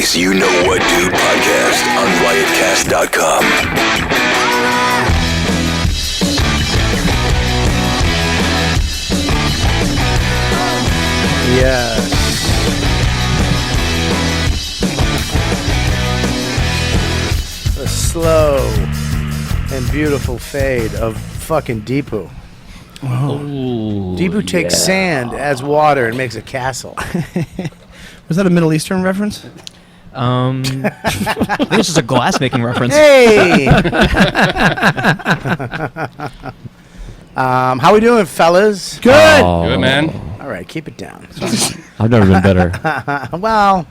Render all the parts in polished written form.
week's You Know What Dude podcast on riotcast.com. Yes. The slow and beautiful fade of fucking Deepu. Deepu takes sand, adds water, and makes a castle. Was that a Middle Eastern reference? I think it's just a glass-making reference. Hey! How we doing, fellas? Good. Good, man. All right, keep it down. I've never been better. Well...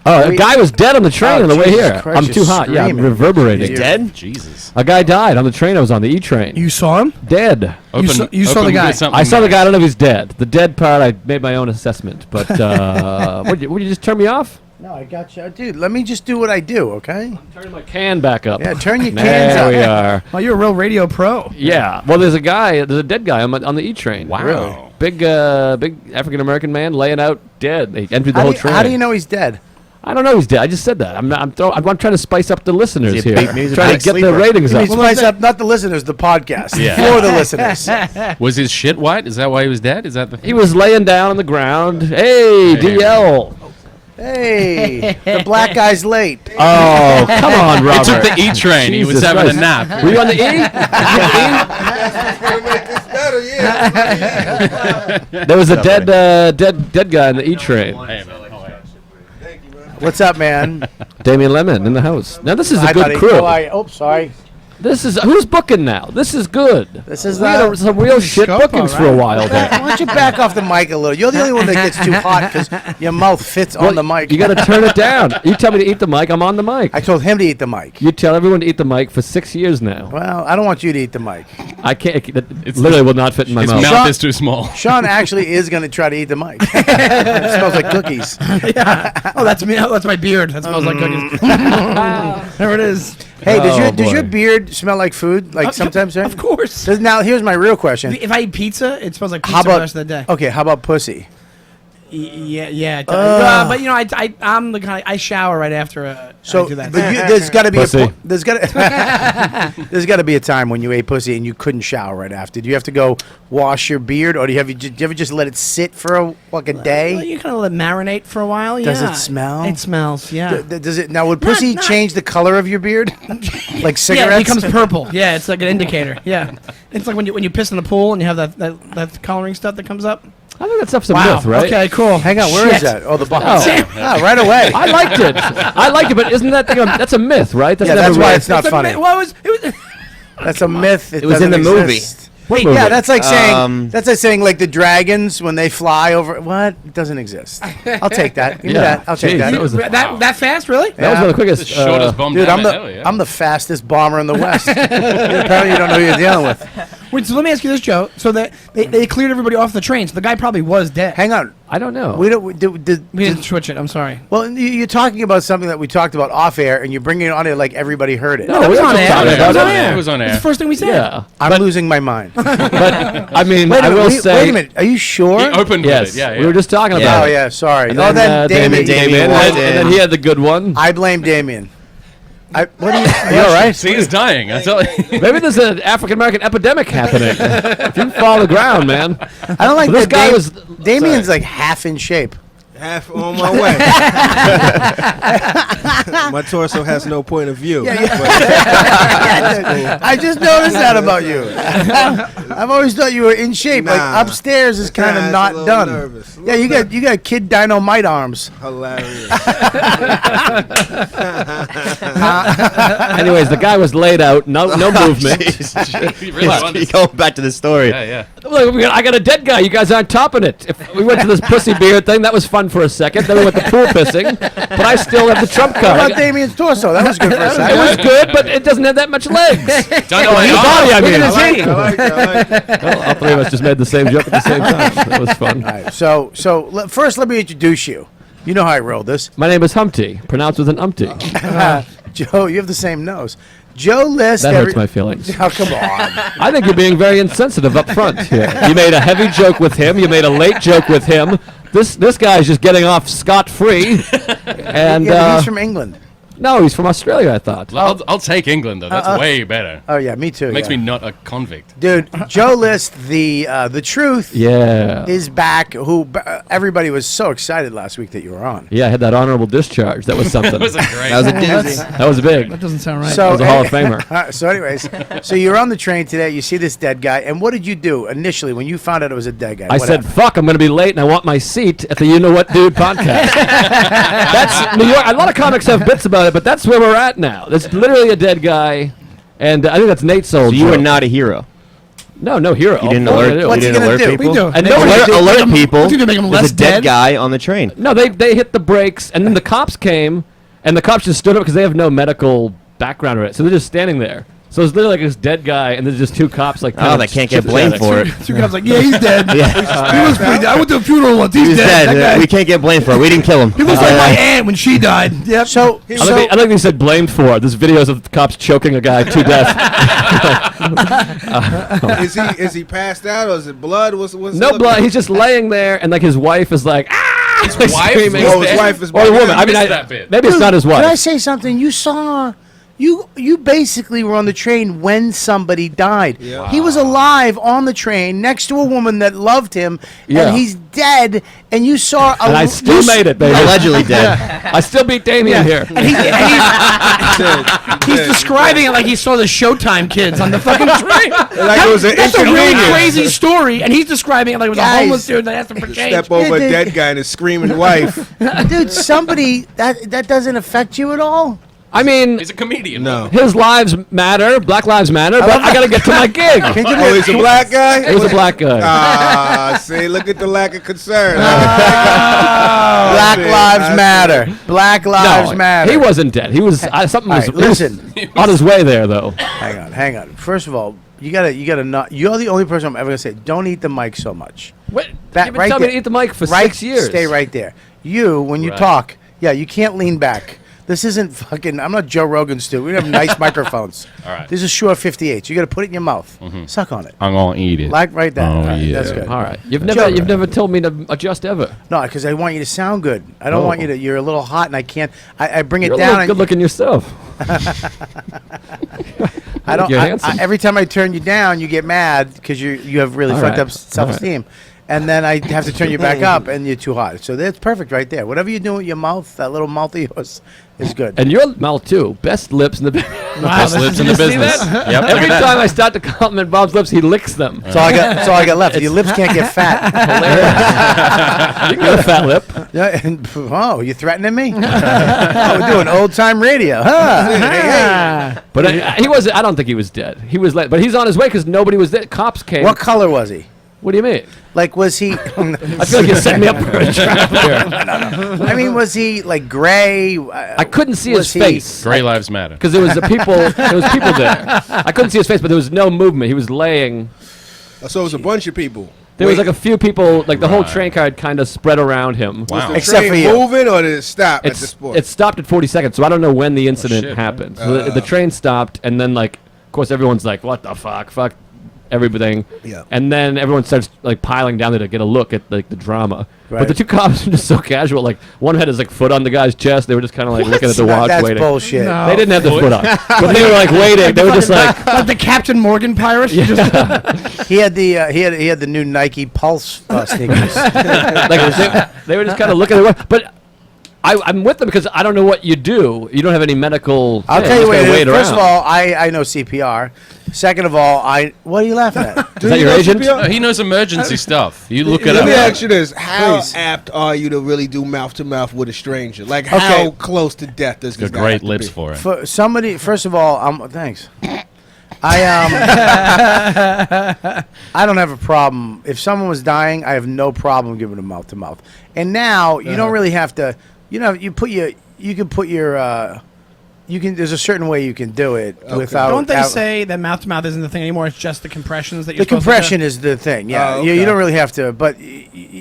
A guy was dead on the train on the way Jesus here. Christ, I'm you're too hot. Yeah, I'm screaming. reverberating. Dead? Jesus. A guy died on the train. I was on the E train. You saw him? Dead. You saw the guy. I saw the guy. I don't know if he's dead. The dead part, I made my own assessment. But would you just turn me off? No, I got you. Dude, let me just do what I do, okay? I'm turning my can back up. Yeah, turn your cans There up. we are. Oh, you're a real radio pro. Yeah. Well, there's a dead guy on the E train. Wow. Really? Big African American man laying out dead. He emptied the whole train. How do you know he's dead? I don't know. He's dead. I just said that. I'm trying to spice up the listeners Is he here. a big Trying to get the ratings You up. need to spice up, not the listeners, the podcast. Yeah. For the listeners. Was his shit white? Is that why he was dead? Is that the He was laying down on the ground. Hey, DL. Hey, the black guy's late. Oh, come on, He Robert. took the E train. He was Jesus having Christ. a nap. Were you on the E? There was a dead guy on the E train. Hey, man. What's up, man? Damien Lemon in the house. Now this is a Hi, good buddy. crew. Oh, sorry. This is who's booking now. This is good. This is We had some real shit Scopo, bookings for a while there. Why don't you back off the mic a little? You're the only one that gets too hot because your mouth fits on the mic. You got to turn it down. You tell me to eat the mic. I'm on the mic. I told him to eat the mic. You tell everyone to eat the mic for 6 years now. Well, I don't want you to eat the mic. I can't. It literally will not fit in my His mouth. mouth is too small. Sean actually is going to try to eat the mic. It smells like cookies. Oh, that's me. Oh, that's my beard. That smells like cookies. There it is. Hey, does Oh, your boy. beard smell like food? Like sometimes, right? Of course. Now, here's my real question. If I eat pizza, it smells like How pizza for about the rest of the day. Okay, how about pussy? Yeah. It does. But I'm the kind. I shower right after. So, I do that. but there's got to be Pussy. there's got to be a time when you ate pussy and you couldn't shower right after. Do you have to go wash your beard, or do you ever just let it sit for a day? Well, you kind of let it marinate for a while. Does yeah. it smell? It smells. Yeah. Does it now? Would pussy not- change the color of your beard, like cigarettes? Yeah, it becomes purple. Yeah, it's like an indicator. Yeah, it's like when you piss in the pool and you have that coloring stuff that comes up. I think that's stuff's a Wow. myth, right? Okay, cool. Hang on, where is Shit. that? Oh, the Oh. bottom. Oh, right away. I liked it, but isn't that thing that's a myth, right? Yeah, never that's why real. it's not funny. Well, it was That's a myth. It was in doesn't the movie. exist. What Yeah, movie? that's like saying like the dragons when they fly over. What? It doesn't exist. I'll take that. Give me Yeah. that. I'll take Jeez, that. that was that fast, really? That was one of the quickest. The shortest bum Dude, down I'm the hill, yeah. the fastest bomber in the West. Apparently, you don't know who you're dealing with. Wait, so let me ask you this, Joe. So they cleared everybody off the train, so the guy probably was dead. Hang on. I don't know. We don't. We didn't switch it. I'm sorry. well, you're talking about something that we talked about off air, and you're bringing it on air like everybody heard it. No, That was we on were air. talking That about was on it. air. It was on That's air. the first thing we said. Yeah, I'm losing my mind. but I mean, Wait I a will minute. say. Wait a minute. Are you sure? He opened Yes, with it. Yeah. we were just talking Oh about it. yeah. Sorry. And Oh, then Damien, Damien. and then he had the good one. I blame Damien. What are you all right? See, he's dying. I tell you. Maybe there's an African American epidemic happening. If you fall to the ground, man. I don't like Well, this that guy was. Damien's like half in shape. Half on my way. My torso has no point of view. I just noticed that about you. I've always thought you were in shape. Nah. Like upstairs is kind Nah, of it's a not little done. nervous. Yeah, you got Kid Dynamite arms. Hilarious. Anyways, the guy was laid out, no movement. He really wanted Keep to- going back to the story. Yeah. I got a dead guy. You guys aren't topping it. If we went to this pussy beard thing, that was fun for a second. Then we went to pool pissing, but I still have the trump What card. about Damien's torso? That was good for a It second. was good, but it doesn't have that much legs. Donnelly, body, I mean. I like it. Well, all three of us just made the same joke at the same time. That was fun. All right, so first let me introduce you. You know how I roll this. My name is Humpty, pronounced with an umpty. Joe, you have the same nose. Joe lists That hurts my feelings. Oh, come on. I think you're being very insensitive up front here. You made a heavy joke with him. You made a late joke with him. This guy is just getting off scot-free. And Yeah, but he's from England. no, he's from Australia, I thought. I'll take England though. That's way better. Oh yeah, me too. Makes yeah. me not a convict. Dude, Joe List, the truth Yeah. is back. Everybody was so excited last week that you were on. Yeah, I had that honorable discharge. That was something. That was a great. That was a doozy. That was big. That doesn't sound right. So, I was a Hall of Famer. So, anyways, so you're on the train today. You see this dead guy, and what did you do initially when you found out it was a dead guy? I What said, happened? fuck, I'm going to be late and I want my seat at the You Know What Dude podcast. That's New York. A lot of comics have bits about it, but that's where we're at now. There's literally a dead guy, and I think that's Nate's old So you were joke. not a hero. No hero. You didn't Oh, alert. no, What's You he didn't gonna alert do? people. We do. And They nobody alert- did- make Alert them- people. What do you do, make them There's less a dead dead? guy on the train. No, they hit the brakes, and then the cops came, and the cops just stood up because they have no medical background or it, so they're just standing there. So it's literally like this dead guy, and there's just two cops like. Oh, they can't get blamed for it. Two guys like, yeah, he's dead. Yeah. He was pretty dead. I went to a funeral once. He's He was dead. dead. That guy, We can't get blamed for it. We didn't kill him. he looks like my aunt when she died. Yep. So, I think they said blamed for it. There's videos of the cops choking a guy to death. Is he passed out or is it blood? What's No blood. He's just laying there, and like his wife is like, ah, his wife? screaming. Oh, his wife is Or the woman. I I mean, missed that bit. maybe it's not his Can I wife. say something? You saw. You basically were on the train when somebody died. Yeah. He was alive on the train next to a woman that loved him, Yeah. and he's dead. And you saw. And I still made it, baby. Allegedly dead. I still beat Damien here. And he's describing it like he saw the Showtime kids on the fucking train. Like it was an That's a really inconvenience. crazy story, and he's describing it like it was a Guys. homeless dude that asked him for change. Step over a dude. dead guy and his screaming wife. Dude, somebody that doesn't affect you at all. I mean, He's a comedian. No. his lives matter, Black Lives Matter, but I gotta get to my gig. Can you do Oh, he's a black guy? He was a black guy. See, look at the lack of concern. Black see. Lives I see. Matter. Black Lives Matter. He wasn't dead. He was something was, All right, he was listen. on his way there though. Hang on. First of all, you gotta not. You're the only person I'm ever gonna say. Don't eat the mic so much. What? That- You've been right telling me there. to eat the mic for Right, 6 years. Stay right there. You, when you Right. talk, you can't lean back. This isn't fucking. I'm not Joe Rogan, Stu. We have nice microphones. All right. This is Shure 58. You got to put it in your mouth. Suck on it. I'm gonna eat it. Like right there. Oh, All right, yeah. That's good. All right. You've Joe. never told me to adjust ever. No, because I want you to sound good. I don't Oh. want you to. You're a little hot, and I can't. I bring it You're a down. little and- good looking yourself. I don't. You're handsome. Every time I turn you down, you get mad because you have really All fucked right. up self-esteem, and then I have to turn you back up, and you're too hot. So that's perfect right there. Whatever you're doing with your mouth, that little mouth of yours, is good. And your mouth too. Best lips in the Best lips in the you see business. that? Yep. Every time I start to compliment Bob's lips, he licks them. That's all I got. That's all I got left. Your lips can't get fat. You can get a fat lip. Yeah, and, oh, you threatening me? Oh, we're doing old time radio, huh? But he was. I don't think he was dead. He was late, but he's on his way because nobody was there. Cops came. What color was he? What do you mean? Like, was he? I feel like you're setting me up for a trap here. I mean, was he like gray? I couldn't see his Was he- face Gray lives matter. because there was people there. I couldn't see his face, but there was no movement. He was laying. So it was a bunch of people. There was like a few people. Like the whole train car had kind of spread around him. Wow. The Except train for you. moving or did it stop at the spot? It stopped at 40 seconds, so I don't know when the incident shit. happened. So the train stopped, and then like, of course, everyone's like, "What the fuck everything." Yeah. And then everyone starts like piling down there to get a look at like the drama. Right. But the two cops were just so casual. Like one had his like foot on the guy's chest. They were just kind of like looking at the watch, That's waiting. bullshit. No. They didn't have the foot on, but they were like waiting. They were just like, like the Captain Morgan pirate. He had the he had the new Nike Pulse sneakers. they were just kind of looking at the watch. But I'm with them because I don't know what you do. You don't have any medical. I'll thing. tell you just what. gotta it is. wait First of around. all, I know CPR. Second of all, what are you laughing at? Is that your agent? No, he knows emergency stuff. You look it Let up. me ask you this: how Please. apt are you to really do mouth to mouth with a stranger? Like, how close to death does this Got guy great have to lips be? for it. For somebody, first of all, thanks. I don't have a problem. If someone was dying, I have no problem giving them mouth to mouth. And now you don't really have to. You know, you can put your. There's a certain way you can do it without. Don't they out- say that mouth to mouth isn't the thing anymore? It's just the compressions that you're The supposed compression to is the thing. Yeah, Oh, you okay. don't really have to. But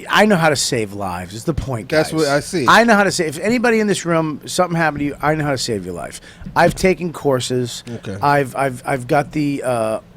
I know how to save lives. Is the point, guys. That's what I see. I know how to save. If anybody in this room, something happened to you, I know how to save your life. I've taken courses. Okay. I've got the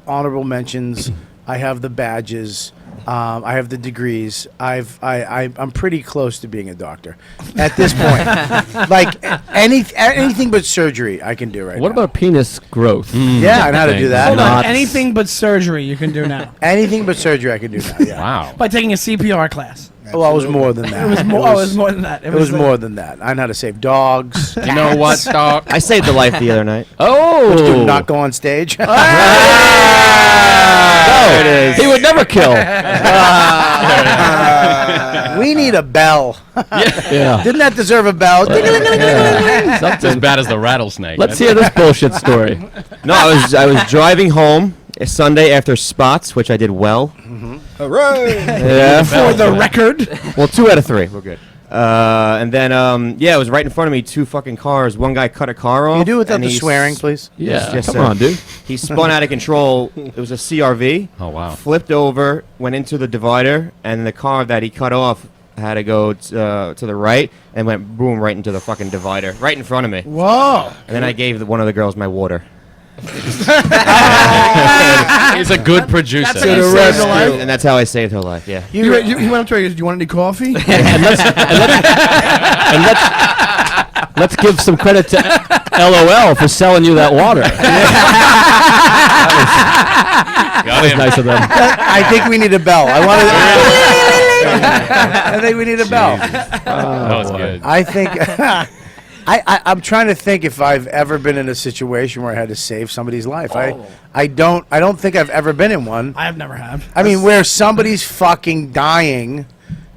honorable mentions. I have the badges. I have the degrees. I'm pretty close to being a doctor at this point. Like anything but surgery, I can do right now. What about penis growth? Yeah, I know how to do that. Hold on. Not- Anything but surgery you can do now. Anything but surgery, I can do now. Yeah. Wow. By taking a CPR class. Well, it was more than that. It was more. It was more than that. It was more than that. I know how to save dogs. You know what, Doc? I saved the life the other night. Oh, Do not go on stage. There it is. He would never kill. We need a bell. Yeah. Didn't that deserve a bell? It's as bad as the rattlesnake. Let's hear this bullshit story. No, I was driving home a Sunday after spots, which I did well. Hooray! Yeah. For the record. Well, 2 out of 3. We're good. And then, it was right in front of me, 2 fucking cars. One guy cut a car off. Can you do it without and the he swearing, please? Yeah, Yes, come sir. on, dude. He spun out of control. It was a CRV. Oh, wow. Flipped over, went into the divider, and the car that he cut off had to go to the right and went boom right into the fucking divider, right in front of me. Whoa. And then I gave one of the girls my water. He's a good producer. That's how you saved her life. And that's how I saved her life, yeah. You went up to her. Do you want any coffee? Let's give some credit to LOL for selling you that water. That was nice of them. I think we need a bell. I think we need a bell. That was good. I think I'm trying to think if I've ever been in a situation where I had to save somebody's life. I don't think I've ever been in one. I have never have. I mean, where somebody's fucking dying.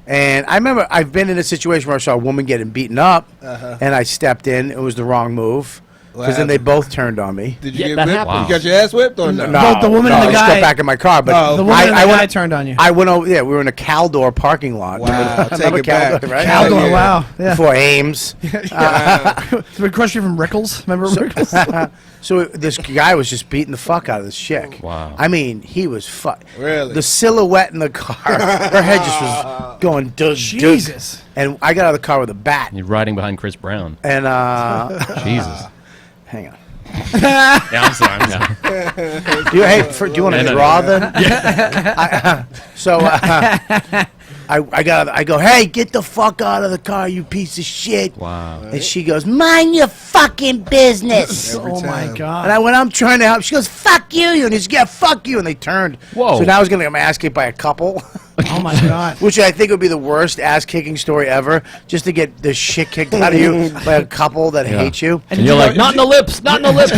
And I remember I've been in a situation where I saw a woman getting beaten up, and I stepped in. It was the wrong move because then they both turned on me. Did you Yeah, get that whipped? happens. You got your ass whipped or no? Both the woman and the I just guy- got back in my car, but The woman and the I guy went, turned on you. I went over. Yeah, we were in a Caldor parking lot. Wow, take Remember it back. Caldor, right? Hell Caldor, yeah. wow. Yeah. Before Ames. Did we crush you from Rickles? Remember Rickles? So this guy was just beating the fuck out of this chick. Wow. I mean, he was Really? The silhouette in the car, her head just was going dug, Jesus. And I got out of the car with a bat. You're riding behind Chris Brown. And Jesus. hang on. Yeah, I'm sorry. Do you want to No, no, draw no. then? I go, hey, get the fuck out of the car, you piece of shit. Wow. And she goes, mind your fucking business. Oh my God. And when I'm trying to help, she goes, fuck you. And he goes, yeah, fuck you. And they turned. Whoa. So now I was going to get my ass kicked by a couple. Oh my God. Which I think would be the worst ass-kicking story ever, just to get the shit kicked out of you by a couple that hate you. And you're like, not in the lips, not in the lips.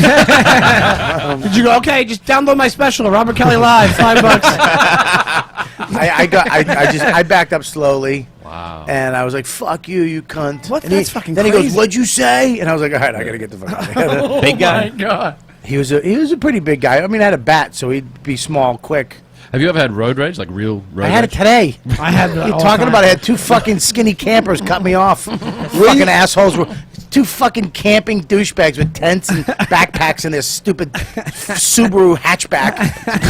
Did you go, okay, just download my special, Robert Kelly Live, $5. I backed up slowly. Wow. And I was like, fuck you, you cunt. What? And That's fucking Then he crazy. goes, what'd you say? And I was like, all right, I got to get the fuck out of here. Big guy. Oh my God. He was a pretty big guy. I mean, I had a bat, so he'd be small, quick. Have you ever had road rage? Like real road I had it rage? today. I had You're talking about I had 2 fucking skinny campers cut me off. Fucking assholes were 2 fucking camping douchebags with tents and backpacks in their stupid Subaru hatchback.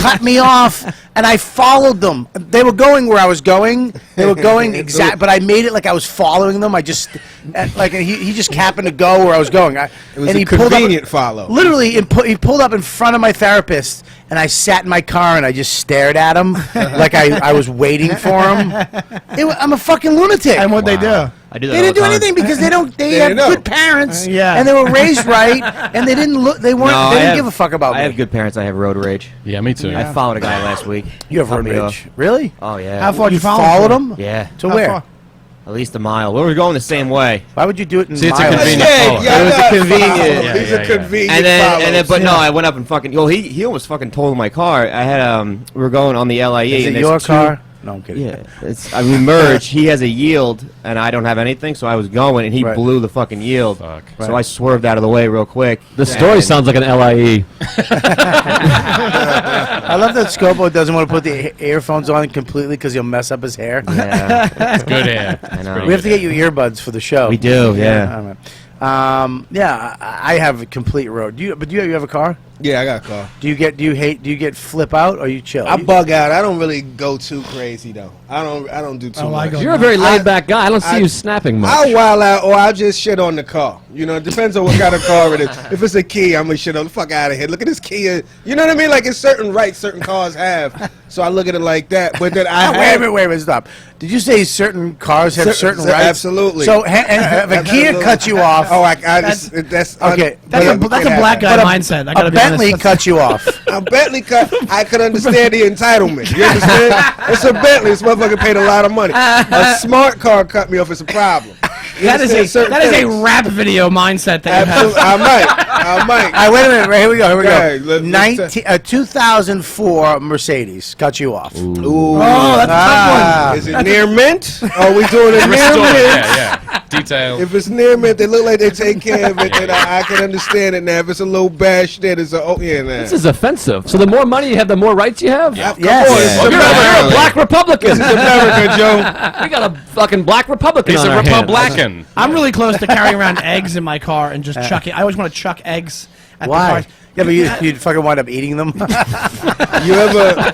Cut me off, and I followed them. They were going where I was going. They were going but I made it like I was following them. I just he just happened to go where I was going. It was and a he pulled up, convenient follow. literally, he pulled up in front of my therapist, and I sat in my car and I just stared at him like I was waiting for him. I'm a fucking lunatic. And what'd they do? I do that They all didn't the do time. anything because they have didn't know. good parents, Yeah. and they were raised right, and they didn't look. They weren't. No, they I didn't have- give a fuck about I me. have good parents. I have road rage. Yeah, me too. I followed a guy last week. You have Cut road me rage, off. really? Oh, yeah. How far did You you follow followed him? him Yeah. to How where? far? At least a mile. We were going the same way. Why would you do it in See, it's a miles? convenient follow. Yeah, It was a yeah, convenient- follow. Yeah, He's yeah, a yeah. convenient And then, but no, Yeah. I went up and fucking. Well, he almost fucking totaled my car. I had we were going on the LIE. Is and it there's your 2 car? No, I'm kidding. Yeah, we merged. He has a yield, and I don't have anything, so I was going, and he Right. blew the fucking yield. Fuck. So I swerved out of the way real quick. The story sounds like an LIE. I love that Scopo doesn't want to put the earphones on completely because he'll mess up his hair. Yeah, It's good hair. I know. We have to get you earbuds for the show. We do, yeah. All right. Yeah, I have a complete road. But do you have a car? Yeah, I got a car. Do you get flip out or you chill? I bug out. I don't really go too crazy though. I don't do too much. You're a very laid back guy. I don't see you snapping much. I'll wild out or I'll just shit on the car. You know, it depends on what kind of car it is. If it's a key, I'm gonna shit on the fuck out of here. Look at this key. You know what I mean? Like it's certain rights certain cars have. So I look at it like that. But then wait a minute, stop. Did you say certain cars have certain rights? Absolutely. So if a Kia cuts you off, that's okay. That's a black guy mindset. I gotta a be Bentley honest. cuts you off. A Bentley cut. I could understand the entitlement. You understand? It's a Bentley. This motherfucker paid a lot of money. A smart car cut me off. It's a problem. That is a rap video mindset that you have. I might. All right, wait a minute. Here we go. Okay, let's 2004 Mercedes cut you off. Ooh. Oh, that's a tough one. Is it near mint? Are we doing it near Restore, mint? yeah. Detail. If it's near mint, they look like they take care of it. Then I can understand it now. If it's a little bash, then it's a This is offensive. So the more money you have, the more rights you have? Yeah. Come on, it's You're a black Republican. This is America, Joe. We got a fucking black Republican He's on a our hands. Republican. I'm really close to carrying around eggs in my car and just chucking. I always want to chuck eggs at Why? the car. Yeah, but you'd fucking wind up eating them. You ever?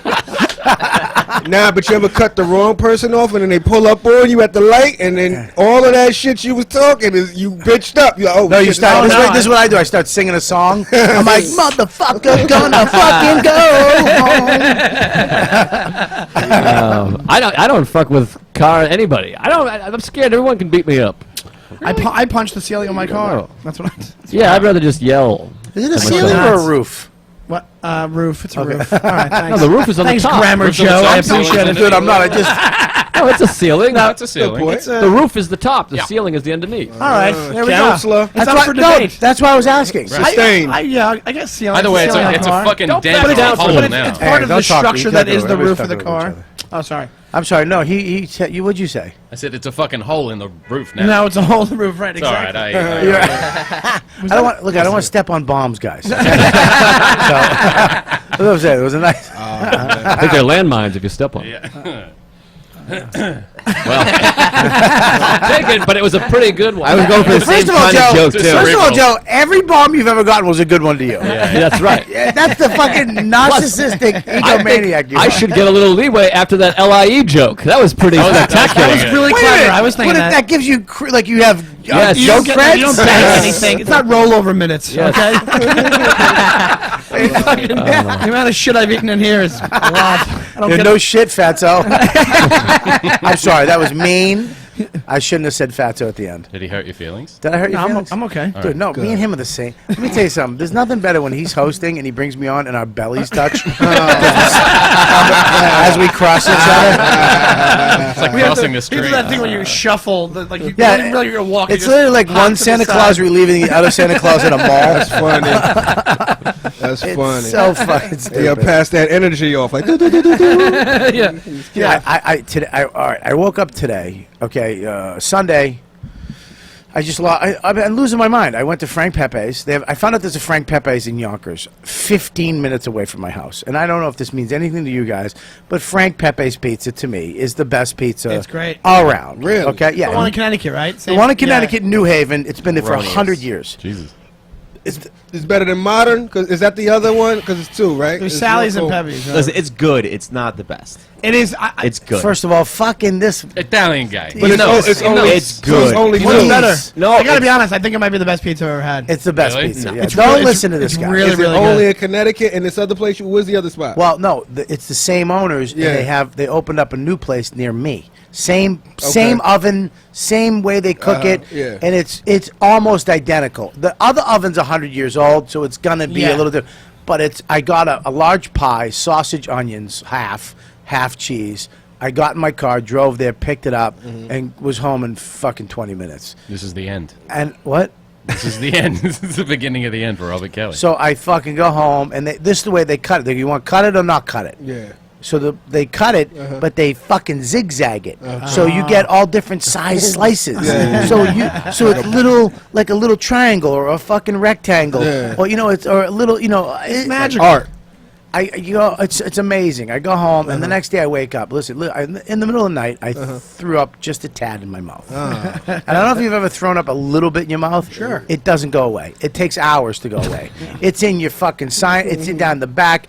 But you ever cut the wrong person off and then they pull up on you at the light and then all of that shit you was talking is you bitched up. You're like, oh, No, you shit, start. no, This is what I do. I start singing a song. I'm like, motherfucker, gonna fucking go home. I don't fuck with anybody. I'm scared everyone can beat me up. I punched the ceiling of my car. No. That's what Yeah, I'd rather just yell. Is it a to ceiling myself. or a roof? What? Roof. It's a roof. All right, thanks. No, the roof is on Thanks, the top. Grammar Roof's on the Joe. top, I ceiling appreciate on it. the Dude, I'm not. I just. No, it's a ceiling. No, it's a ceiling. point. The roof is the top. The ceiling is the underneath. All right, there we go. Counselor. It's up for no, debate. that's why I was asking. Sustained. I guess ceiling. Either way, it's ceiling on a car. fucking Don't dent put it or a down for hole what now. It's part of don't the talk to me. structure You that can't is do the it. roof of Everybody's the talking over car. each Oh, sorry. I'm sorry. No, he said you. What'd you say? I said it's a fucking hole in the roof now. No, it's a hole in the roof, right? It's all right. Exactly. I don't want. Look, I don't want to step on bombs, guys. So, what was it? It was a nice. I think they're landmines if you step on them. Yeah. Take it, but it was a pretty good one. I was going for the same First of all, kind of Joe. joke, too. First of all, Cerebral. Joe. Every bomb you've ever gotten was a good one to you. Yeah, that's right. Yeah, that's the fucking narcissistic egomaniac. You I are. should get a little leeway after that LIE joke. That was pretty spectacular. That was really Wait a clever. minute. I was thinking What if that gives you like you have Yes. You joke don't creds? you don't bank anything. It's not rollover minutes. Yes. Okay. The amount of shit I've eaten in here is a lot. I don't Yeah, get no shit, Fatso. I'm sorry, that was mean. I shouldn't have said Fatso at the end. Did he hurt your feelings? Did I hurt your No, feelings? I'm okay. Dude, no, me and him are the same. Let me tell you something. There's nothing better when he's hosting and he brings me on and our bellies touch as we cross each other. It's like crossing the He street. does that thing when you shuffle, like you Yeah, don't even realize you're gonna walk. It's you literally like just hop one to the Santa side. Claus relieving the other Santa Claus in a mall. That's funny. That's It's funny. so fucking Yeah, stupid. pass that energy off. Like, Yeah. All right. I woke up today. Okay, Sunday. I've been losing my mind. I went to Frank Pepe's. I found out there's a Frank Pepe's in Yonkers, 15 minutes away from my house. And I don't know if this means anything to you guys, but Frank Pepe's pizza to me is the best pizza. It's great. all around. Really? Okay. Yeah. The one in Connecticut, right? The one in Connecticut, New Haven. It's been there for Erroneous. 100 years. Jesus. it's better than modern. Cause is that the other one? Because it's two, right? There's It's Sally's and local. Pepe's. Listen, it's good. It's not the best. It is. It's good. First of all, fucking this. Italian guy. But it's only It's so it's good. only Please. two. better. No, I gotta be it's- honest. I think it might be the best pizza I've ever had. It's the best Really? pizza. No. Yeah. It's Don't really- listen to this it's guy. really, Is it really only good. in Connecticut and this other place? Where's the other spot? Well, no, it's the same owners, Yeah. and they opened up a new place near me. Same oven, same way they cook it, yeah. and it's almost identical. The other oven's 100 years old, so it's gonna be Yeah. a little different. But I got a large pie, sausage, onions, half cheese. I got in my car, drove there, picked it up, and was home in fucking 20 minutes. This is the end. And what? This is the end. This is the beginning of the end for Robert Kelly. So I fucking go home, and this is the way they cut it. You want to cut it or not cut it? Yeah. So they cut it, but they fucking zigzag it. So you get all different size slices. So it's like a little triangle or a fucking rectangle, Yeah. or it's or a little, it's magical. Art. It's amazing. I go home, and the next day I wake up. Listen, in the middle of the night, I threw up just a tad in my mouth. And I don't know if you've ever thrown up a little bit in your mouth. Sure. It doesn't go away. It takes hours to go away. It's in your fucking sign. It's in down the back.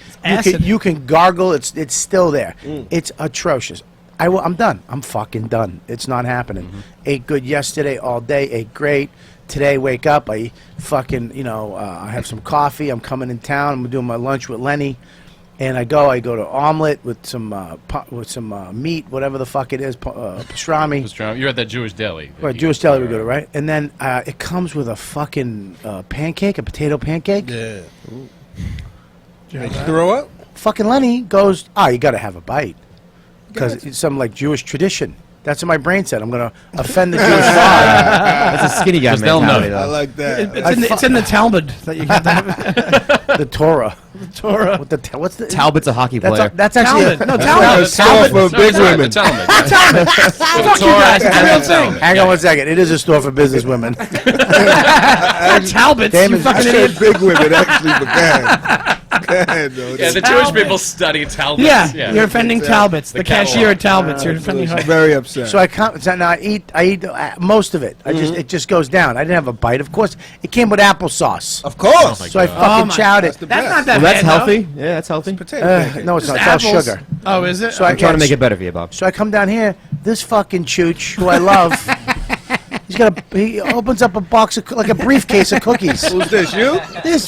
You can gargle. It's still there. It's atrocious. I'm done. I'm fucking done. It's not happening. Ate good yesterday all day. Ate great. Today, wake up. I fucking, I have some coffee. I'm coming in town. I'm doing my lunch with Lenny, and I go to omelet with some meat, whatever the fuck it is, pastrami. You're at that Jewish deli. Right, Jewish deli we go to, right? And then it comes with a fucking pancake, a potato pancake. Yeah. Did you throw up? Fucking Lenny goes, you got to have a bite because it's some like Jewish tradition. That's what my brain said. I'm going to offend the Jewish God. That's a skinny guy mentality, I though. like that. It's in the Talmud that you got that. The Torah. The Torah. What's the Talbot's a hockey player. That's actually Talmud. No, Talbot. Talmud. Store for big women. Talmud. Fuck you guys. It's a real thing. Hang on one second. It is a store for business women. Talbots. You Damon, fucking I idiot. said big women, actually, but go ahead. Go ahead, though. Yeah, the Jewish people study Talmuds. Yeah, you're offending Talbots. The cashier at Talbots. You're offending her. Very upset. So I eat most of it. It just goes down. I didn't have a bite. Of course, it came with applesauce. Of course. So I fucking chowed it. That's the That's best. not that Well, that's bad, healthy. Yeah, that's healthy. Potato pancake. No, it's not. Just It's all apples. sugar. Oh, is it? So I'm trying to make it better for you, Bob. So I come down here. This fucking chooch, who I love, he opens up a box of like a briefcase of cookies. Who's this, you?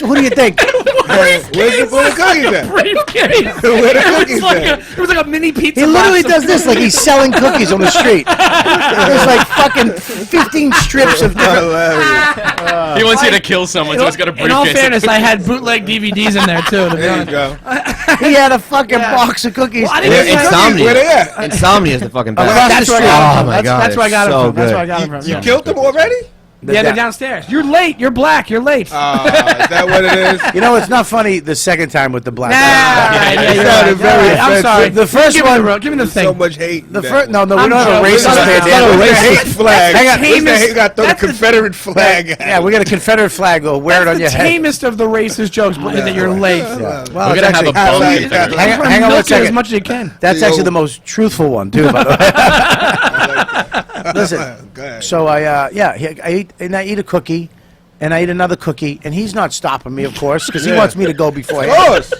Who do you think? Where's the cookies at? Briefcase. Where the cookies It was like a mini pizza. He literally box of does this like he's selling cookies on the street. There's like fucking 15 strips of Hilarious. He wants you to kill someone, so he's got a briefcase. In all fairness, I had bootleg DVDs in there too. To be There you honest. go. He had a fucking box of cookies. Well, I didn't Yeah, get Insomnia. Where they at? Insomnia is the fucking best. Across That's the where I got Oh them my from. God, That's where I got it's them so from. That's where I good. got them from. You Yeah. killed them already? Yeah, they're downstairs. You're late. You're black. You're late. Is that what it is? You know, it's not funny the second time with the black. Yeah, It you're sounded right. very All right, I'm offensive. sorry. The first give me one- the, give me the thing. So much hate. The first, no, we I'm don't have a joking. racist It's band. not Yeah, Where's the hate hate flag? Hang on. Where's the Tamest- hate? Got the that's the- Confederate flag. Yeah, we got a Confederate flag. We'll wear it on your That's the head. tamest of the racist jokes, but that you're late. Well, We're it's going to have actually- a bone Hang- confederation. hang on one Milk it as second. much as you can. That's actually the most truthful one, too, by the way. Listen, Go ahead. so I eat a cookie, and I eat another cookie, and he's not stopping me, of course, because he wants me to go before him. Of course.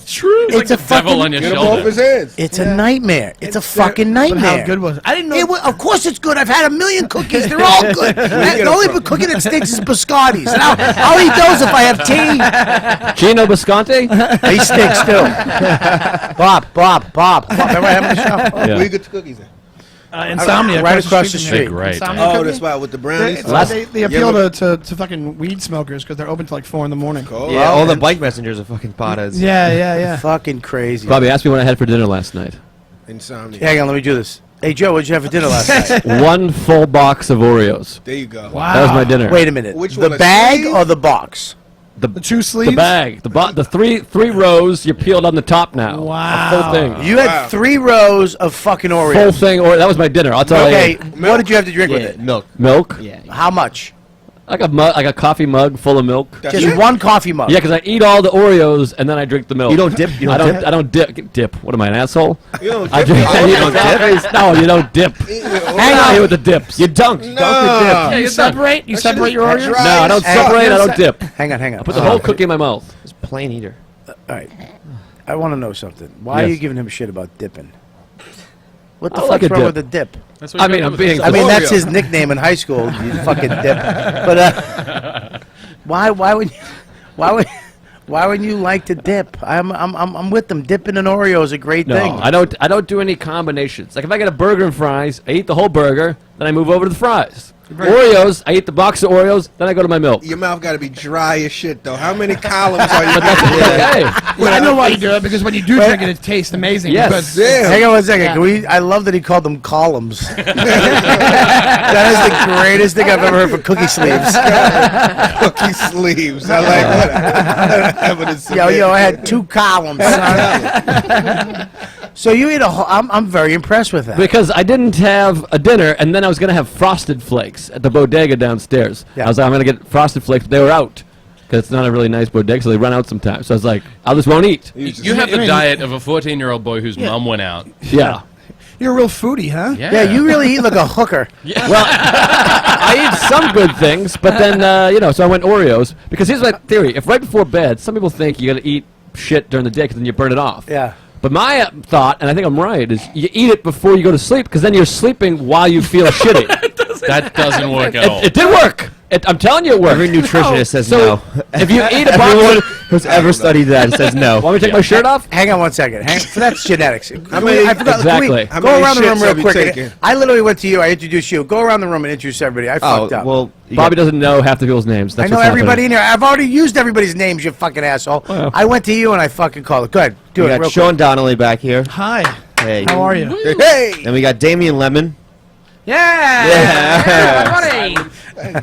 True. It's Like a the devil fucking, on your Get him off shoulder. his hands. it's a nightmare. It's a fucking But nightmare. how good was it? I didn't know. Of course it's good. I've had a million cookies. They're all good. The only cookie that stinks is biscottis. And I'll eat those if I have tea. Gino Bisconti? He stinks too. Bob. Remember I have the show? Yeah. Where you get the cookies at? Insomnia. Right across the from street. here. Right. Insomnia Oh, cookie? the spot with the brownies? They appeal to fucking weed smokers because they're open till like 4 in the morning. Cool. Yeah, all the bike messengers are fucking potheads. Yeah. Fucking crazy. Bobby, ask me what I had for dinner last night. Insomnia. Hang on, let me do this. Hey, Joe, what'd you have for dinner last night? One full box of Oreos. There you go. Wow. That was my dinner. Wait a minute. Which the one, a bag sleeve? or the box? The 2 sleeves? The bag. The three rows, you're peeled on the top now. Wow. A full thing. You had 3 rows of fucking Oreos. Full thing. Or that was my dinner. I'll tell Okay, you. what did you have to drink with Yeah, it? milk. Milk. Yeah. How much? Like a coffee mug full of milk. That's Just it? one coffee mug. Yeah, because I eat all the Oreos and then I drink the milk. You don't dip? You don't dip? I don't dip. What am I, an asshole? You don't I dip drink. your You Oreos? don't dip? No, you don't dip. Hang on here with the dips. You dunked. No. Dunked You separate? You separate your Oreos? dry. No, I don't Hey, separate. I don't dip. Hang on. Put the whole cookie in my mouth. the dip. It's plain eater. All right. I want to know something. Why are Yes. you giving him shit about dipping? What the I like fuck's a wrong dip. with the dip? That's what I you mean, gotta I'm do with being. it. I mean, that's Oreo. his nickname in high school. You fucking dip. But why would you like to dip? I'm with them. Dipping in Oreo is a great No, thing. I don't do any combinations. Like if I get a burger and fries, I eat the whole burger, then I move over to the fries. Oreos, I eat the box of Oreos, then I go to my milk. Your mouth got to be dry as shit, though. How many columns are you Okay. Well, I know why you do it because when you do drink it, it tastes amazing. Yes. Because Damn. Hang on one second. Yeah. Can we? I love that he called them columns. That is the greatest thing I've ever heard for cookie sleeves. Cookie sleeves. I like that. Evidence of Yo, it. I had 2 columns. son. So you eat a whole. I'm very impressed with that. Because I didn't have a dinner, and then I was going to have Frosted Flakes at the bodega downstairs. Yeah. I was like, I'm going to get Frosted Flakes, but they were out. because it's not a really nice bodega, so they run out sometimes. So I was like, I just won't eat. You have the diet of a 14-year-old boy whose mum went out. Yeah. You're a real foodie, huh? Yeah, you really eat like a hooker. Well, I eat some good things, but then, so I went Oreos. Because here's my theory. If right before bed, some people think you got to eat shit during the day because then you burn it off. Yeah. But my thought, and I think I'm right, is you eat it before you go to sleep because then you're sleeping while you feel shitty. That doesn't work at all. It did work. I'm telling you it worked. Every nutritionist says So no. if you eat a Everyone box, who's ever studied that says no. want me to take my shirt off? Hang on one second. So that's genetics. many- I forgot. Exactly. Can How we go many around the room shits real have you quick. taken? I literally went to you. I introduced you. Go around the room and introduce everybody. I fucked up. well, Bobby doesn't know half the people's names. I That's know what's everybody happening. in here. I've already used everybody's names, you fucking asshole. Well. I went to you and I fucking called it. Go ahead. Do We it got real Sean Donnelly back here. Hi. Hey. How are you? quick. Hey! Then we got Damien Lemon. Yeah. And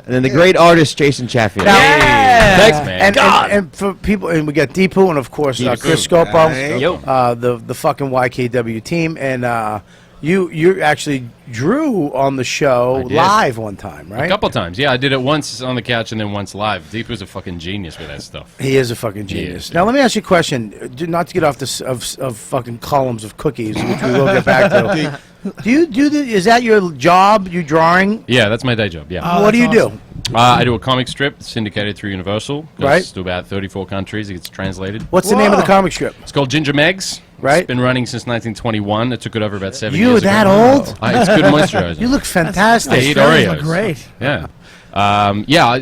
then the great artist Jason Chatfield. Thanks, man. And for people, and we got Deepu and of course Chris Deepu. Scopo, the fucking YKW team, and you actually drew on the show did. live one time, right? A couple times, yeah. I did it once on the couch and then once live. Deepu's a fucking genius with that stuff. He is a fucking genius. is, Now let me ask you a question. Not to get off this of fucking columns of cookies, which we will get back to. Do you do? Is that your job? You drawing? Yeah, that's my day job. Yeah, What do you do? I do a comic strip syndicated through Universal. Goes Right. to about 34 countries. It gets translated. What's the name of the comic strip? It's called Ginger Megs. Right. It's been running since 1921. It took it over about 7 You years ago. that old? It's good moisturizer. You look fantastic. I eat Very Oreos. great. Yeah.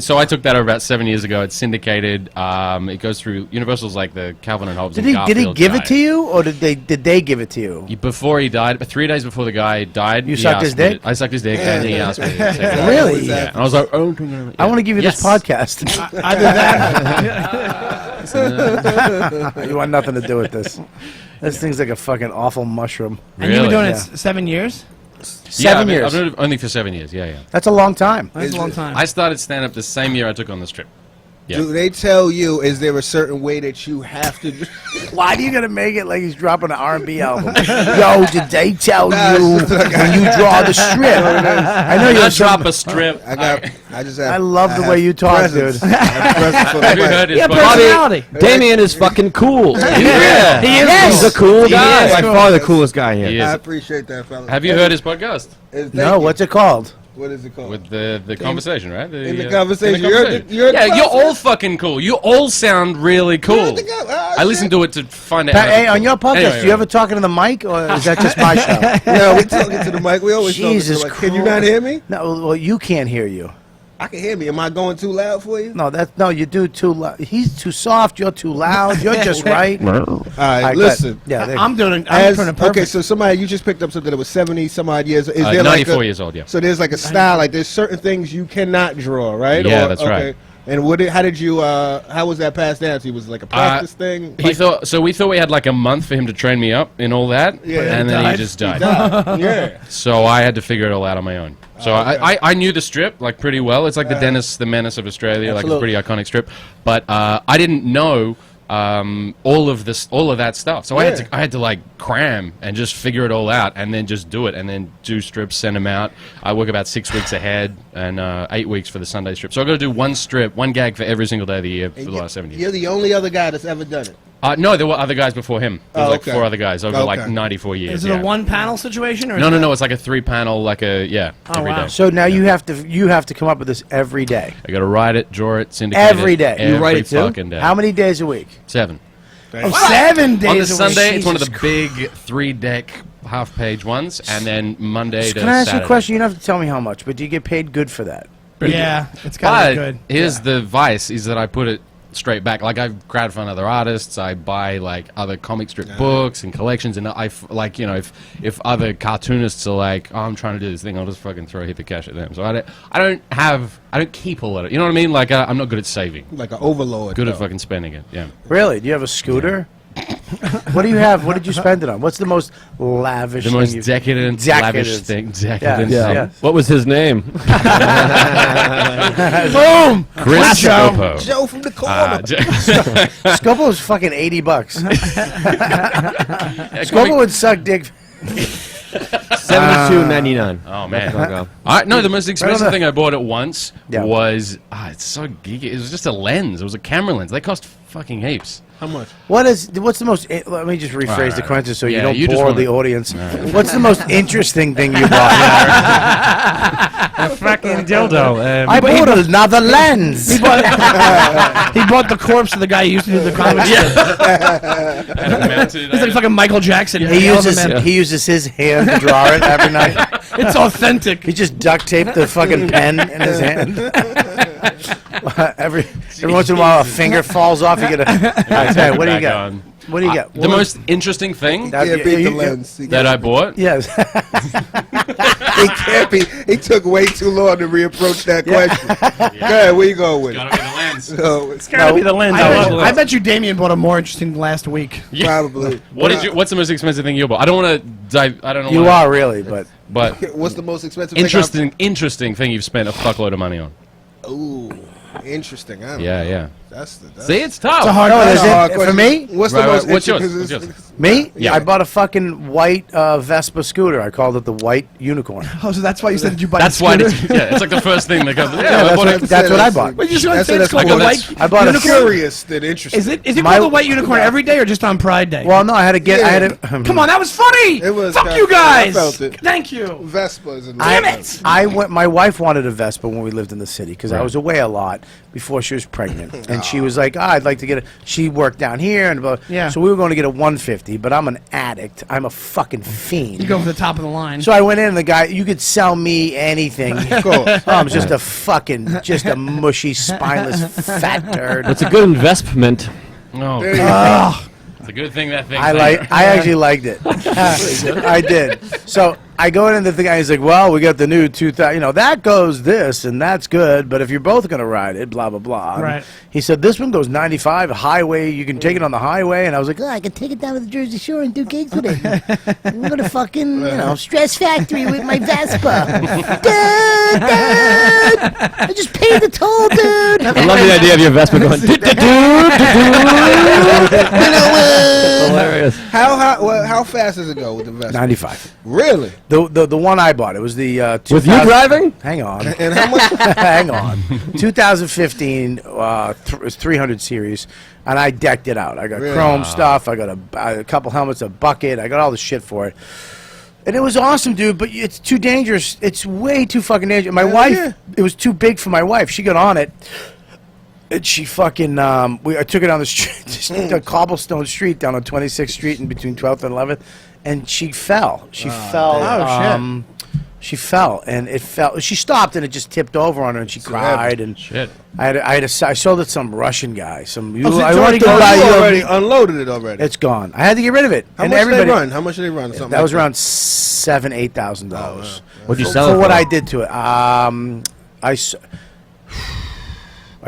So I took that over about 7 years ago. It's syndicated. It goes through Universal's like the Calvin and Hobbes. Did and he Garfield give it guy. to you, or did they give it to you? Before he died, 3 days before the guy died, You he sucked asked his me dick? I sucked his dick, and he asked me to take it. Really? Yeah. And I was like, oh, I want to give you Yes. this podcast. I did that. You want nothing to do with this. This thing's like a fucking awful mushroom. And you've been doing Yeah. it 7 years? 7 years. I've done it only for 7 years. Yeah. That's a long time. That's a long time. I started stand up the same year I took on this trip. Yeah. Do they tell you, is there a certain way that you have to do? Why do you gotta make it like he's dropping an R&B album? Yo, did they tell Nah, you it's just like when you draw the strip? I know I you not have drop some, a strip. I just have. I love the have way you talk, presence. dude. I have presence for Have you the heard his Yeah, book? personality. Damien is fucking cool. Yeah. He is Yes. He's a cool guy. By far the coolest guy here. He I is. appreciate that, fella. Have you heard his podcast? No, what's it called? What is it called? With the conversation, right? In the conversation. You're the yeah, you're conversation. all fucking cool. You all sound really cool. I listened to it to find out. Hey, on your podcast, Anyway, do you ever talking to the mic, or is that just my show? No, we talking to the mic. We always Jesus talking to the mic. Can you not hear me? No, well, you can't hear you. I can hear me. Am I going too loud for you? No, you do too loud. He's too soft. You're too loud. You're just right. All right, All right, listen. Yeah, there- I'm doing As, it perfect. okay, so somebody, you just picked up something that was 70 some odd years. Is there 94 like a, years old, yeah. So there's like a style, like there's certain things you cannot draw, right? Yeah, that's right. And how did you? How was that passed down to you? Was it like a practice thing? We thought we had like a month for him to train me up in all that, Yeah. and then he died. just died. Yeah. So I had to figure it all out on my own. So I knew the strip like pretty well. It's like the Dennis the Menace of Australia, like it's a pretty iconic strip. But I didn't know all of that stuff. So I had to like cram and just figure it all out, and then just do it, and then do strips, send them out. I work about 6 weeks ahead, and 8 weeks for the Sunday strip. So I got to do one strip, one gag for every single day of the year for the last 7 years. You're the only other guy that's ever done it. No, there were other guys before him. There was like okay. 4 other guys over like Okay. 94 years. Is it yeah. a one panel situation? Or No. It's like a 3-panel, like a every wow. day. So now you have to come up with this every day. I got to write it, draw it, syndicate Every it. day. Every You write it too? fucking day. How many days a week? 7. Oh, 7 days On the a Sunday, week. it's one of the Jesus big 3-deck half-page ones, and then Monday to Can I ask you Saturday. a question? You don't have to tell me how much, but do you get paid good for that? Yeah, it's got to be But good. here's the vice: is that I put it straight back. Like I crowdfund other artists, I buy like other comic strip books and collections, and like if other cartoonists are like, oh, I'm trying to do this thing, I'll just fucking throw a heap of cash at them. So I don't keep a lot of, you know what I mean? Like I'm not good at saving, Like an overlord. good at though. fucking spending it. Yeah. Really? Do you have a scooter? What do you have? What did you spend it on? What's the most lavish The thing most you've- decadent, lavish thing. Decadent Yeah. thing. Yeah. What was his name? Boom! Chris Scopo. Joe from the corner. Scopo was fucking $80. Yeah, Scopo would suck dick. $72.99. Oh man! Go. No, the most expensive thing I bought at once Yeah. was it's so geeky. It was just a lens. It was a camera lens. They cost fucking heaps. How much? What's the most? Let me just rephrase the Right. question so Yeah, you don't you just bore wanna- the audience. What's the most interesting thing you bought? A fucking dildo. I bought another lens. He bought the corpse of the guy who used to do the comics. Had it mounted, He's like fucking Michael Jackson. He uses his hand to draw it every night. It's authentic. He just duct taped the fucking pen in his hand. every once in a while, a finger falls off. You get a. All right, what do you Back got? on. What do you got? The most interesting thing That- Yeah, beat the you- lens. that I bought. Yes. He can't be. He took way too long to reapproach that question. Go ahead, where you going with it? Gotta be the lens. So, it's Gotta be the lens. I bet you Damien bought a more interesting last week. probably. What's the most expensive thing you bought? I don't want to dive. I don't know. You are really, but But What's the most expensive interesting thing you've spent a fuckload of money on. thing? Ooh, interesting. I don't know. Yeah. That's See, it's tough. It's a hard No, question. is it- hard for question. me? What's Right, the most what's yours? interesting? What's yours? me, Yeah. I bought a fucking white Vespa scooter. I called it the White Unicorn. Oh, so that's why you said that you buy That's the why. scooter? It's like the first thing that comes. Yeah, I that's bought what- it. that's what I bought. But you just want to That's say it's cool. called the That's- white I bought a unicorn? Curious than interesting. Is it My- called the white unicorn every day or just on Pride Day? Well, no, I had to get. I had to. Come on, that was funny. It was Fuck kinda you funny. I guys. felt it. Thank you. Vespas and Damn it. I went. My wife wanted a Vespa when we lived in the city because I was away a lot before she was pregnant, and she was like, "I'd like to get a." She worked down here, and Yeah. so we were going to get a 150. But I'm an addict. I'm a fucking fiend. You go for the top of the line. So I went in, and the guy, you could sell me anything. course. I'm just a fucking, just a mushy, spineless, fat turd. It's a good investment. No, There you go. it's a good thing that thing. I actually liked it. I did. So I go in and the guy, he's like, well, we got the new 2000, that goes this and that's good, but if you're both going to ride it, blah, blah, blah. And Right. he said, this one goes 95, highway, you can take it on the highway. And I was like, I can take it down to the Jersey Shore and do gigs with it. I'm going to fucking, Stress Factory with my Vespa. Dude, I just paid the toll, dude. I love the idea of your investment going. Hilarious. How fast does it go with the Vespa? 95. Really? The one I bought, it was the With you 2000 driving? Hang on. And how much? Hang on. 2015 300 series, and I decked it out. I got Really? chrome stuff. I got a couple helmets, a bucket. I got all the shit for it. And it was awesome, dude, but it's too dangerous. It's way too fucking dangerous. My Hell wife, yeah. it was too big for my wife. She got on it. And she fucking, I took it on the street, the cobblestone street down on 26th Street in between 12th and 11th, and she fell. She fell. Oh, shit. She fell, and it fell. She stopped, and it just tipped over on her, and she cried. And Shit. I sold it to some Russian guy. so I it's went already to gone? buy You you- already unloaded it already. It's gone. I had to get rid of it. How and much everybody, did they run? How much did they run? Something That was like around $7,000-$8,000. What'd you sell For it what for? I did to it. I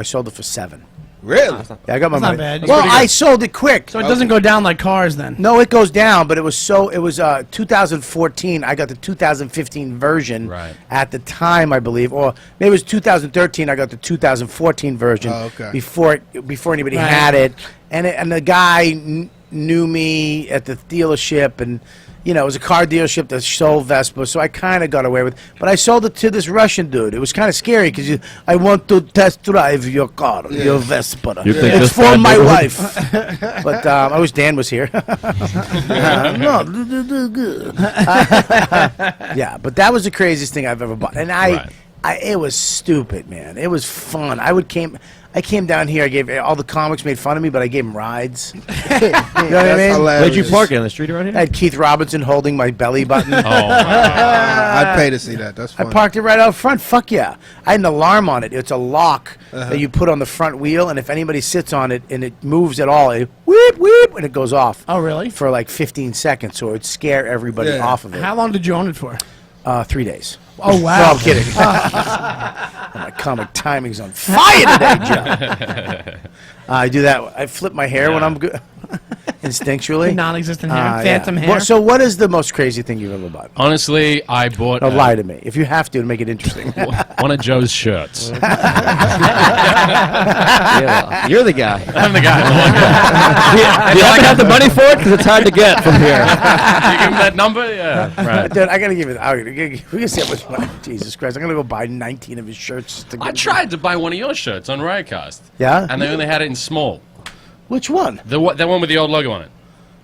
sold it for $7,000. Really? Yeah, I got my That's not money. bad. That's Well, pretty I sold it quick. So it doesn't go down like cars then. No, it goes down, but it was 2014. I got the 2015 version Right. at the time, I believe, or maybe it was 2013. I got the 2014 version Oh, okay. before anybody Right. had it, and the guy knew me at the dealership, and it was a car dealership that sold Vespa, so I kind of got away with it. But I sold it to this Russian dude. It was kind of scary because I want to test drive your car, your Vespa. You think It's this for bad my neighborhood? wife. But I wish Dan was here. No, good. Yeah, but that was the craziest thing I've ever bought, and it was stupid, man. It was fun. I came down here. I gave all the comics made fun of me, but I gave them rides. You know what I mean? hilarious. Where'd you park it on the street around I here? had Keith Robinson holding my belly button. I'd pay to see that. That's I fun. parked it right out front. Fuck yeah. I had an alarm on it. It's a lock that you put on the front wheel, and if anybody sits on it and it moves at all, it whoop, whoop, and it goes off. Oh, really? For like 15 seconds, so it would scare everybody Yeah. off of it. How long did you own it for? 3 days. Oh, No, wow. I'm kidding. My comic timing's on fire today, Joe. I do that. I flip my hair when I'm good. Instinctually? Non-existent hair. Phantom hair. Well, so what is the most crazy thing you've ever bought? Honestly, I bought Don't lie to me. If you have to make it interesting. one of Joe's shirts. Yeah, you're the guy. I'm the guy. Do you have the money for it? Because it's hard to get from here. You give him that number? Yeah. Right. Dude, I gotta give it. We can see how much money. Jesus Christ! I'm gonna go buy 19 of his shirts. I tried to buy one of your shirts on Riotcast. Yeah? And they only had it in small. Which one? The one with the old logo on it.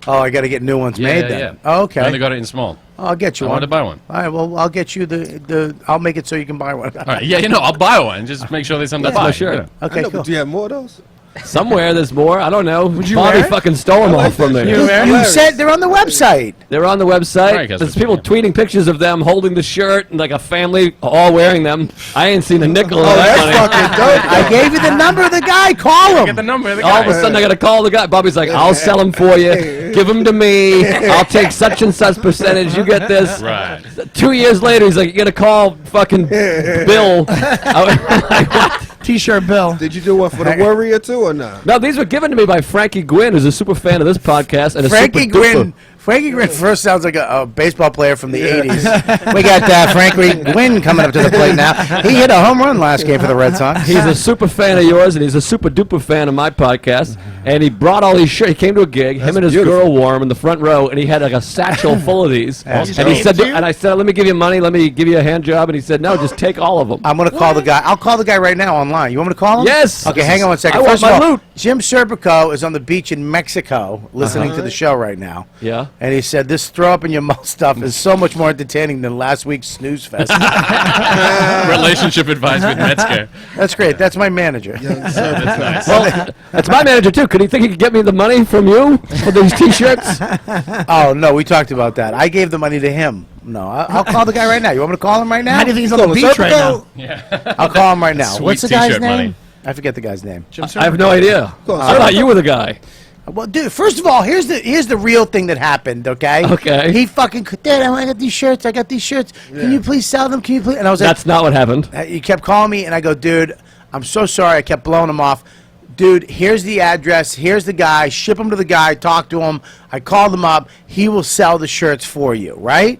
Oh, I gotta get new ones made then. Yeah. Oh, okay. I only got it in small. I'll get you I one. wanted to buy one. All right. Well, I'll get you the. I'll make it so you can buy one. All right. Yeah, I'll buy one. Just make sure there's something to buy. my shirt. you know. Okay. I know, Cool. but do you have more of those? Somewhere there's more. I don't know. you Bobby wear it? fucking stole them off from me. You wear it? You said they're on the website. They're on the website. Right, 'cause There's we're people tweeting pictures of them holding the shirt and like a family all wearing them. I ain't seen a nickel of that money. Fucking dope. I gave you the number of the guy. Call Get the him. number of the All guy. of a sudden, I got to call the guy. Bobby's like, I'll sell them for you. Give them to me. I'll take such and such percentage. You get this. Right. 2 years later, he's like, you got to call fucking Bill. T-shirt Bill. Did you do one for the Warrior too or not? No, these were given to me by Frankie Gwynn, who's a super fan of this podcast. And Frankie a super duper. Gwynn. Frankie Gwynn first sounds like a baseball player from the 80s. We got Frankie Gwynn coming up to the plate now. He hit a home run last game for the Red Sox. He's a super fan of yours, and he's a super duper fan of my podcast. And he brought all these shirts. He came to a gig. Him and his girl wore them in the front row, and he had like a satchel full of these. And he said, and I said, let me give you money. Let me give you a hand job. And he said, no, just take all of them. I'm going to call the guy. I'll call the guy right now online. You want me to call him? Yes. Okay, hang on one second. I want First of my all, loot. Jim Serpico is on the beach in Mexico listening to the show right now. Yeah. And he said, this throw up in your mouth stuff is so much more entertaining than last week's snooze fest. Relationship advice with Metzger. That's great. That's my manager. That's nice. Well, that's my manager, too. Could he think he could get me the money from you for these T-shirts? Oh, no, we talked about that. I gave the money to him. No, I'll call the guy right now. You want me to call him right now? How do you think he's on the beach right now? I'll call him right now. Sweet What's the guy's t-shirt name? money. I forget the guy's name. I have no idea. I thought you were the guy. Well, dude, first of all, here's the real thing that happened, okay? Okay. He fucking, Dad, I got these shirts. I got these shirts. Can you please sell them? Can you please? And I was like, That's not what happened. he kept calling me, and I go, dude, I'm so sorry. I kept blowing him off. Dude, here's the address. Here's the guy. Ship him to the guy. Talk to him. I called him up. He will sell the shirts for you, right?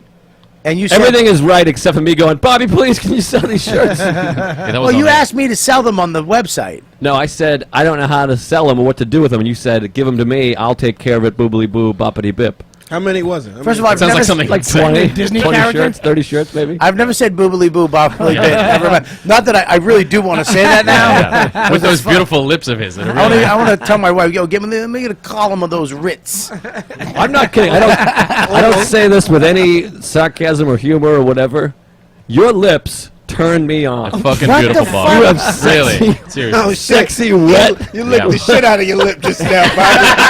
And you said, Everything is right except for me going, Bobby, please, can you sell these shirts? well, you asked me to sell them on the website. No, I said, I don't know how to sell them or what to do with them. And you said, give them to me. I'll take care of it, boobly boo, boppity bip. How many was it? First of all, I've Sounds never like something Like 20, Disney 20 character? shirts, 30 shirts, maybe. I've never said boobly boo bobbly bit. Never mind. Not that I really do want to say that now. Yeah. With those beautiful lips of his. That are I really, want to tell my wife, yo, let me get a column of those Ritz. I'm not kidding. I don't say this with any sarcasm or humor or whatever. Your lips turn me on. fucking What beautiful, the Bob. You have Really? sexy, Seriously. Oh, shit. sexy wet. You licked Yeah. the shit out of your lip just now, Bobby.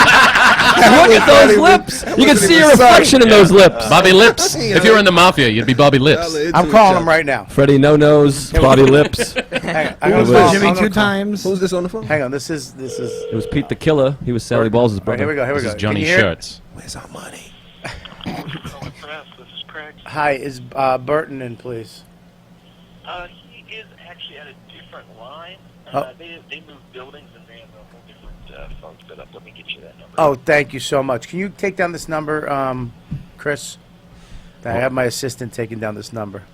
Look at those lips. You can see your reflection in those lips. Bobby Lips. If you were in the mafia, you'd be Bobby Lips. I'm calling him right now. Freddie No Nose, Bobby Lips. Hang on. Who's I'm this? Jimmy gonna two call- times. Who's this on the phone? Hang on. This is. It was Pete the Killer. He was Sally Balls' All right, here we brother. go. Here we This go. is Johnny Can you hear it? Shirts. Where's our money? This is Craig. Hi, is Burton in, please? He is actually at a different line. Oh. They move buildings and they have a whole different phone set up. Let me get you that number. Oh, thank you so much. Can you take down this number, Chris? I have my assistant taking down this number.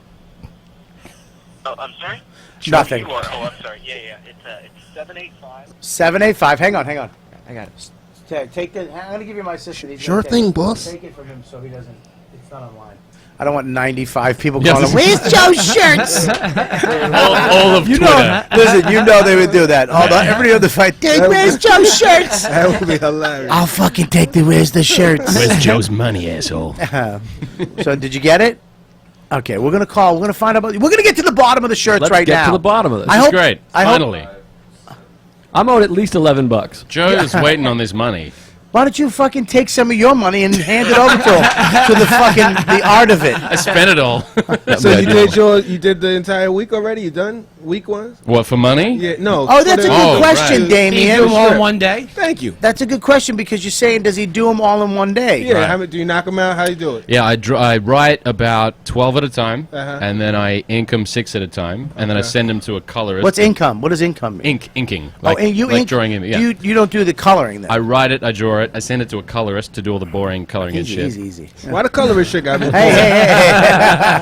Oh, I'm sorry? Nothing. You are. Oh, I'm sorry. Yeah. It's 785. 785. Hang on. I got it. Take the. I'm gonna give you my assistant. He's Sure gonna thing, take- boss. Take it from him so he doesn't. It's not online. I don't want 95 people Yes. calling. Where's Joe's shirts? All of Twitter. Listen, you know they would do that. Everybody on the fight. Dude, where's Joe's shirts? That would be hilarious. I'll fucking take the. Where's the shirts? Where's Joe's money, asshole? So did you get it? Okay, we're gonna call. We're gonna find out. We're gonna get to the bottom of the shirts Let's right get now. to the bottom of this. I This hope- is great. I hope- Finally. I'm owed at least $11. Joe is waiting on this money. Why don't you fucking take some of your money and hand it over to him to the art of it? I spent it all. So you did the entire week already? You done? Weak ones? What, for money? Yeah, no. Oh, that's a good Oh, question, right. Can you Damien. do them all in one day? Thank you. That's a good question because you're saying, does he do them all in one day? Yeah, Right. do you knock them out? How you do it? Yeah, I write about 12 at a time, Uh-huh. and then I ink them 6 at a time, and then I send them to a colorist. What's income? What does income mean? Inking. Oh, and you like ink? drawing in. Yeah. You don't do the coloring then? I write it, I draw it, I send it to a colorist to do all the boring coloring and shit. Easy. Why the colorist shit got me? Hey.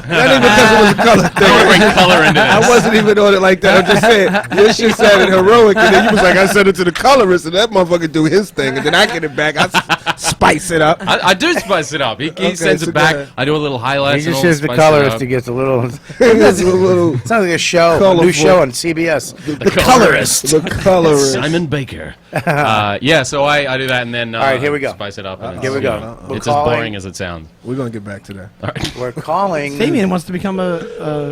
Not even because it was a color thing. Bring color into this. I wasn't even on it like that. I'm just saying, your shit sounded heroic, and then you was like, I sent it to the colorist, and that motherfucker do his thing, and then I get it back. I spice it up. I do spice it up. He sends so it back. go ahead. I do a little highlights. He just and all, says the spice it colorist. up. He gets a little. It's a little Sounds like a show, a Colorful. new show on CBS. The colorist. the colorist. Simon Baker. Yeah, so I do that, and then All right, here we go. Spice it up. And Here we it's, go. you know, We're it's as calling- boring as it sounds. We're gonna get back to that. We're calling. Damien wants to become a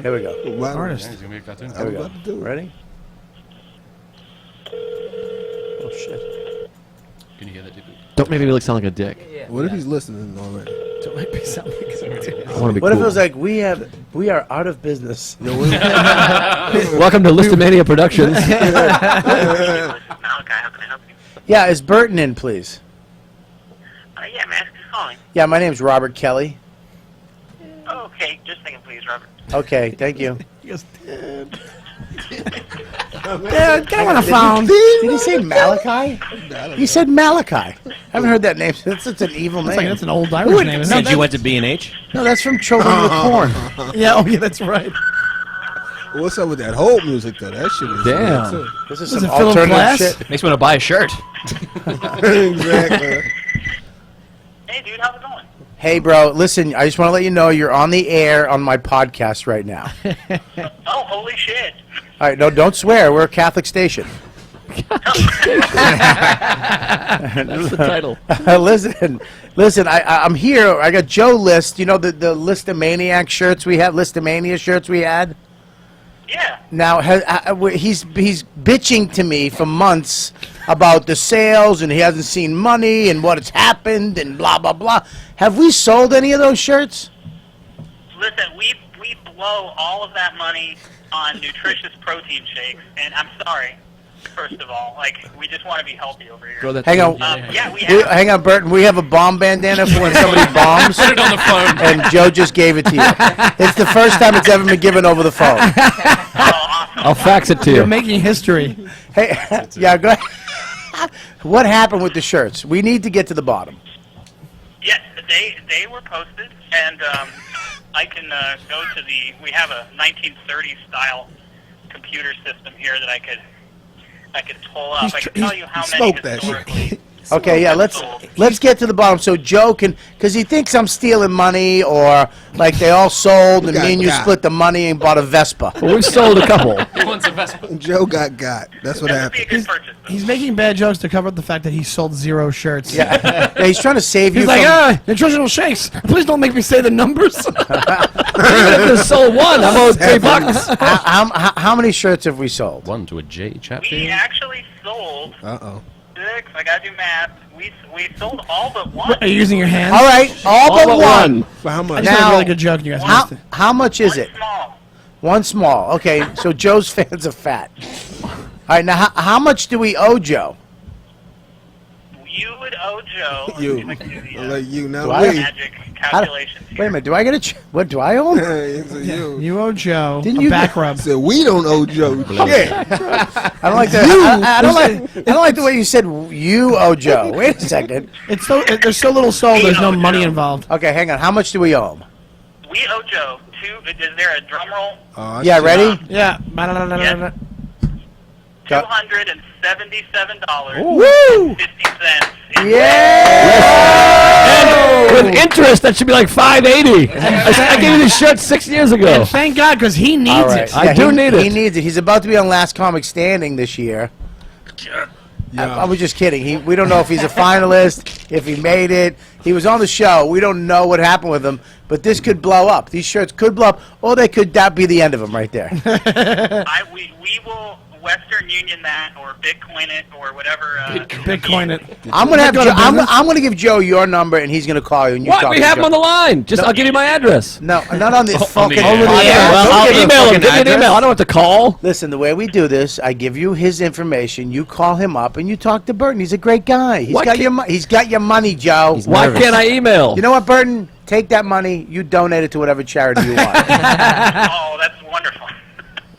Here we go. Wow. artist. He's gonna be a cartoon. Here we go. about to do it. Ready? Oh shit! Can you hear that, Deepu? Don't make me look sound like a dick. What if he's listening already? Don't make me sound like a I want to be What cool. if it was like we are out of business? Welcome to Listomania Productions. Malachi, how can I help you? Yeah, is Burton in, please? Yeah, man, who's calling? Yeah, my name's Robert Kelly. Oh, okay, just a second, please, Robert. Okay, thank you. He goes, Dad, get him on the phone. Did he say Malachi? He said Malachi. I haven't heard that name. That's such an evil It's name. like that's an old Irish name, isn't Since it? you went to B&H? No, that's from Children of the Corn. Yeah, oh yeah, that's right. What's up with that whole music though? That shit is Damn. too. This is Was some it Philip alternative Glass? shit. Makes me want to buy a shirt. Exactly. Hey, dude, how's it going? Hey, bro, listen, I just want to let you know you're on the air on my podcast right now. Oh, holy shit. All right, no, don't swear. We're a Catholic station. That's the title. listen. I'm here. I got Joe List. You know the Listomaniac shirts we had, Listomania shirts we had. Yeah. Now he's bitching to me for months about the sales, and he hasn't seen money and what has happened and blah blah blah. Have we sold any of those shirts? Listen, we blow all of that money on nutritious protein shakes, and I'm sorry, first of all. Like, we just want to be healthy over here. Hang on. Yeah, we have. Hang on, Burton. We have a bomb bandana for when somebody bombs. Put it on the phone. And Joe just gave it to you. It's the first time it's ever been given over the phone. Oh, awesome. I'll fax it to You're you. making history. Hey, yeah, go ahead. What happened with the shirts? We need to get to the bottom. Yes, they were posted, and I can go to we have a 1930s style computer system here that I could pull up. I can tell you how many smoked that shit. historically. Okay, yeah, let's get to the bottom. So Joe can, because he thinks I'm stealing money, or like they all sold and me and you got. split the money and bought a Vespa. Well, we've sold a couple. He wants a Vespa. Joe got. That's what That would be a happened. good purchase. Though. He's making bad jokes to cover up the fact that he sold 0 shirts. Yeah, he's trying to save you. He's like, nutritional shakes. Please don't make me say the numbers. I just sold one. I'm owed $3. How many shirts have we sold? One to a J We Chatfield. actually sold Uh-oh. 6. I gotta do math. We sold all but one. Are you using your hands? All right, all but one. For how I much? just had Now- a really good joke, and you guys missed it. How much is One it? small. One small. Okay, so Joe's fans are fat. All right, now how much do we owe Joe? You would owe Joe. You. Let me do the, I'll let you know. Do I? magic calculations Wait a here. minute, do I get a what do I own? You. You owe Joe Didn't a you- back rub. Said we don't owe Joe shit. I don't like that. I don't like the way you said you owe Joe. Wait a second. It's so there's so little sold. There's no money involved. Okay, hang on. How much do we owe him? We owe Joe is there a drum roll? Oh, Yeah, shit. ready? Yeah. Woo! $277.50. Yeah! With interest, that should be like $5.80. I gave you this shirt 6 years ago. And thank God, because he needs All right. it. I do he, need it. He needs it. He's about to be on Last Comic Standing this year. I was just kidding. We don't know if he's a finalist, if he made it. He was on the show. We don't know what happened with him, but this could blow up. These shirts could blow up, or that be the end of him right there. Western Union that, or Bitcoin it, or whatever. Bitcoin it. I'm gonna have. I'm gonna give Joe your number, and he's gonna call you. And you What? talk We to have Joe. him on the line. Just I'll give you my address. No, not on this fucking. the air. podcast. Well, Don't I'll give him email him. fucking Give me an address. email. I don't have to call. Listen, the way we do this, I give you his information. You call him up, and you talk to Burton. He's a great guy. He's What got can- your. He's got your money, Joe. Why can't I email? You know what, Burton? Take that money. You donate it to whatever charity you want. Oh, that's wonderful.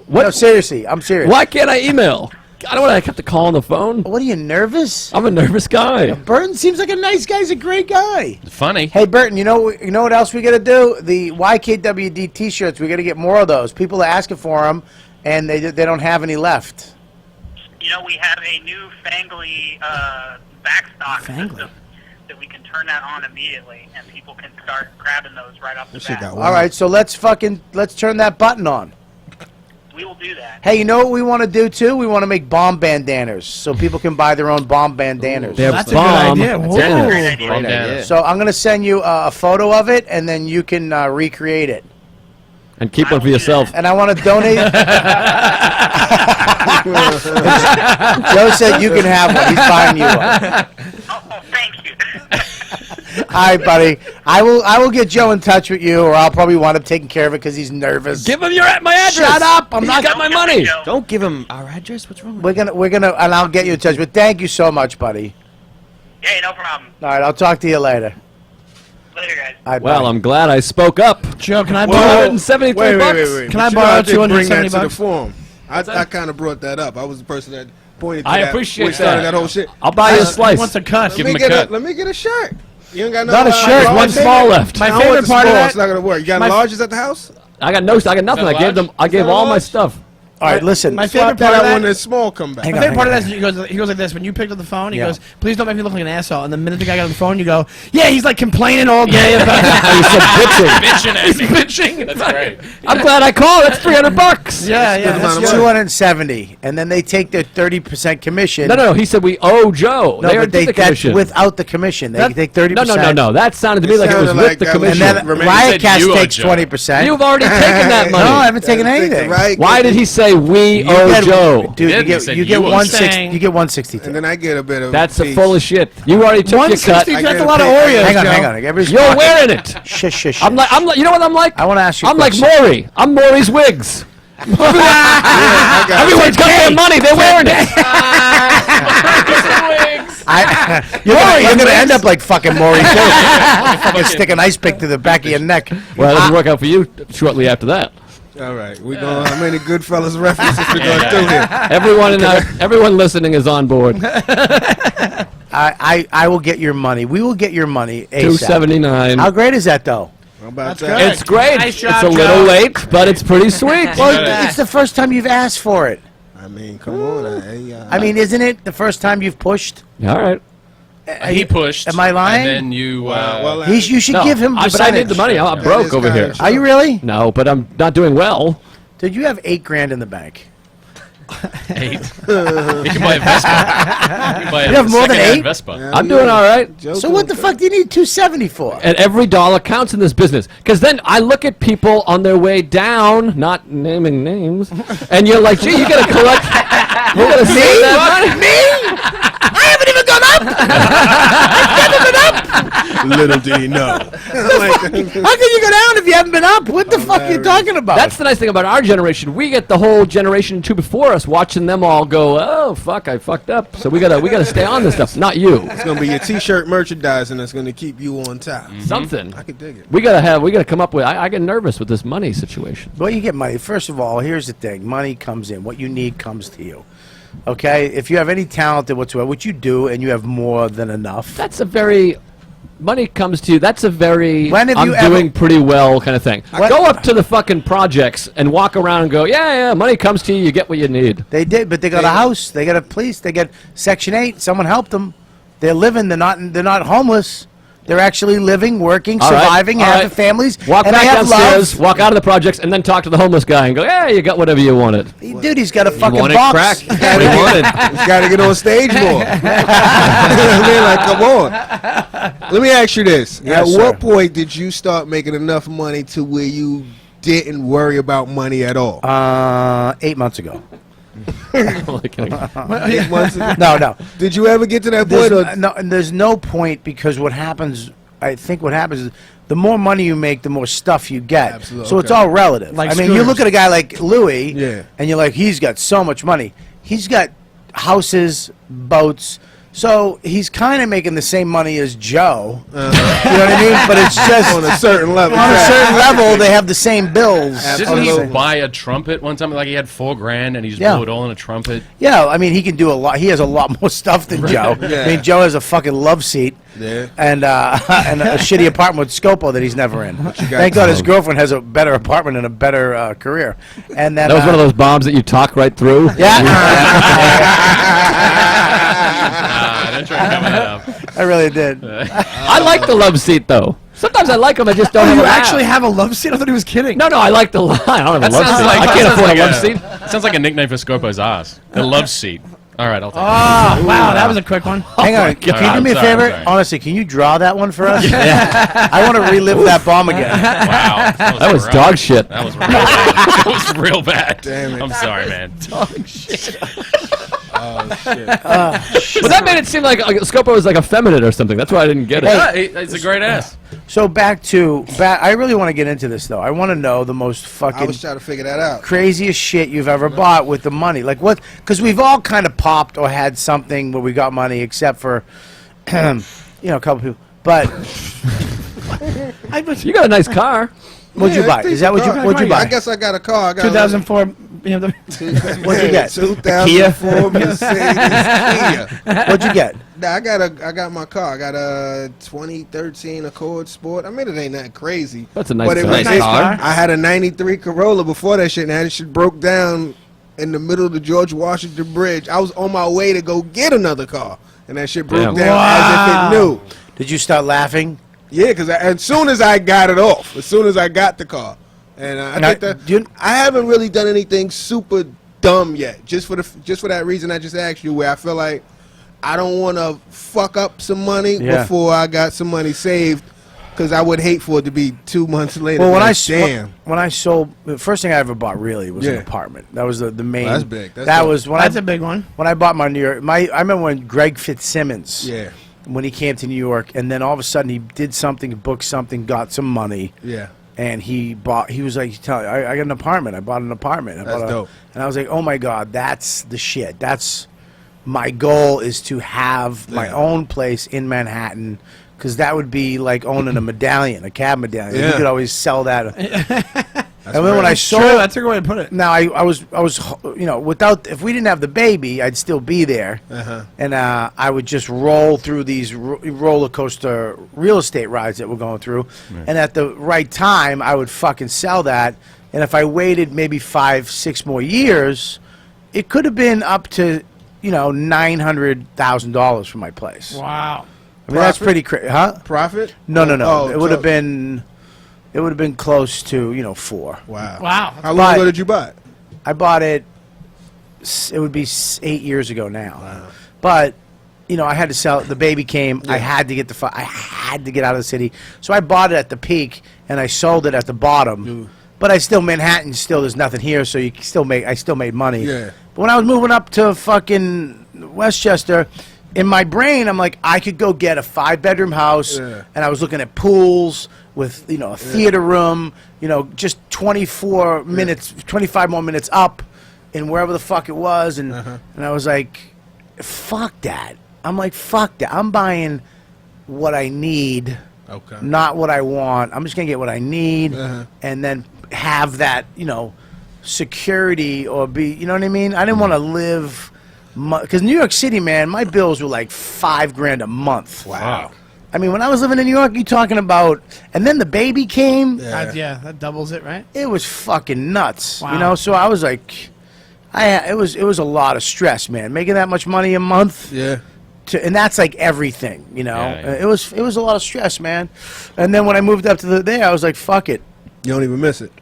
No, seriously, I'm serious. Why can't I email? I don't want to have to call on the phone. What are you nervous? I'm a nervous guy. Burton seems like a nice guy. He's a great guy. Funny. Hey, Burton, you know what else we got to do? The YKWD T-shirts. We got to get more of those. People are asking for them, and they don't have any left. You know, we have a new Fangly backstock system that we can turn that on immediately, and people can start grabbing those right off the bat. All right, so let's turn that button on. We will do that. Hey, you know what we want to do too? We want to make bomb bandanas so people can buy their own bomb bandanas. They're That's a good idea. Whoa. Great idea. So I'm gonna send you a photo of it, and then you can recreate it. And keep one for yourself. And I want to donate. Joe said you can have one. He's buying you one. Oh, thank you. All right, buddy. I will get Joe in touch with you, or I'll probably wind up taking care of it because he's nervous. Give him my address. Shut up! I'm not got my money. Don't give him our address. What's wrong with We're gonna, and I'll get you in touch. But thank you so much, buddy. Hey, no problem. All right, I'll talk to you later. Later, guys. All right, Well, bye. I'm glad I spoke up. Joe, can I Whoa. borrow? $273 bucks. Wait. Can I But you borrow know, did bring that $270 to the bucks? forum. I kind of brought that up. I was the person that pointed to I that. appreciate when we started that. that whole shit. I'll buy you a He slice. wants a cut. Give him a cut. Let me get a shirt. You ain't got no. Not a shirt, one small left. My I want favorite the part of small, that. It's not gonna work. You got my- larges at the house? I got nothing. I gave all my stuff. All right, listen. My Swap favorite that part of out when that. the small come back. Hang My on, favorite part of hang that is he goes like this. When you picked up the phone, he Yeah. goes, "Please don't make me look like an asshole." And the minute the guy got on the phone, you go, "Yeah, he's like complaining all day about." Bitching at me. bitching. That's great. I'm glad I called. That's $300. Yeah, yeah. amount That's of good. money. 270, and then they take their 30% commission. No. He said we owe Joe. No, they but already did the that's commission. without the commission. They take 30%. No. That sounded to me It like it was sounded with like the that was- And commission. then Remember, you said Riotcast you owe takes Joe. 20%. You've already taken that No, money. I haven't taken anything. Right. Why did he say we owe get- Joe? Dude, Did. He said you get you were 160. saying- You get 162. And then I get a bit of. That's piece. full of shit. You already took your cut. 160. I That's get a a lot of piece. Oreos. Hang on, Joe. hang on. Everybody's You're quiet. wearing it. Shush. I'm like. You know what I'm like? I want to ask you. a I'm like question. Maury. I'm Maury's wigs. Everyone's got their money. They're wearing it. You're gonna end up like fucking Maury too. You fucking stick an ice pick to the back of your neck. Well, it doesn't work out for you shortly after that. All right, we going. How many Goodfellas references we going through here? Everyone listening is on board. I will get your money. We will get your money. ASAP. $279. How great is that though? How about That's that? good. It's great. Nice It's job, a little Joe. late, but it's pretty sweet. Well, it's the first time you've asked for it. I mean, come on. I mean, isn't it the first time you've pushed? All right. He pushed. Am I lying? And then you. well, You should give him. But I need the money. I'm broke over here. Are you really? No, but I'm not doing well. Did you have $8,000 in the bank? 8. You can buy a Vespa. You can buy a You have more than second-hand 8? Vespa. I'm doing all right. So what the fuck do you need 270 for? And every dollar counts in this business. Because then I look at people on their way down, not naming names, and you're like, gee, you got to collect. You got to save that money. Me? I haven't even gone up. Little do you know. How can you go down if you haven't been up? What the fuck are you talking about? That's the nice thing about our generation. We get the whole generation two before us watching them all go, oh fuck, I fucked up. So we gotta stay on this stuff. Not you. It's gonna be your T-shirt merchandising that's gonna keep you on top. Something. I can dig it. We gotta come up with. I get nervous with this money situation. Well, you get money. First of all, here's the thing. Money comes in. What you need comes to you. Okay? If you have any talent whatsoever, which you do, and you have more than enough. That's a very money comes to you. That's a very When have I'm you ever- doing pretty well kind of thing. What- Go up to the fucking projects and walk around and go, yeah, money comes to you. You get what you need. They did, but they got a house. They got a police. They got Section 8. Someone helped them. They're living. They're not homeless. They're actually living, working, All right, surviving, all having right. families. Walk and back they have downstairs, love. walk out of the projects, and then talk to the homeless guy and go, yeah, you got whatever you wanted. Dude, he's got a fucking wanted box. crack. He's gotta get on stage more. I mean, like, come on. Let me ask you this: Yes, at what sir. point did you start making enough money to where you didn't worry about money at all? 8 months ago. 8 months ago? No. Did you ever get to that point? No, and there's no point because what happens, I think what happens is the more money you make, the more stuff you get. Absolutely. So it's all relative. Like I mean, you scooters. look at a guy like Louis, Yeah. and you're like, he's got so much money. He's got houses, boats. So he's kind of making the same money as Joe. You know what I mean? But it's just on a certain level. on a certain level, they have the same bills. Didn't he buy a trumpet one time? Like he had $4,000 and he just Yeah. blew it all in a trumpet. Yeah, I mean, he can do a lot. He has a lot more stuff than Joe. Yeah. I mean, Joe has a fucking love seat. Yeah. And and a shitty apartment with Scopo that he's never in. got Thank God his to- girlfriend has a better apartment and a better career. And then, That was one of those bombs that you talk right through. Don't try to cover that up. I really did. I like the love seat though. Sometimes I like them. I just don't have you a laugh. actually have a love seat? I thought he was kidding. No, I like the. I don't have a That love sounds seat. like- I can't sounds afford like a love a- seat. Sounds like a nickname for Scopo's ass. The love seat. All right, I'll take it. Oh, wow, that was a quick one. Hang on. Can you do me a I'm sorry, favor? I'm sorry. Honestly, can you draw that one for us? I want to relive that bomb again. Wow. That was rough. dog shit. That was real bad. That was real bad. Damn it. I'm sorry, man. But that made it seem like Scopo was like effeminate or something. That's why I didn't get it. Yeah, it's a great ass. So back. I really want to get into this though. I want to know the most I fucking was trying to figure that out. craziest shit you've ever bought with the money. Like what? Because we've all kind of popped or had something where we got money, except for a couple people. But You got a nice car. what'd you Yeah, buy? Is that what you? What'd you buy? I guess I got a car. I got 2004 BMW. What'd you get? 2004 Mercedes Kia. What'd you get? Nah, I got my car. I got a 2013 Accord Sport. I mean, it ain't that crazy. That's a nice But it car. was Nice car. I had a '93 Corolla before that shit, and that shit broke down in the middle of the George Washington Bridge. I was on my way to go get another car, and that shit broke Damn. down as if it knew. Did you start laughing? Yeah, because as soon as I got it off, as soon as I got the car, and I Now, think that I haven't really done anything super dumb yet. Just for that reason I just asked you, where I feel like I don't want to fuck up some money before I got some money saved, because I would hate for it to be 2 months later. Well, when I sold, the first thing I ever bought really was an apartment. That was the main. That's big. That's that dope. was when That's a big one. When I bought my New York, I remember when Greg Fitzsimmons. Yeah. When he came to New York, and then all of a sudden he did something, booked something, got some money. Yeah. And he was like, I got an apartment. I bought an apartment. That's dope. And I was like, oh my God, that's the shit. That's my goal, is to have my own place in Manhattan, because that would be like owning a medallion, a cab medallion. Yeah. You could always sell that. And then when I True, sold, that's a good way to put it. now I was without, if we didn't have the baby, I'd still be there, and I would just roll through these roller coaster real estate rides that we're going through, and at the right time I would fucking sell that, and if I waited maybe 5-6 more years, it could have been up to $900,000 for my place. Wow. I mean, that's Profit? pretty crazy, huh? Profit? No. Oh, It would have been. It would have been close to 4. Wow. Wow. How long ago did you buy it? I bought it. It would be 8 years ago now. Wow. But I had to sell it. The baby came. Yeah. I had to get I had to get out of the city. So I bought it at the peak and I sold it at the bottom. Ooh. But Manhattan still, there's nothing here, so I still made money. Yeah. But when I was moving up to fucking Westchester, in my brain, I'm like, I could go get a 5-bedroom house, and I was looking at pools with, a theater room, just 24 minutes, 25 more minutes up in wherever the fuck it was, and I was like, fuck that. I'm like, fuck that. I'm buying what I need, not what I want. I'm just gonna get what I need, and then have that, security, or be, you know what I mean? I didn't want to live. Because New York City, man, my bills were like $5,000 a month. Wow. I mean, when I was living in New York, you talking about, and then the baby came. Yeah, that doubles it, right? It was fucking nuts. Wow. So I was like, it was a lot of stress, man. Making that much money a month. Yeah. And that's like everything, Yeah. It was a lot of stress, man. And then when I moved up to there, I was like, fuck it. You don't even miss it.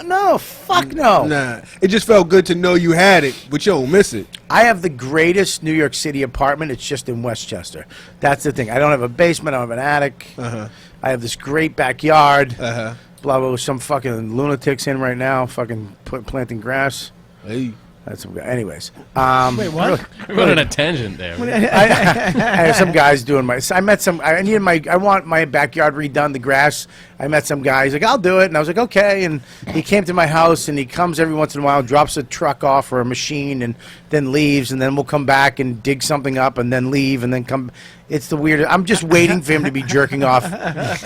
No, fuck no. Nah. It just felt good to know you had it, but you don't miss it. I have the greatest New York City apartment. It's just in Westchester. That's the thing. I don't have a basement. I don't have an attic. I have this great backyard. Blah, blah, with some fucking lunatics in right now, fucking planting grass. Hey. That's some guy. Anyways, Wait, what? We went on a tangent there. I had some guys doing my. I met some. I needed my. I want my backyard redone, the grass. I met some guy. He's like, I'll do it, and I was like, okay. And he came to my house, and he comes every once in a while, drops a truck off or a machine, and then leaves, and then we'll come back and dig something up, and then leave, and then come. It's the weirdest. I'm just waiting for him to be jerking off,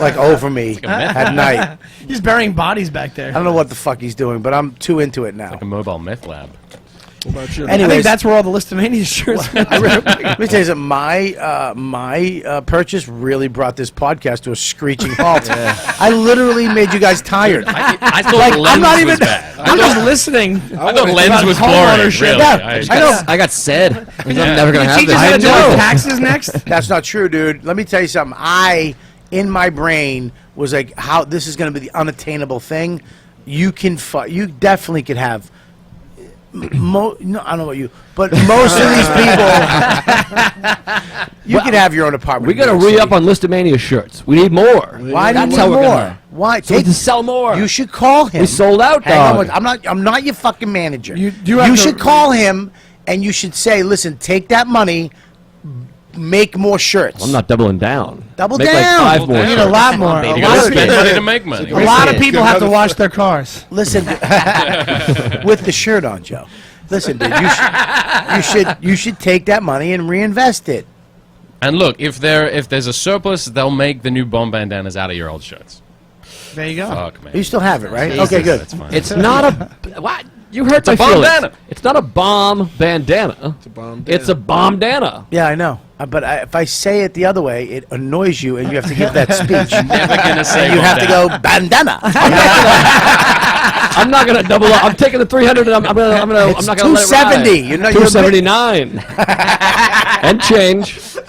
like over me at night. He's burying bodies back there. I don't know what the fuck he's doing, but I'm too into it now. Like a mobile meth lab. I think that's where all the Listomania shirts went. Let me tell you something. My purchase really brought this podcast to a screeching halt. I literally made you guys tired. I thought Like, Lens I'm not was even- bad. I'm just listening. I thought Lens about was home boring. ownership. Really. Yeah, I know. I got said. I'm never gonna have He this. just had to do know. his taxes next. That's not true, dude. Let me tell you something. In my brain, was like, how this is going to be the unattainable thing. You can, you definitely could have. No, I don't know about you, but most of these people, you could have your own apartment. We got to re-up on Listomania shirts. We need more. Why do you That's need how we're more? gonna- Why? So we can sell more. You should call him. We sold out, Hang on dog. one- I'm not your fucking manager. You have to- should call him and you should say, listen, take that money, make more shirts. I'm not doubling down. Double Make down. Like 5 more. You need a shirts. lot more. You A lot gotta of spend people- money to make money. a lot of people have to wash their cars. Listen, with the shirt on, Joe. Listen, dude, you should take that money and reinvest it. And look, if there's a surplus, they'll make the new bomb bandanas out of your old shirts. There you go. Fuck, man. You still have it, right? Jesus, Okay, good. That's fine. It's not a. What? You hurt a my feelings. bomb-dana. It's not a bomb bandana. It's a bomb. It's a bomb-dana. Yeah, I know. But if I say it the other way, it annoys you, and you have to give that speech. Never gonna say And you have to go bandana. bandana. I'm not gonna double up. I'm taking the 300. And I'm not gonna It's let it ride. $270. You know, you're 279 and change. All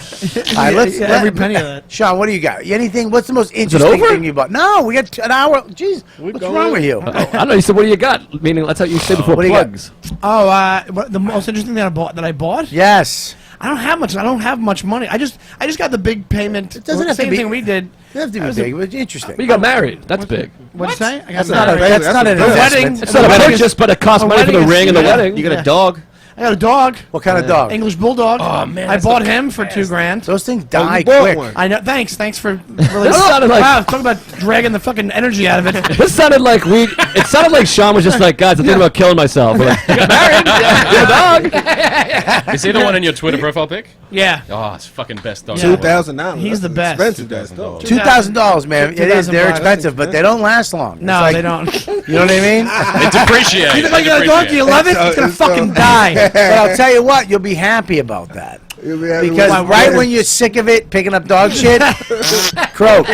right, let's Every penny of that. Sean, what do you got? Anything? What's the most interesting over? thing you bought? No, we got an hour. Jeez, what's wrong with you? I don't know. You said, "What do you got?" Meaning, that's how you say before What do you got? plugs. Oh, the most interesting thing that I bought. Yes. I don't have much. I don't have much money. I just got the big payment. It doesn't have to same be- thing we did. It doesn't have to be big, but interesting. But you got married. That's big. What'd you say? I got That's not an married. investment. wedding. It's not a purchase, but it costs A money for the wedding is- ring and the yeah. wedding. You got a dog? I got a dog, What kind of dog? English bulldog. Oh, man, I that's bought the him for $2,000. Those things die you bought quick. one. I know. Thanks for really. This sounded like- wow, talk about dragging the fucking energy out of it. This sounded like It sounded like Sean was just like, guys, I'm thinking about killing myself. We're like, you got married? Yeah, you have a dog. Is he the one in your Twitter profile pic? Yeah. Oh, it's fucking best dog. $2,000. He's the best. Expensive that dog. $2,000, man. It is. They're $2,000. expensive, but they don't last long. No, It's like- they don't. You know what I mean? They depreciate. You think you got a dog? Do you love it? It's gonna fucking die. But I'll tell you what, you'll be happy about that. Because right when you're sick of it, picking up dog shit, croak.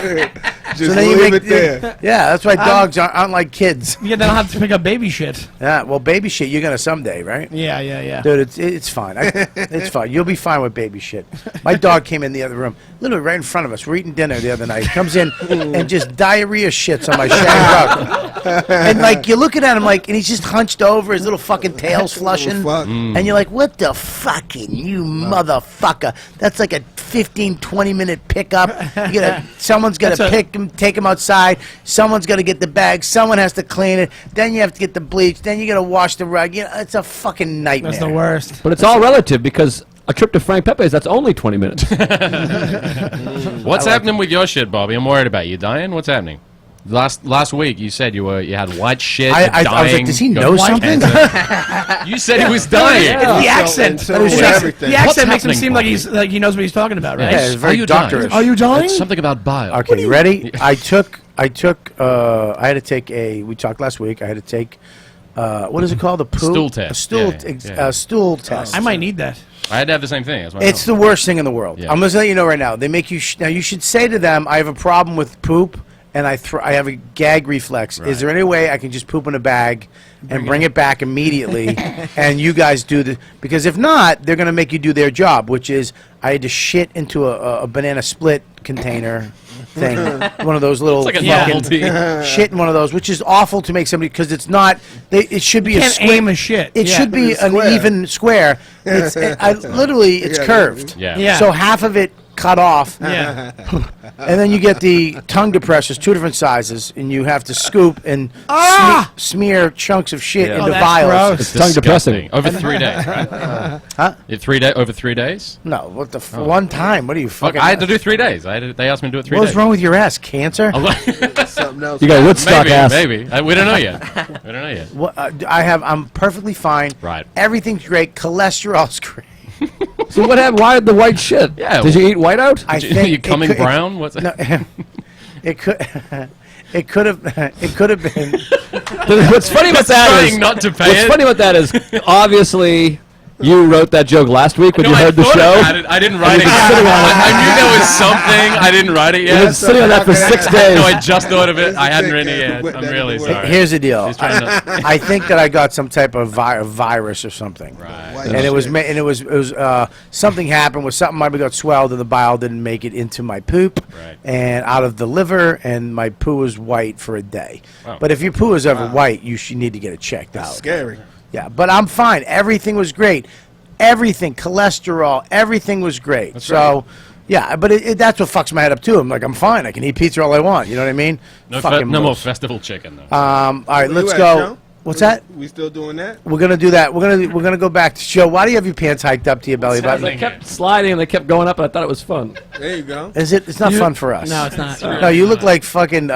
Just then you leave make it there. Yeah, that's why dogs aren't like kids. Yeah, they don't have to pick up baby shit. Yeah, well, baby shit, you're gonna someday, right? Yeah. Dude, it's fine. It's fine. You'll be fine with baby shit. My dog came in the other room, literally right in front of us. We're eating dinner the other night. Comes in and just diarrhea shits on my shag rug. And like you're looking at him like, and he's just hunched over, his little fucking tail's flushing, Fuck. and you're like, what the fucking you motherfucker? That's like a 15-20 minute pickup. Someone's gotta pick him, take him outside. Someone's gotta get the bag. Someone has to clean it. Then you have to get the bleach. Then you gotta wash the rug. You know, it's a fucking nightmare. That's the worst. But it's all relative because a trip to Frank Pepe's, that's only 20 minutes. What's happening with your shit, Bobby? I'm worried about you. Dying? What's happening? Last week you said you had white shit. I dying. was like, does he got know white something? cancer. You said he was dying. It's the accent. So That is with just- everything. The accent What's makes him happening, seem like Bobby? he knows what he's talking about, right? Yeah, it's very Are you dying? doctorish. Are you dying? It's something about bile. Okay, you ready? I had to take we talked last week, I had to take, what is it called? A poo? Stool test. A stool, Yeah. a stool test. I might need that. I had to have the same thing. That's why It's the worst thing in the world. Yeah. I'm going to let you know right now. They make you, now you should say to them, I have a problem with poop, and I have a gag reflex. Is there any way I can just poop in a bag and bring it back immediately, and you guys do the, because if not, they're going to make you do their job, which is I had to shit into a banana split container thing, one of those little It's like a fucking novelty. shit in one of those, which is awful to make somebody, because it's not, it should be You a can't square. aim a shit. It Yeah. should be an Square. even square. It's literally it's Yeah, curved. Yeah. Yeah. So half of it cut off. Yeah. And then you get the tongue depressors, 2 different sizes, and you have to scoop and smear chunks of shit into that's vials. gross. It's tongue depressing. Over 3 days, right? Huh? Over 3 days? No, what the one time? What are you Fuck, fucking? I had to do 3 days. They asked me to do it 3 days. What's wrong with your ass? Cancer? Something else. You got Woodstock maybe, ass. maybe. We don't know yet. We don't know yet. What, I'm perfectly fine. Right. Everything's great. Cholesterol's great. So what happened? Why the white shit? Yeah. Did you eat whiteout? I Are think you coming brown? What's No, it could. It could have been. What's funny about that trying is not to pay what's it. funny about that is obviously you wrote that joke last week when you heard the show. I didn't write it yet. I knew there was something. I didn't write it You've yet. been sitting on that for 6 days. No, I just thought of it. I hadn't written it yet. I'm really sorry. Here's the deal. He's trying to- I think that I got some type of virus or something. Right. And it was something happened with something might have got swelled and the bile didn't make it into my poop Right. and out of the liver and my poo was white for a day. Wow. But if your poo is ever white, you should need to get it checked out. Scary. Yeah, but I'm fine. Everything was great. Everything, cholesterol, everything was great. That's so, yeah, but that's what fucks my head up too. I'm like, I'm fine. I can eat pizza all I want. You know what I mean? No, Fucking no more moves. festival chicken though. All right, Where let's you at, go. Joe? What's that? We still doing that? We're gonna do that. We're gonna go back to Joe. Why do you have your pants hiked up to your belly button? They kept sliding and they kept going up, and I thought it was fun. There you go. Is it? It's not fun for us. No, it's not. No, you look like fucking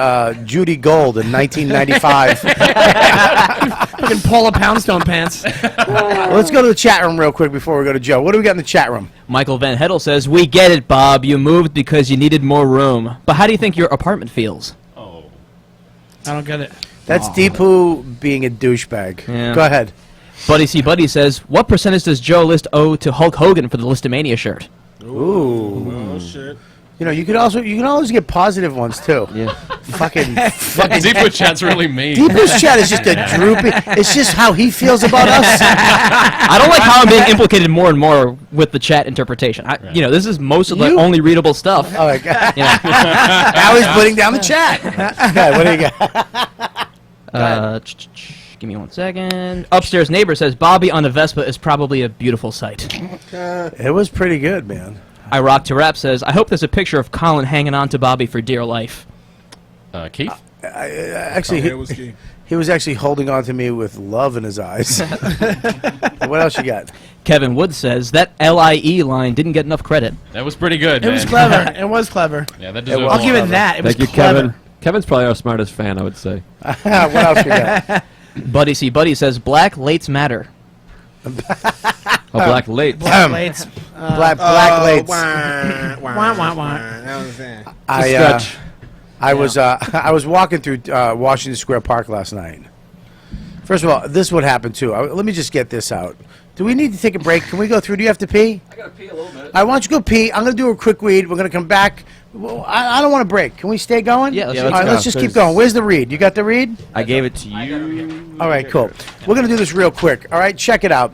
Judy Gold in 1995. Fucking Paula Poundstone pants. Let's go to the chat room real quick before we go to Joe. What do we got in the chat room? Michael Van Heddel says, "We get it, Bob. You moved because you needed more room. But how do you think your apartment feels?" Oh. I don't get it. That's Deepu being a douchebag. Yeah. Go ahead. Buddy C. Buddy says, "What percentage does Joe List owe to Hulk Hogan for the Listomania shirt?" Ooh. Oh shit. You know, you can always get positive ones too. Yeah. Fucking Deepu chat's really mean. Deepu's chat is just a droopy. It's just how he feels about us. I don't like how I'm being implicated more and more with the chat interpretation. You know, this is most of the You- only readable stuff. Oh my god! You know. Now he's putting down the chat. Okay, what do you got? Give me 1 second. Upstairs neighbor says, "Bobby on a Vespa is probably a beautiful sight." It was pretty good, man. I Rock to Rap says, "I hope there's a picture of Colin hanging on to Bobby for dear life." Keith? Actually, It was key. he was actually holding on to me with love in his eyes. What else you got? Kevin Wood says, "That LIE line didn't get enough credit." That was pretty good, It man. was clever. It was clever. Yeah, that deserves I'll give more. it that. It was Thank you, clever. Kevin. Kevin's probably our smartest fan, I would say. What else you got? Buddy C. Buddy says, "Black lates matter." Oh, Black Late. Black Blades. Black Lates. Wah, wah, wah. That was it. I was walking through Washington Square Park last night. First of all, this would happen too. Let me just get this out. Do we need to take a break? Can we go through? Do you have to pee? I gotta pee a little bit. I want you to go pee. I'm going to do a quick read. We're going to come back. Well, I don't want to break. Can we stay going? Yeah, let's All right, go, let's just keep 'cause- going. Where's the read? You got the read? I gave it to you. All right, cool. We're going to do this real quick. All right, check it out.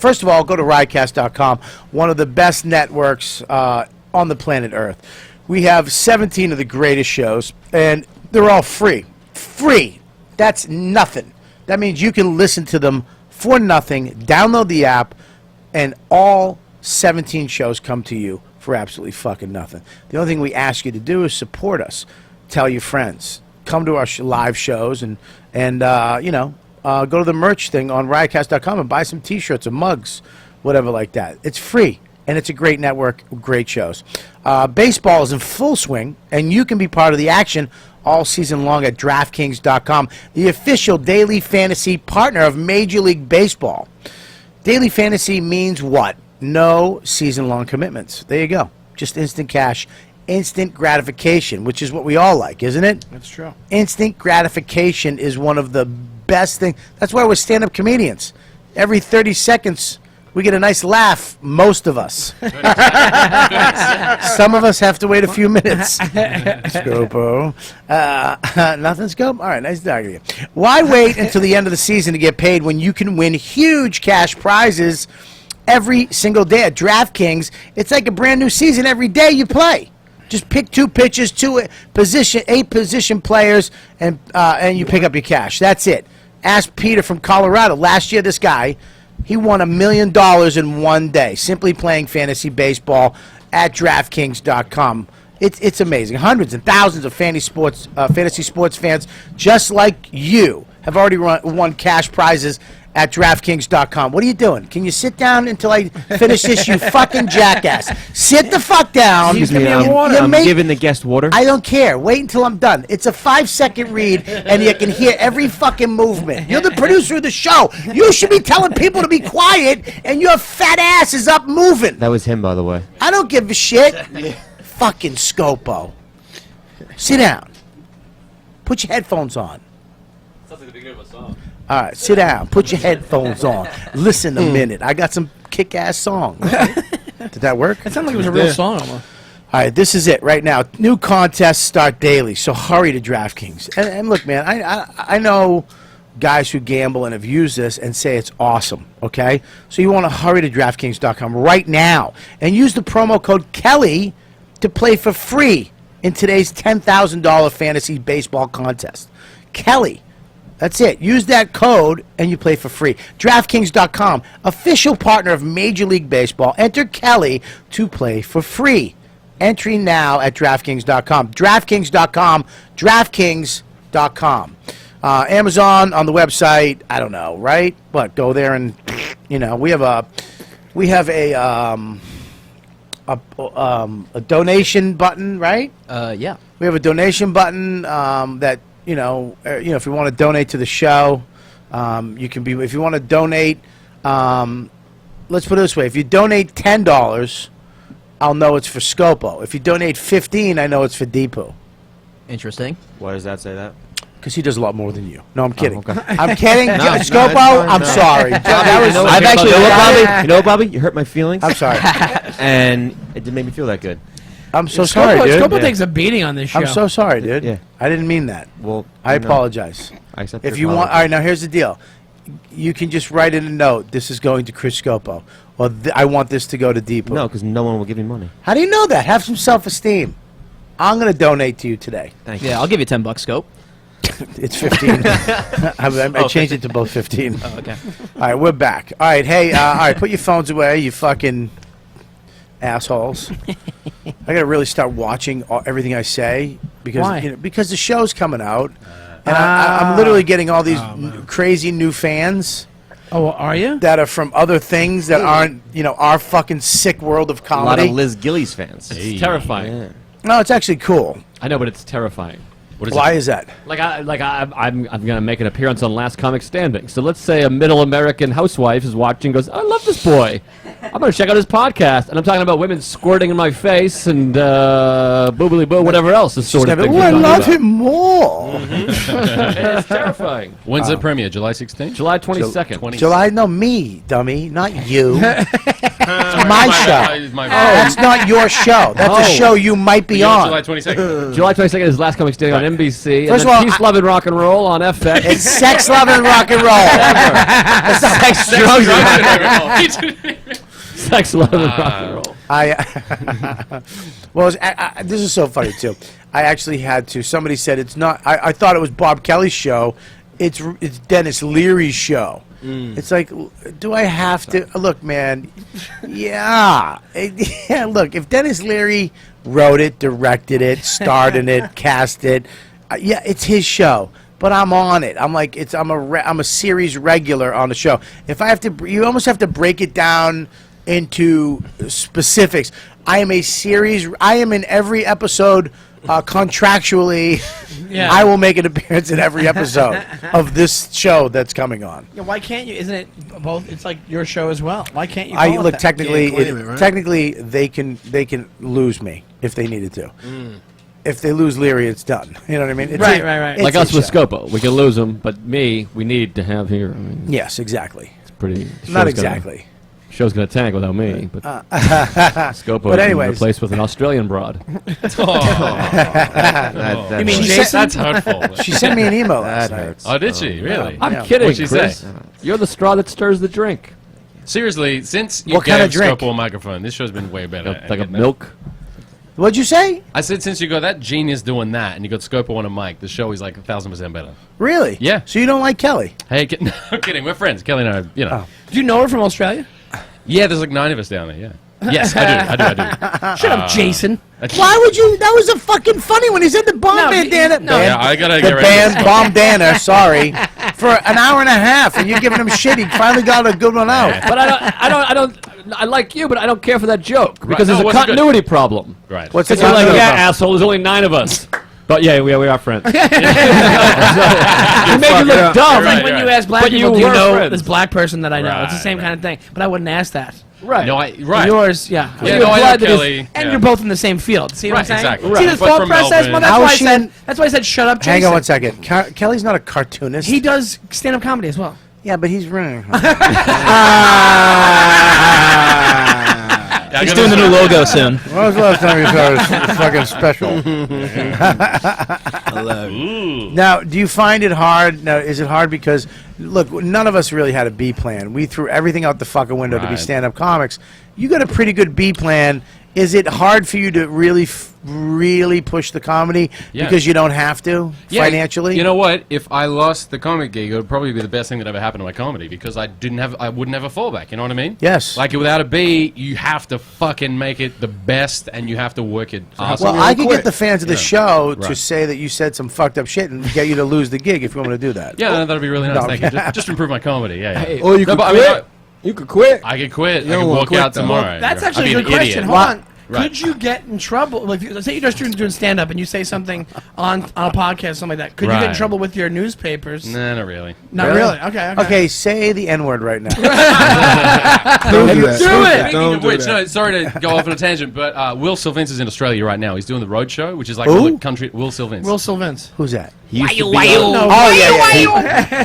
First of all, go to riotcast.com, one of the best networks on the planet Earth. We have 17 of the greatest shows, and they're all free. Free. That's nothing. That means you can listen to them for nothing, download the app, and all 17 shows come to you for absolutely fucking nothing. The only thing we ask you to do is support us. Tell your friends. Come to our live shows and go to the merch thing on riotcast.com and buy some T-shirts or mugs, whatever like that. It's free, and it's a great network, great shows. Baseball is in full swing, and you can be part of the action all season long at DraftKings.com, the official daily fantasy partner of Major League Baseball. Daily fantasy means what? No season-long commitments. There you go. Just instant cash, instant gratification, which is what we all like, isn't it? That's true. Instant gratification is one of the best things. That's why we're stand-up comedians. Every 30 seconds, we get a nice laugh, most of us. Some of us have to wait a few minutes. Scopo. Nothing, Scope? All right, nice talking to you. Why wait until the end of the season to get paid when you can win huge cash prizes every single day at DraftKings? It's like a brand new season every day you play. Just pick 2 pitchers, 8 position players, and you pick up your cash. That's it. Ask Peter from Colorado. Last year, this guy, he won $1 million in one day simply playing fantasy baseball at DraftKings.com. It's amazing. Hundreds and thousands of fantasy sports fans just like you have already won cash prizes at DraftKings.com. What are you doing? Can you sit down until I finish this, you fucking jackass? Sit the fuck down. Excuse me, I'm giving the guest water. I don't care. Wait until I'm done. It's a 5-second read, and you can hear every fucking movement. You're the producer of the show. You should be telling people to be quiet, and your fat ass is up moving. That was him, by the way. I don't give a shit. Fucking Scopo. Sit down. Put your headphones on. Sounds like the beginning of a song. All right, sit down. Put your headphones on. Listen a minute. I got some kick-ass songs. Did that work? It sounded like it was a real song almost. All right, this is it right now. New contests start daily, so hurry to DraftKings. And look, man, I know guys who gamble and have used this and say it's awesome, okay? So you want to hurry to DraftKings.com right now and use the promo code Kelly to play for free in today's $10,000 fantasy baseball contest. Kelly. That's it. Use that code and you play for free. DraftKings.com, official partner of Major League Baseball. Enter Kelly to play for free. Entry now at DraftKings.com. DraftKings.com. DraftKings.com. Amazon on the website. I don't know, right? But go there and we have a donation button, right? Yeah. We have a donation button that. If you want to donate to the show, you can be. If you want to donate, let's put it this way: if you donate $10, I'll know it's for Scopo. If you donate $15, I know it's for Deepu. Interesting. Why does that say that? Because he does a lot more than you. No, I'm kidding. Okay. I'm kidding. Scopo, I'm No. sorry. I've actually, you know what, Bobby? You hurt my feelings. I'm sorry. And it didn't make me feel that good. I'm so sorry, dude. Scopo takes a beating on this show. I'm so sorry, dude. Yeah. I didn't mean that. Well, I apologize. I accept If your you want, apology. all right. Now here's the deal. You can just write in a note. This is going to Chris Scopo. Or I want this to go to Deepu. No, because no one will give me money. How do you know that? Have some self-esteem. I'm going to donate to you today. Thank you. Yeah, I'll give you $10, Scope. It's 15. I changed it to both 15. Oh, okay. All right, we're back. All right, hey, all right, put your phones away, you fucking assholes. I got to really start watching everything I say because Why? Because the show's coming out, and I'm literally getting all these crazy new fans. Oh, well, are you? That are from other things that aren't, our fucking sick world of A comedy. lot of Liz Gillies fans. It's terrifying. Yeah. No, it's actually cool. I know, but it's terrifying. Why is that? I'm gonna make an appearance on Last Comic Standing. So let's say a middle American housewife is watching, and goes, "I love this boy. I'm gonna check out his podcast." And I'm talking about women squirting in my face and boobily boo, whatever else is sort of thing. I love him more. It's terrifying. When's the premiere? July 16th? July 22nd. July? No, me, dummy, not you. It's my show. My That's not your show. That's a show you might be on. July 22nd. July 22nd is Last Comic Standing on NBC. First and of all, Peace, Love, and Rock and Roll on FX. It's sex, love, and rock and roll. Sex, drugs, Sex, Love, and Rock and Roll. This is so funny too. I actually had to. Somebody said it's not. I thought it was Bob Kelly's show. It's Dennis Leary's show. It's like, do I have to look, man? Yeah, look. If Dennis Leary wrote it, directed it, starred in it, cast it, yeah, it's his show. But I'm on it. I'm like, I'm a series regular on the show. If I have to, you almost have to break it down into specifics. I am in every episode contractually. Yeah. I will make an appearance in every episode of this show that's coming on. Yeah, why can't you? Isn't it both? It's like your show as well. Why can't you? Call it that? Technically, they can lose me if they needed to. If they lose Leary, it's done. You know what I mean? Right. Like us with Scopo. We can lose him, but we need to have here. I mean, yes, exactly. It's pretty. Not exactly. Show's gonna tank without me, but Scopo but is anyways. replaced with an Australian broad. You mean Jason? That's hurtful. She sent me an email last That night. hurts. Oh, did she? Really? I'm Yeah. kidding, What'd she Chris. say? You're the straw that stirs the drink. Seriously, since you What kind of gave drink? Scopo a microphone, this show's been way better. at Like a getting that. milk. What'd you say? I said since you got that genius doing that, and you got Scopo on a mic, the show is like 1,000% better. Really? Yeah. So you don't like Kelly? Hey, no, I'm kidding. We're friends. Kelly and I, Do you know her from Australia? Yeah, there's like 9 of us down there. Yeah. Yes, I do. Shut up, Jason. Why would you? That was a fucking funny one. He said the bomb bandana. Yeah, I gotta the get ready. band bandana. Sorry, for an hour and a half, and you're giving him shit. He finally got a good one out. But I don't. I like you, but I don't care for that joke because there's a wasn't continuity problem. Right. What's the Because you're like, continuity yeah, problem? asshole. There's only 9 of us. But yeah, we are friends. You make it look dumb. It's like when you ask black But people, you do you were know friends. this black person that I know? It's the Right, same kind of thing. But I wouldn't ask that. Right. No, right. Yours, yeah. Yeah, You're no, I glad know that he's- Kelly. And Yeah. you're both in the same field. See what I'm Right, saying? exactly. See Right. this But thought from process? Melbourne. Well, that's How why is I she said. in- That's why I said shut up, Jason. Hang on one second. Kelly's not a cartoonist. He does stand-up comedy as well. Yeah, but he's running. He's doing the new logo soon. When was the last time you saw a fucking special? Now, do you find it hard? Now, is it hard because, look, none of us really had a B plan. We threw everything out the fucking window to be Right. stand-up comics. You got a pretty good B plan. Is it hard for you to really push the comedy Yeah. because you don't have to financially? You know what? If I lost the comic gig, it would probably be the best thing that ever happened to my comedy because I wouldn't have a fallback. You know what I mean? Yes. Like without a B, you have to fucking make it the best, and you have to work it. Awesome. Well, I could get the fans of the show to Right. say that you said some fucked up shit and get you to lose the gig if you want me to do that. Yeah, that'd be really nice. No. Thank you. Just improve my comedy. Yeah. Hey, Or you could but quit. You could quit. I could quit. You I don't could wanna walk quit, out though. tomorrow. That's I'd actually be a an good question. idiot. Hold on. Right. Could you get in trouble? Like, let's say you're just doing stand-up and you say something on a podcast, something like that. Could you get in Right. trouble with your newspapers? Nah, not really. Not really. Okay. Okay, say the N-word right now. Don't do that. Do it! Don't do Which, that. no, sorry to go off on a tangent, but Will Silvince is in Australia right now. He's doing the road show, which is like Who? all the country. Will Silvince. Will Sylvans. Who's that? He used to Oh, be yeah.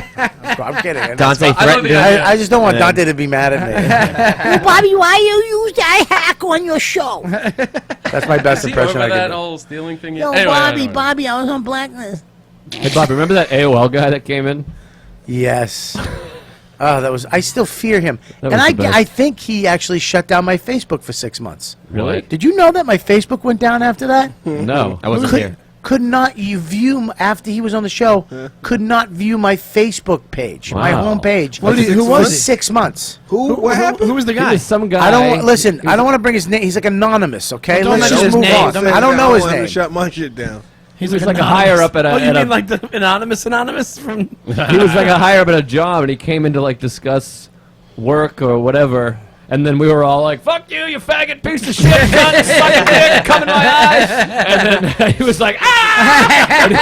I'm kidding. Dante threatened him. I just don't want Dante to be mad at me. Bobby, why you use that hack on your show? That's my best See, impression over I that can do. whole stealing thing. Yo, Anyway, Bobby, I was on blacklist. Hey, Bob, remember that AOL guy that came in? Yes. Oh, that was. I still fear him, That and was the best. I think he actually shut down my Facebook for 6 months. Really? Did you know that my Facebook went down after that? No. I wasn't here. Could not after he was on the show? Could not view my Facebook page, my Wow. home page. What did he- who for was he? 6 months? What happened? Who was the He guy? was some guy. I don't listen. I don't want to bring his name. He's like anonymous. Okay, Don't let's mention just his move name. on. Don't I don't know his want him name. to shut my shit down. He was like a higher up at a. Oh, you at mean a- like the anonymous from? he was like a higher up at a job, and he came in to like discuss work or whatever. And then we were all like, "Fuck you, you faggot piece of shit, cunt, suck a dick, come in my eyes." And then he was like, "Ah!" And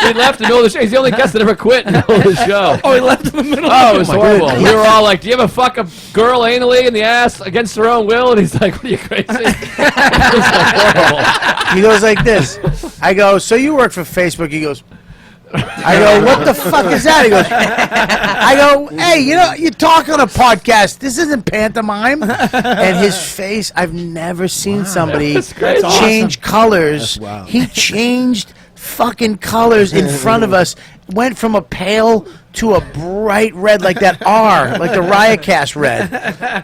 he left in the middle of the show. He's the only guest that ever quit in the middle of the show. Oh, he left in the middle. Oh, it was my horrible. goodness. We were all like, "Do you ever fuck a girl anally in the ass against her own will?" And he's like, "What are you crazy?" It was horrible. He goes like this. I go, so you work for Facebook? He goes. I go, what the fuck is that? He goes. I go, hey, you talk on a podcast. This isn't pantomime. And his face, I've never seen somebody That's great. That's change colors. wow. He changed fucking colors in front of us. Went from a pale to a bright red, like that R, like the Riotcast red.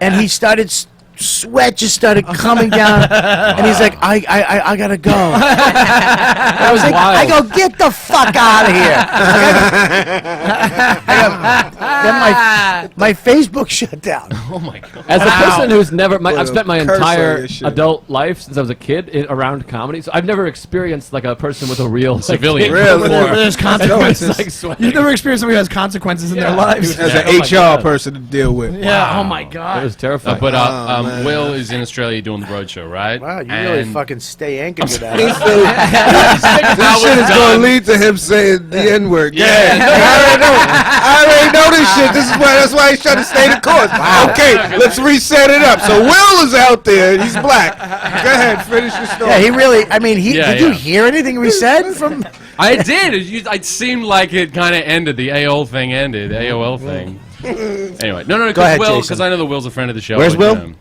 And he started. Sweat just started coming down, and he's like, "I gotta go." I was like, wild. "I go, get the fuck out of here." Then my Facebook shut down. Oh my god. As a person who's never, Put I've a spent my curse on entire your shit. adult life since I was a kid around comedy, so I've never experienced like a person with a real Civilian. Like, Really? before. There's It's consequences. like sweating. You've never experienced somebody who has consequences in their lives. As Yeah. an Oh my HR God. person to deal with. Yeah. Oh my It God. was terrifying. But man. Will is in Australia doing the road show, right? Wow, you really And- fucking stay anchored to that. This That shit was is gonna done. lead to him saying the N-word. Yeah. I already know this shit. That's why he's trying to stay the course. Okay, let's reset it up. So Will is out there. He's black. Go ahead, finish your story. Yeah, he really. I mean, Yeah, did you yeah. hear anything we said from? I did. It seemed like it kind of ended. The AOL thing ended. AOL thing. Anyway, no, Go because ahead, Will, Jason. because I know that Will's a friend of the show. Where's and, Will?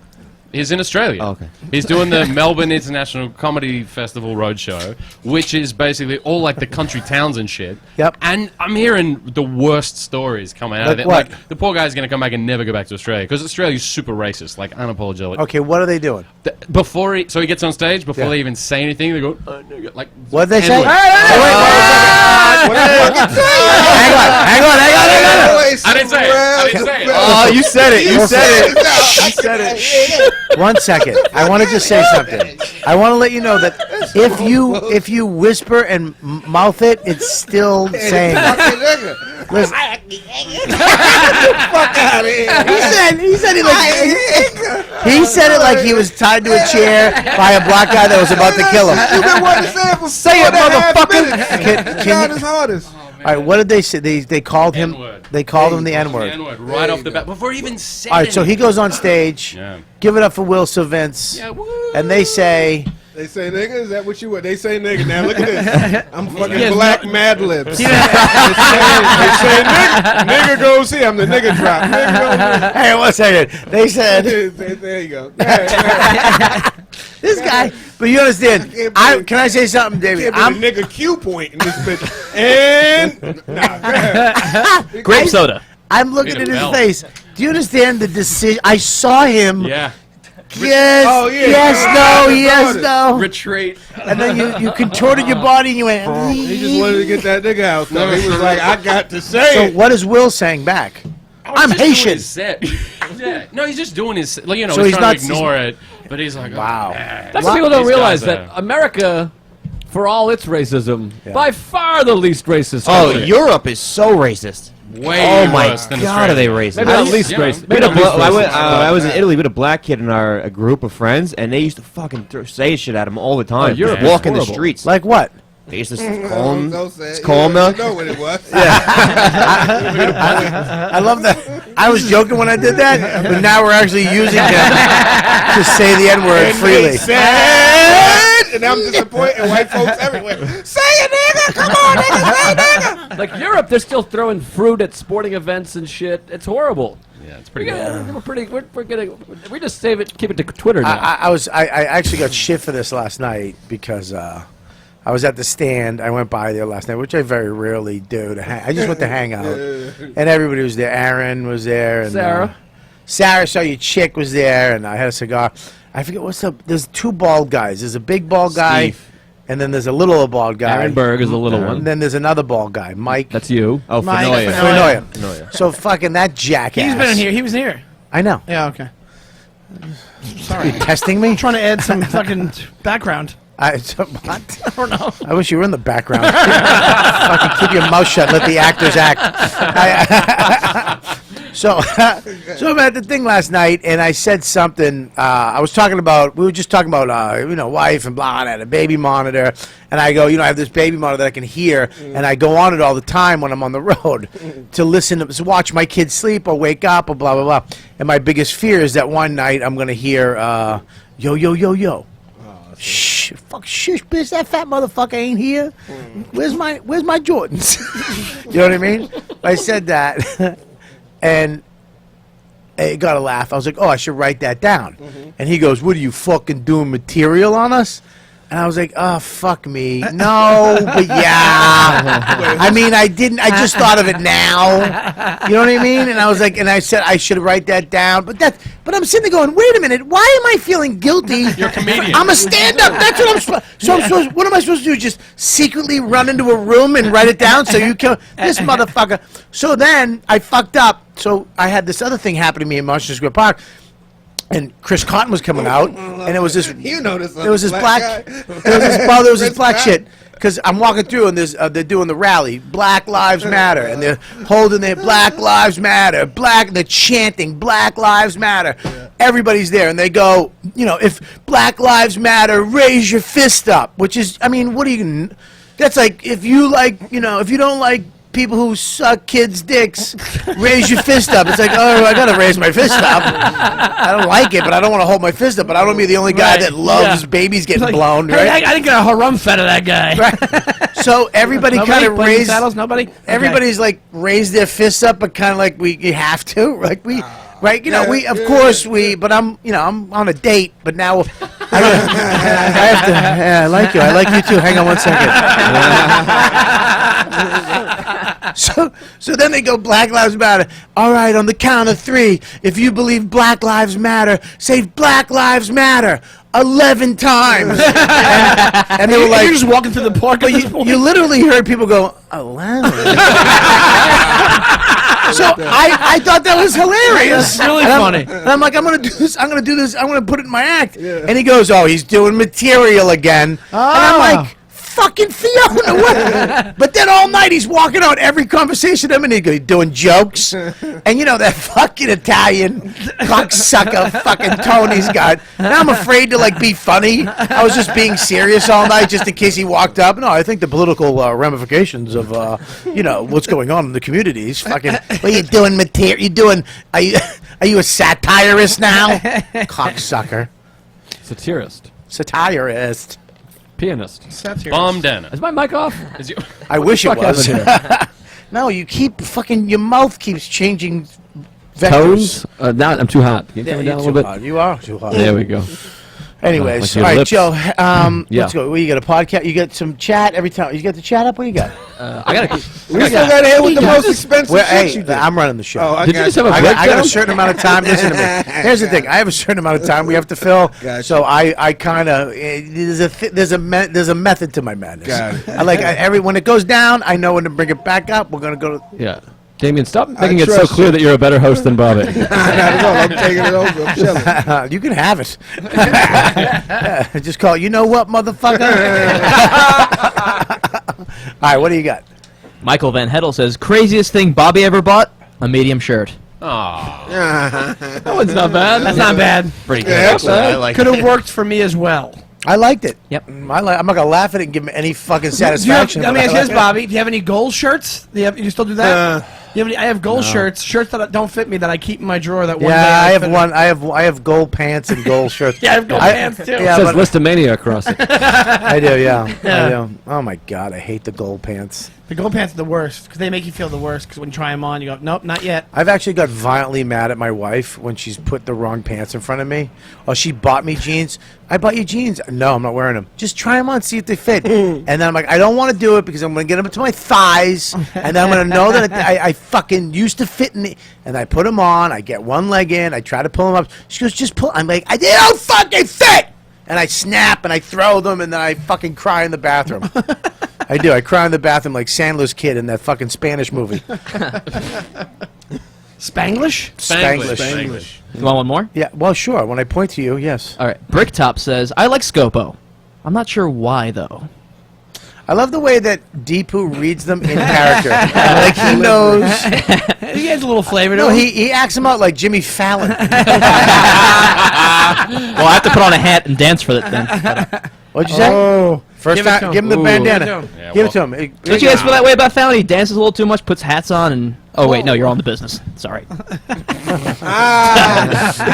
He's in Australia. Oh, okay. He's doing the Melbourne International Comedy Festival Roadshow, which is basically all like the country towns and shit. Yep. And I'm hearing the worst stories coming out Like of it. what? Like the poor guy's going to come back and never go back to Australia because Australia's super racist, like unapologetic. Okay, what are they doing? Before he gets on stage, before Yeah. they even say anything, they go like. What did they say? N-word. Hang on. I didn't say it. I didn't say it. Oh, you said it. You said it. I said it. 1 second. I want to just say something. I want to let you know that if you whisper and mouth it, it's still saying. Listen. Fuck out of here. He said it like he was tied to a chair by a black guy that was about to kill him. You've been wanting to say it for Say it, motherfucker. Can his hardest. All right, what did they say? They called him. N-word. They called him the N-word. N-word right off the bat before he even said. All right, so he goes on stage. Yeah. Give it up for Will Sylvince. Yeah, woo. And they say. They say nigga? Is that what you want? They say nigga. Now look at this. I'm fucking black Mad Libs. they say nigga. Nigga goes here. I'm the nigga drop. Nigga goes here. Hey, 1 second. They said. There you go. This guy. But you understand. Can I say something, David? I'm a nigga Q point in this bitch. And Grape soda. I'm looking at his face. Do you understand the decision? I saw him. Yeah. Yes. Oh, yeah. Yes. No. Yes. No. Retreat. And then you contorted your body and you went. he just wanted to get that nigga out. Though. He was like, I got to say So it. what is Will saying back? I'm Haitian. Yeah. No, he's just doing his. Like, you know, So he's he's trying not- to ignore it, but he's like, Wow. That's what people don't These realize guys that America, for all its racism, Yeah. by far the least racist. Oh, country. Europe is so racist. way Oh my worse than God, are they Australia. racist? Maybe not least Yeah. racist. We Maybe had a not least blo- I was racist. in Italy with a black kid in a group of friends, and they used to fucking say shit at him all the time. Europe Just is walking the horrible. streets. Like what? They used to call him. Don't say it. Call him. You know what it was. I love that. I was joking when I did that, but now we're actually using them to say the N-word freely. And I'm disappointed. White folks everywhere. Say it, nigga. Come on, nigga. Say it, nigga. Like Europe, they're still throwing fruit at sporting events and shit. It's horrible. Yeah, it's pretty good. We just save it, keep it to Twitter now. I actually got shit for this last night because I was at the stand. I went by there last night, which I very rarely do. I just went to hang out, and everybody was there. Aaron was there, and Sarah, so your chick was there, and I had a cigar. I forget what's up. There's two bald guys. There's a big bald guy, and then there's a little bald guy. Aaron Berg is the little one. And then there's another bald guy, Mike. That's you. Oh, Mike. Fenoya. Fenoya. So fucking that jackass. He's been in here. He was here. I know. Yeah. Okay. You testing me? I'm trying to add some fucking background. What? I don't know. I wish you were in the background. Fucking keep your mouth shut. Let the actors act. So I'm at the thing last night, and I said something. I was talking about. We were just talking about, wife and blah. And I had a baby monitor, and I go, I have this baby monitor that I can hear, and I go on it all the time when I'm on the road to listen to watch my kids sleep or wake up or blah blah blah. And my biggest fear is that one night I'm gonna hear yo yo yo yo. Shh, fuck, shush, bitch! That fat motherfucker ain't here. Where's my Jordans? You know what I mean? I said that, and it got a laugh. I was like, "Oh, I should write that down." And he goes, "What are you fucking doing material on us?" And I was like, "Oh, fuck me, no, but yeah." I mean, I didn't. I just thought of it now. You know what I mean? And I was like, and I said I should write that down. But I'm sitting there going, "Wait a minute, why am I feeling guilty?" You're a comedian. I'm a stand-up. That's what I'm supposed. So I'm supposed. What am I supposed to do? Just secretly run into a room and write it down? So you kill this motherfucker. So then I fucked up. So I had this other thing happen to me in Marshall Square Park. And Chris Cotton was coming out, and it was this. You know this. There was this black. Guy. There was this black shit. Because I'm walking through, and they're doing the rally, Black Lives Matter, and they're holding their Black Lives Matter, they're chanting Black Lives Matter. Yeah. Everybody's there, and they go, if Black Lives Matter, raise your fist up. Which is, I mean, what are you? That's like if you don't like people who suck kids' dicks, raise your fist up. It's like, oh, I gotta raise my fist up. I don't like it, but I don't want to hold my fist up. But I don't want to be the only guy that loves babies getting blown. Hey, right? I didn't get a harum fed of that guy. Right. So everybody kind of raised. Saddles, nobody. Everybody's like raised their fists up, but kind of like you have to, right? Right? But I'm on a date, but now I have to. Yeah, I like you. I like you too. Hang on 1 second. So then they go, Black Lives Matter. All right, on the count of 3, if you believe Black Lives Matter, say Black Lives Matter 11 times. and they were like, you're just walking through the park. You literally heard people go, 11. So I thought that was hilarious. That's really And funny. And I'm like, I'm gonna do this. I'm gonna put it in my act. And he goes, oh, he's doing material again. And I'm like, fucking Fiona. What? But then all night he's walking out every conversation with him and he's doing jokes. And you know that fucking Italian cocksucker fucking tone he's got. Now I'm afraid to like be funny. I was just being serious all night just in case he walked up. No, I think the political ramifications of you know what's going on in the communities. Fucking, what are you doing material? Are you a satirist now? Cocksucker. Satirist. Pianist. Bomb Dana. Is my mic off? I wish it fuck was. happened No, you keep fucking. Your mouth keeps changing vectors. Tones? Now I'm too hot. Can you Yeah, turn me you're down a too little bit? hot. You are too hot. There we go. Anyways, Like all your right, lips. Joe. Yeah. Let's go. Well, you got a podcast. You got some chat every time. You got the chat up. What do you got? I gotta. We still got to hit with the most expensive Well, shit you hey, did. I'm running the show. Oh, Did you just have a I breakdown? got a certain amount of time. Listen to me. Here's the thing. I have a certain amount of time we have to fill. Gotcha. So I kind of there's a method to my madness. Got it. I like when it goes down, I know when to bring it back up. We're gonna go to. Yeah. Damien, stop making it so trust clear you. that you're a better host than Bobby. Not at all. I'm taking it over. I'm chilling. You can have it. Just call it, you know what, motherfucker? All right, what do you got? Michael Van Hedel says, craziest thing Bobby ever bought? A medium shirt. That one's not bad. That's not bad. Pretty good. Yeah, actually. I like Could have worked for me as well. I liked it. Yep. I'm not gonna laugh at it and give him any fucking Do you have, satisfaction. let me but ask I you this, like it. Bobby. Do you have any gold shirts? You still do that? You have any, I have gold shirts that don't fit me that I keep in my drawer. That one day Yeah, I have fit one. I have gold pants and gold shirts. Yeah, I have gold pants too. It Yeah, says but Listomania across it. I do. Yeah, Yeah. I do. Oh my god, I hate the gold pants. The gold pants are the worst because they make you feel the worst. Because when you try them on, you go, nope, not yet. I've actually got violently mad at my wife when she's put the wrong pants in front of me. Oh, she bought me jeans. I bought you jeans. No, I'm not wearing them. Just try them on, see if they fit. And then I'm like, I don't want to do it because I'm going to get them to my thighs, and then I'm going to know that I fucking used to fit in it. And I put them on. I get one leg in. I try to pull them up. She goes, just pull. I'm like, they don't fucking fit. And I snap and I throw them, and then I fucking cry in the bathroom. I do. I cry in the bathroom like Sandler's kid in that fucking Spanish movie. Spanglish? Spanglish. You want one more? Yeah, well, sure. When I point to you, yes. All right. Bricktop says, I like Scopo. I'm not sure why, though. I love the way that Deepu reads them in character. Like he knows. He has a little flavor to No, him. he acts him out like Jimmy Fallon. Well, I have to put on a hat and dance for it then. What'd you say? Oh. First Give it to time, him. give him the Ooh. bandana. Give it to him. Yeah, Give it to him. Don't you guys feel that way about Fallon? He dances a little too much, puts hats on, and... Oh, wait, no, you're on the business. Sorry. He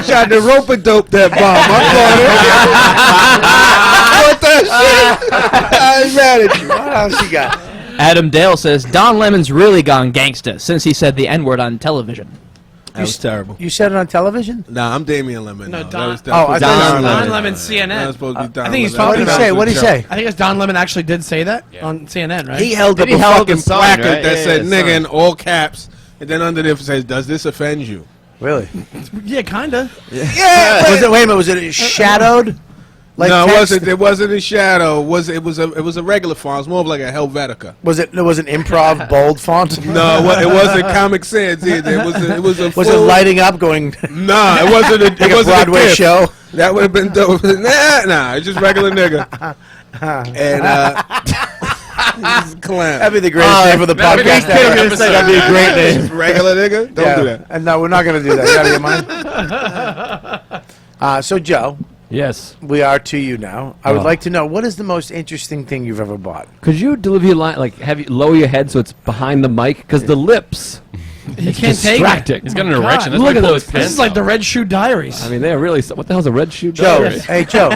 tried to rope a dope that bomb. I caught it. What that shit? I ain't mad at you. What else you got? Adam Dale says, Don Lemon's really gone gangsta since he said the N-word on television. That was terrible. You said it on television? Nah, I'm Damien Lemon. No, now. Don- That was Oh, I thought Don Lemon. Lemon, CNN. That was supposed to be Don I think he's Lemon. talking What'd he about- say? What'd he say? I think it's Don Lemon actually did say that on CNN, right? He held up He a held fucking the sign, placard right? that Yeah, said yeah, nigga sign. in all caps, and then under there it says, "Does this offend you?" Really? Yeah, kinda. Yeah. Was it? Wait a minute. Was it shadowed? Like No, it text? wasn't. It wasn't in shadow. It was a regular font. It was more of like a Helvetica. Was it? It was an improv bold font. No, it wasn't Comic Sans either. It was a. Was it full- lighting up, going Nah, it wasn't. It like a wasn't Broadway gift. show? That would have been dope. Nah, it's just regular nigga. And he's a clown. That'd be the greatest name for the that'd be podcast. the ever. episode. That'd be a great name. Just regular nigga. Don't do that. And no, we're not going to do that. You out of your mind? So, Joe, Yes. we are to you now. I would Oh. like to know, what is the most interesting thing you've ever bought? Could you deliver your line, like, have you lower your head so it's behind the mic? Because the lips, You can't take it. distracting. He's got an Oh my erection. God. That's Look why at he pulled those his This pants is like the off. Red Shoe Diaries. I mean, they're really, what the hell's a red shoe Joe, diary? hey, Joe.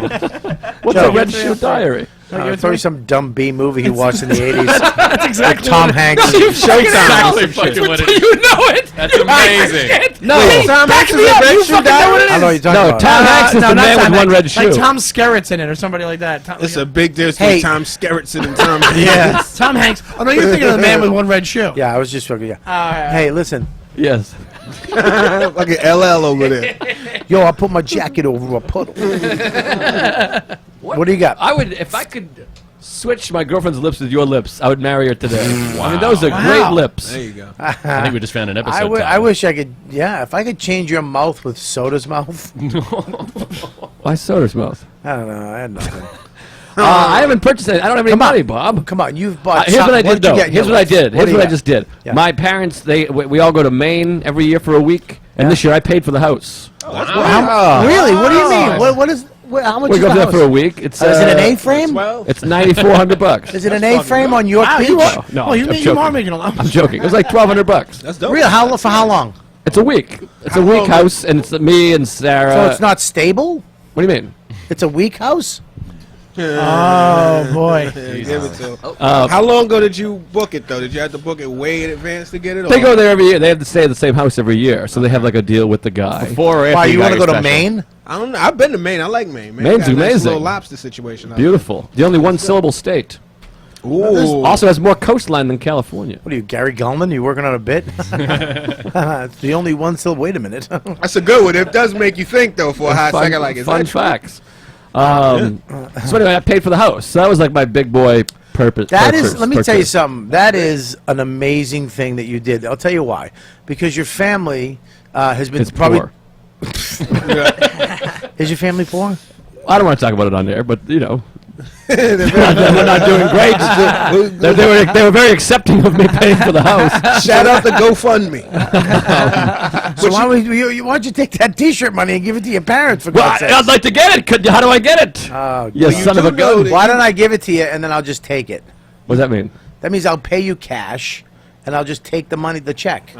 What's Joe. a red shoe diary? It's probably some dumb B movie he watched in the 80s. That's exactly Tom Hanks. Exactly fucking what it is. You know it. That's amazing. No, Tom Hanks is a you red shoe fucking know what diary? it I know what is. you're talking No, about. Tom Hanks is No, the not man Tom with one Hanks. red shoe. Like Tom Skerritt's in it or somebody like that. It's a big difference between Tom Skerrittson and Tom Hanks. Yeah. Tom Hanks. Oh no, you're thinking of the man with one red shoe. Yeah, I was just fucking, yeah. right. Hey, listen. Yes. Like an LL over there. Yo, I put my jacket over a puddle. What do you got? I would, if I could switch my girlfriend's lips with your lips, I would marry her today. I mean, those are great lips. There you go. I think we just found an episode. I wish I could. Yeah, if I could change your mouth with Soda's mouth. Why Soda's mouth? I don't know. I had nothing. I haven't purchased it. I don't have any money, Bob. Come on, you've bought. Here's what I did, though. Here's what I did. Here's what I just did. Yeah. My parents, we all go to Maine every year for a week, and this year I paid for the house. Really? What do you mean? What is? How much We is go the there house? for a week. It's Is it an A-frame? It's $9,400. Is it an A-frame on York Beach? No, you I'm are making a lot. I'm joking. It was like $1,200. That's dope. Real? For how long? It's a week. It's a week house, and it's me and Sarah. So it's not stable? What do you mean? It's a week house? Oh boy! Give it to him. How long ago did you book it though? Did you have to book it way in advance to get it? They go there every year. They have to stay at the same house every year, so they have like a deal with the guy. Before or after Why, you got want to your go to special? Maine? I don't know. I've been to Maine. I like Maine. Maine's got a nice amazing. little lobster situation. out Beautiful. The only one-syllable state. there. Ooh. Also has more coastline than California. What are you, Gary Gulman? You working on a bit? It's the only one still. Wait a minute. That's a good one. It does make you think though for a hot second. Like, is fun that true? facts. So anyway, I paid for the house. So that was like my big boy purpose. That is, let me tell you something. That is an amazing thing that you did. I'll tell you why. Because your family has been It's probably. poor. Is your family poor? I don't want to talk about it on there, but you know. They're not doing great. They were very accepting of me paying for the house. Shout out to GoFundMe. So why don't you take that T-shirt money and give it to your parents for God's sake? I'd like to get it. How do I get it? You son of a gun. Why don't I give it to you and then I'll just take it? What does that mean? That means I'll pay you cash and I'll just take the money, the check.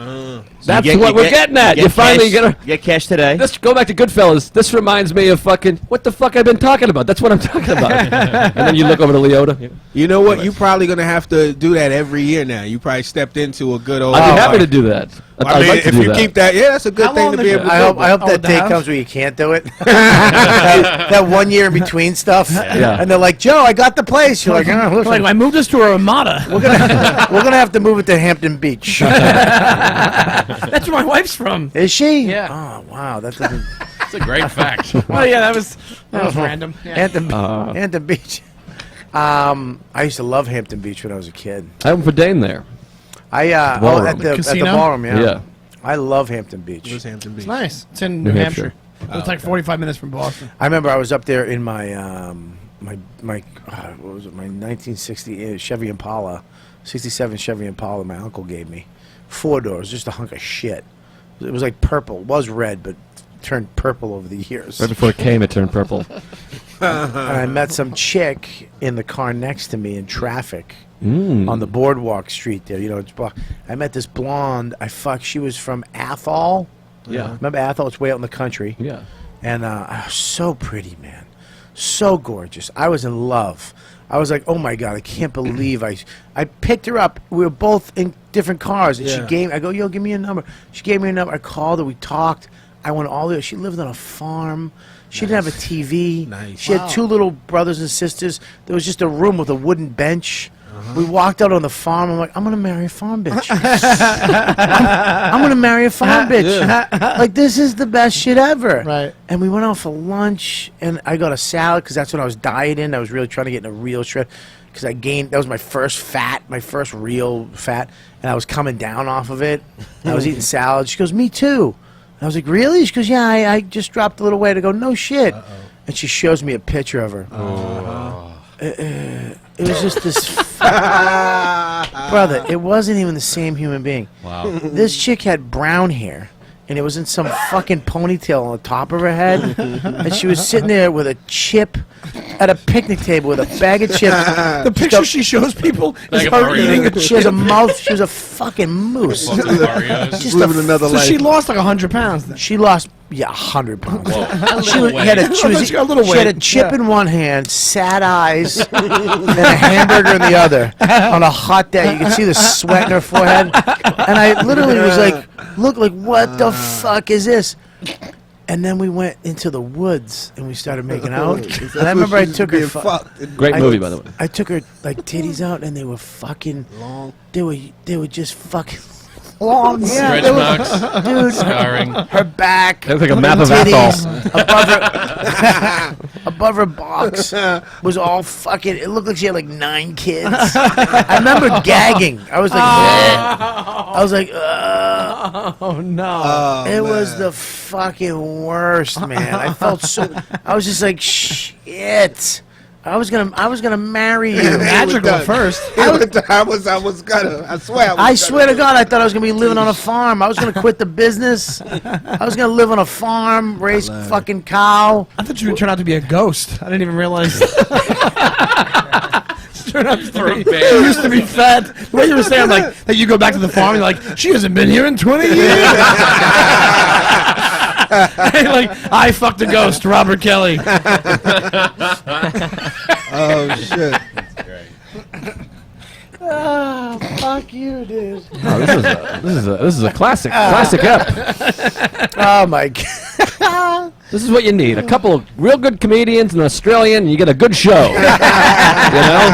That's what we're getting at. You finally get cash today. Let's go back to Goodfellas. This reminds me of fucking what the fuck I've been talking about. That's what I'm talking about. And then you look over to Leota. You know what? You're probably gonna have to do that every year now. You probably stepped into a good old. I'd be happy to do that. I mean, like to if do you that. keep that, yeah, that's a good thing to be able to. I hope Oh, that the day house? comes where you can't do it. that 1 year in between stuff. Yeah. And they're like, Joe, I got the place. You're like, oh, listen, Like I moved this to a Ramada. we're gonna have to move it to Hampton Beach. That's where my wife's from. Is she? Yeah. Oh wow, that doesn't. That's a great fact. Oh yeah, that was random. Yeah. Hampton Beach. I used to love Hampton Beach when I was a kid. I went for Dane there. At the Casino? ballroom, yeah. Yeah. I love Hampton Beach. Where's Hampton Beach? It's nice. It's in New New Hampshire. Hampshire. It's like 45 minutes from Boston. I remember I was up there in my what was it? My 1960 Chevy Impala, 67 Chevy Impala. My uncle gave me 4 doors, just a hunk of shit. It was like purple. It was red, but turned purple over the years. Right before it came, it turned purple. And I met some chick in the car next to me in traffic on the boardwalk street there. You know, I met this blonde. She was from Athol. Yeah. Remember Athol? It's way out in the country. Yeah. And so pretty, man. So gorgeous. I was in love. I was like, oh my God, I can't believe I picked her up. We were both in different cars. And I go, yo, give me a number. She gave me a number. I called her. We talked. I went all the way. She lived on a farm. She didn't have a TV. Nice. She had 2 little brothers and sisters. There was just a room with a wooden bench. We walked out on the farm. I'm like, I'm going to marry a farm bitch. I'm going to marry a farm bitch. Like, this is the best shit ever. Right. And we went out for lunch, and I got a salad because that's when I was dieting. I was really trying to get in a real shred because I gained. That was my first first real fat, and I was coming down off of it. I was eating salad. She goes, me too. And I was like, really? She goes, yeah, I just dropped a little weight. I go, no shit. And she shows me a picture of her. It was just this brother. It wasn't even the same human being. Wow. This chick had brown hair, and it was in some fucking ponytail on the top of her head, and she was sitting there with a chip at a picnic table with a bag of chips. The picture she shows people is Like a her Oreo. eating a She has a mouth. She was a fucking moose. Box of Oreos. Just living another So life. she lost like 100 pounds. Then. She lost 100 pounds. Whoa. She had a chip in one hand, sad eyes, and a hamburger in the other. On a hot day, you could see the sweat in her forehead. And I literally was like, "Look, like what the fuck is this?" And then we went into the woods and we started making out. And I remember I took her. Great movie, by the way. I took her like titties out, and they were fucking long. They were just fucking arms. Stretch there marks, dude, scarring. her back. Looks like a her map of titties, Athol. above her box was all fucking. It looked like she had like 9 kids. I remember gagging. I was like, I was like, Oh no! it was the fucking worst, man. I felt so. I was just like, shit. I was gonna marry you. Magical at first. I was gonna. I swear. I swear to God, I thought I was gonna be living on a farm. I was gonna quit the business. I was gonna live on a farm, raise fucking cow. I thought you would turn out to be a ghost. I didn't even realize. Turned out to be, she used to be fat. The way you were saying, like, that you go back to the farm, you're like, she hasn't been here in 20 years. Like, I fucked a ghost, Robert Kelly. Oh shit. Oh, fuck you, dude. Oh, this is a classic ep. Oh my God. This is what you need. A couple of real good comedians, an Australian, and you get a good show. You know?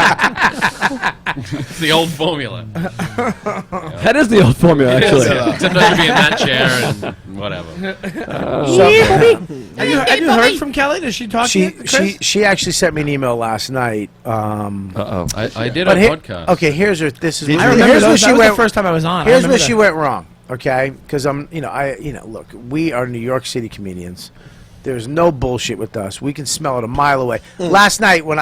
It's the old formula. That is the old formula, actually. Except I should be in that chair and whatever. Have you heard from Kelly? Does she talk to you? Chris? She actually sent me an email last night. Uh-oh. I did But a podcast. okay, here's her. This is. I remember here's where that she was went. the first time I was on. Here's where she went wrong. Okay, because look, we are New York City comedians. There's no bullshit with us. We can smell it a mile away. Last night when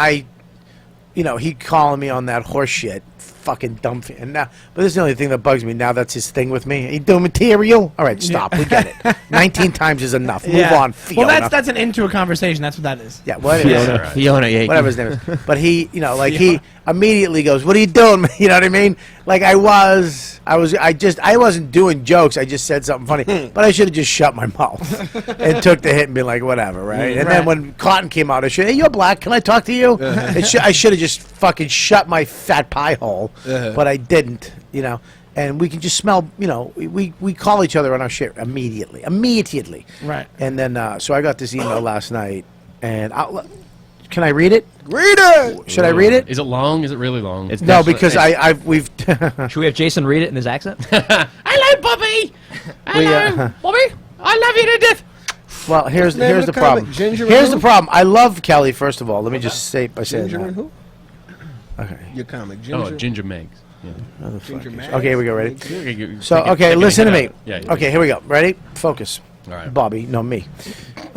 he calling me on that horse shit, fucking dumb. And now, but this is the only thing that bugs me. Now that's his thing with me. He doing material. All right, stop. We get it. 19 times is enough. Move on, Fiona. Well, that's an into a conveation. That's what that is. Yeah, whatever. Fiona, yeah. Whatever his name is. But he, he immediately goes, "What are you doing?" You know what I mean? Like I wasn't doing jokes. I just said something funny. But I should have just shut my mouth and took the hit and been like, whatever, right? And then when Cotton came out, I should, hey, you're black. Can I talk to you? I should have just fucking shut my fat pie hole. But I didn't, And we can just smell, we call each other on our shit immediately. Right. And then, so I got this email last night, and can I read it? Read it. Should I read it? Is it long? Is it really long? No, because we've. Should we have Jason read it in his accent? Hello, Bobby. Hello, Bobby. I love you to death. Well, here's the problem. Ginger Here's the problem. I love Kelly. First of all, let me just say by saying Ginger that. and who? Okay. Your comic. Ginger. Oh, Ginger Megs. Yeah. Ginger Man. Okay, here we go. Ready? Okay, So, okay, listen to me. Yeah. Okay, here we go. Ready? Focus. All right. Bobby, no, me.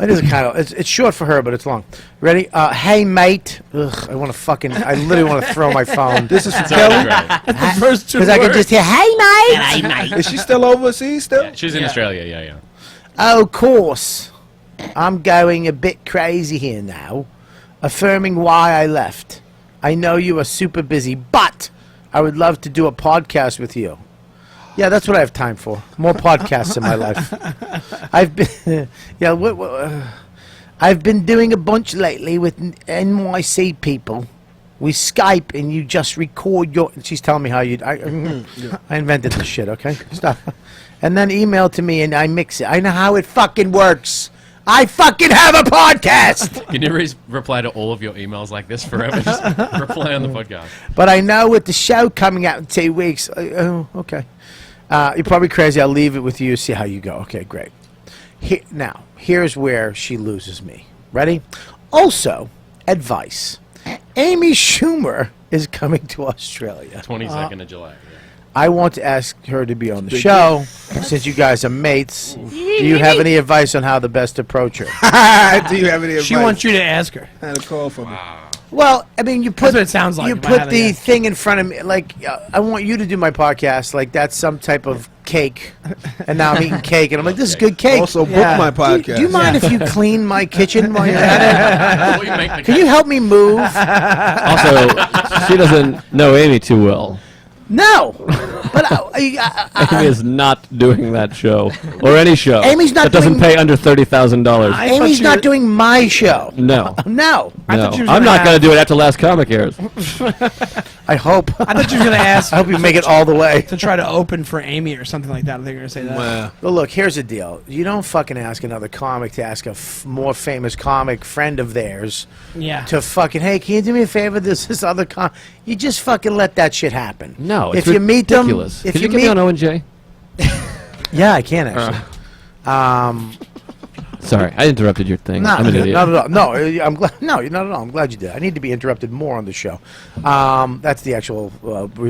It is it's short for her, but it's long. Ready? Hey, mate. Ugh, I literally want to throw my phone. This is for It's already Kelly. great. The first two Because I can just hear, hey, mate. Hey, mate. Is she still overseas still? Yeah, she's in Australia. Yeah. Oh, of course. I'm going a bit crazy here now, affirming why I left. I know you are super busy, but I would love to do a podcast with you. Yeah, that's what I have time for. More podcasts in my life. I've been doing a bunch lately with NYC people. We Skype and you just record your. She's telling me how you. I invented this shit. Okay, stop. And then email to me and I mix it. I know how it fucking works. I fucking have a podcast. Can you reply to all of your emails like this forever? Just reply on the podcast. But I know with the show coming out in 2 weeks. Oh, okay. You're probably crazy. I'll leave it with you. See how you go. Okay, great. Now, here's where she loses me. Ready? Also, advice. Amy Schumer is coming to Australia. 22nd of July. Yeah. I want to ask her to be on the show. Since you guys are mates, do you have any advice on how to best approach her? Do you have any advice? She wants you to ask her. Had a call from me. Well, I mean, you put That's what it sounds like you in my put head, the yeah. thing in front of me. Like, I want you to do my podcast. Like, that's some type of cake. And now I'm eating cake, and I'm like, this is good cake. Also, book my podcast. Do you mind if you clean my kitchen while you're at Before you make the it? Can you help me move? Also, she doesn't know Amy too well. No, but Amy is not doing that show or any show Amy's not that doesn't doing- pay under $30,000. Amy's not doing my show. No, No, no. she was I'm gonna not have- going to do it after Last Comic airs. I hope. I thought you were going to ask I hope you make it all the way. to try to open for Amy or something like that. I think you're going to say that. Wow. Well, look, here's the deal. You don't fucking ask another comic to ask a more famous comic friend of theirs Yeah. to fucking, hey, can you do me a favor? This other comic. You just fucking let that shit happen. No, if it's you meet ridiculous. them, if Could you you get me meet, on O&J? Yeah, I can actually. Sorry, I interrupted your thing. No, I'm an idiot. not at all. No, I'm glad. No, you're not at all. I'm glad you did. I need to be interrupted more on the show. That's the actual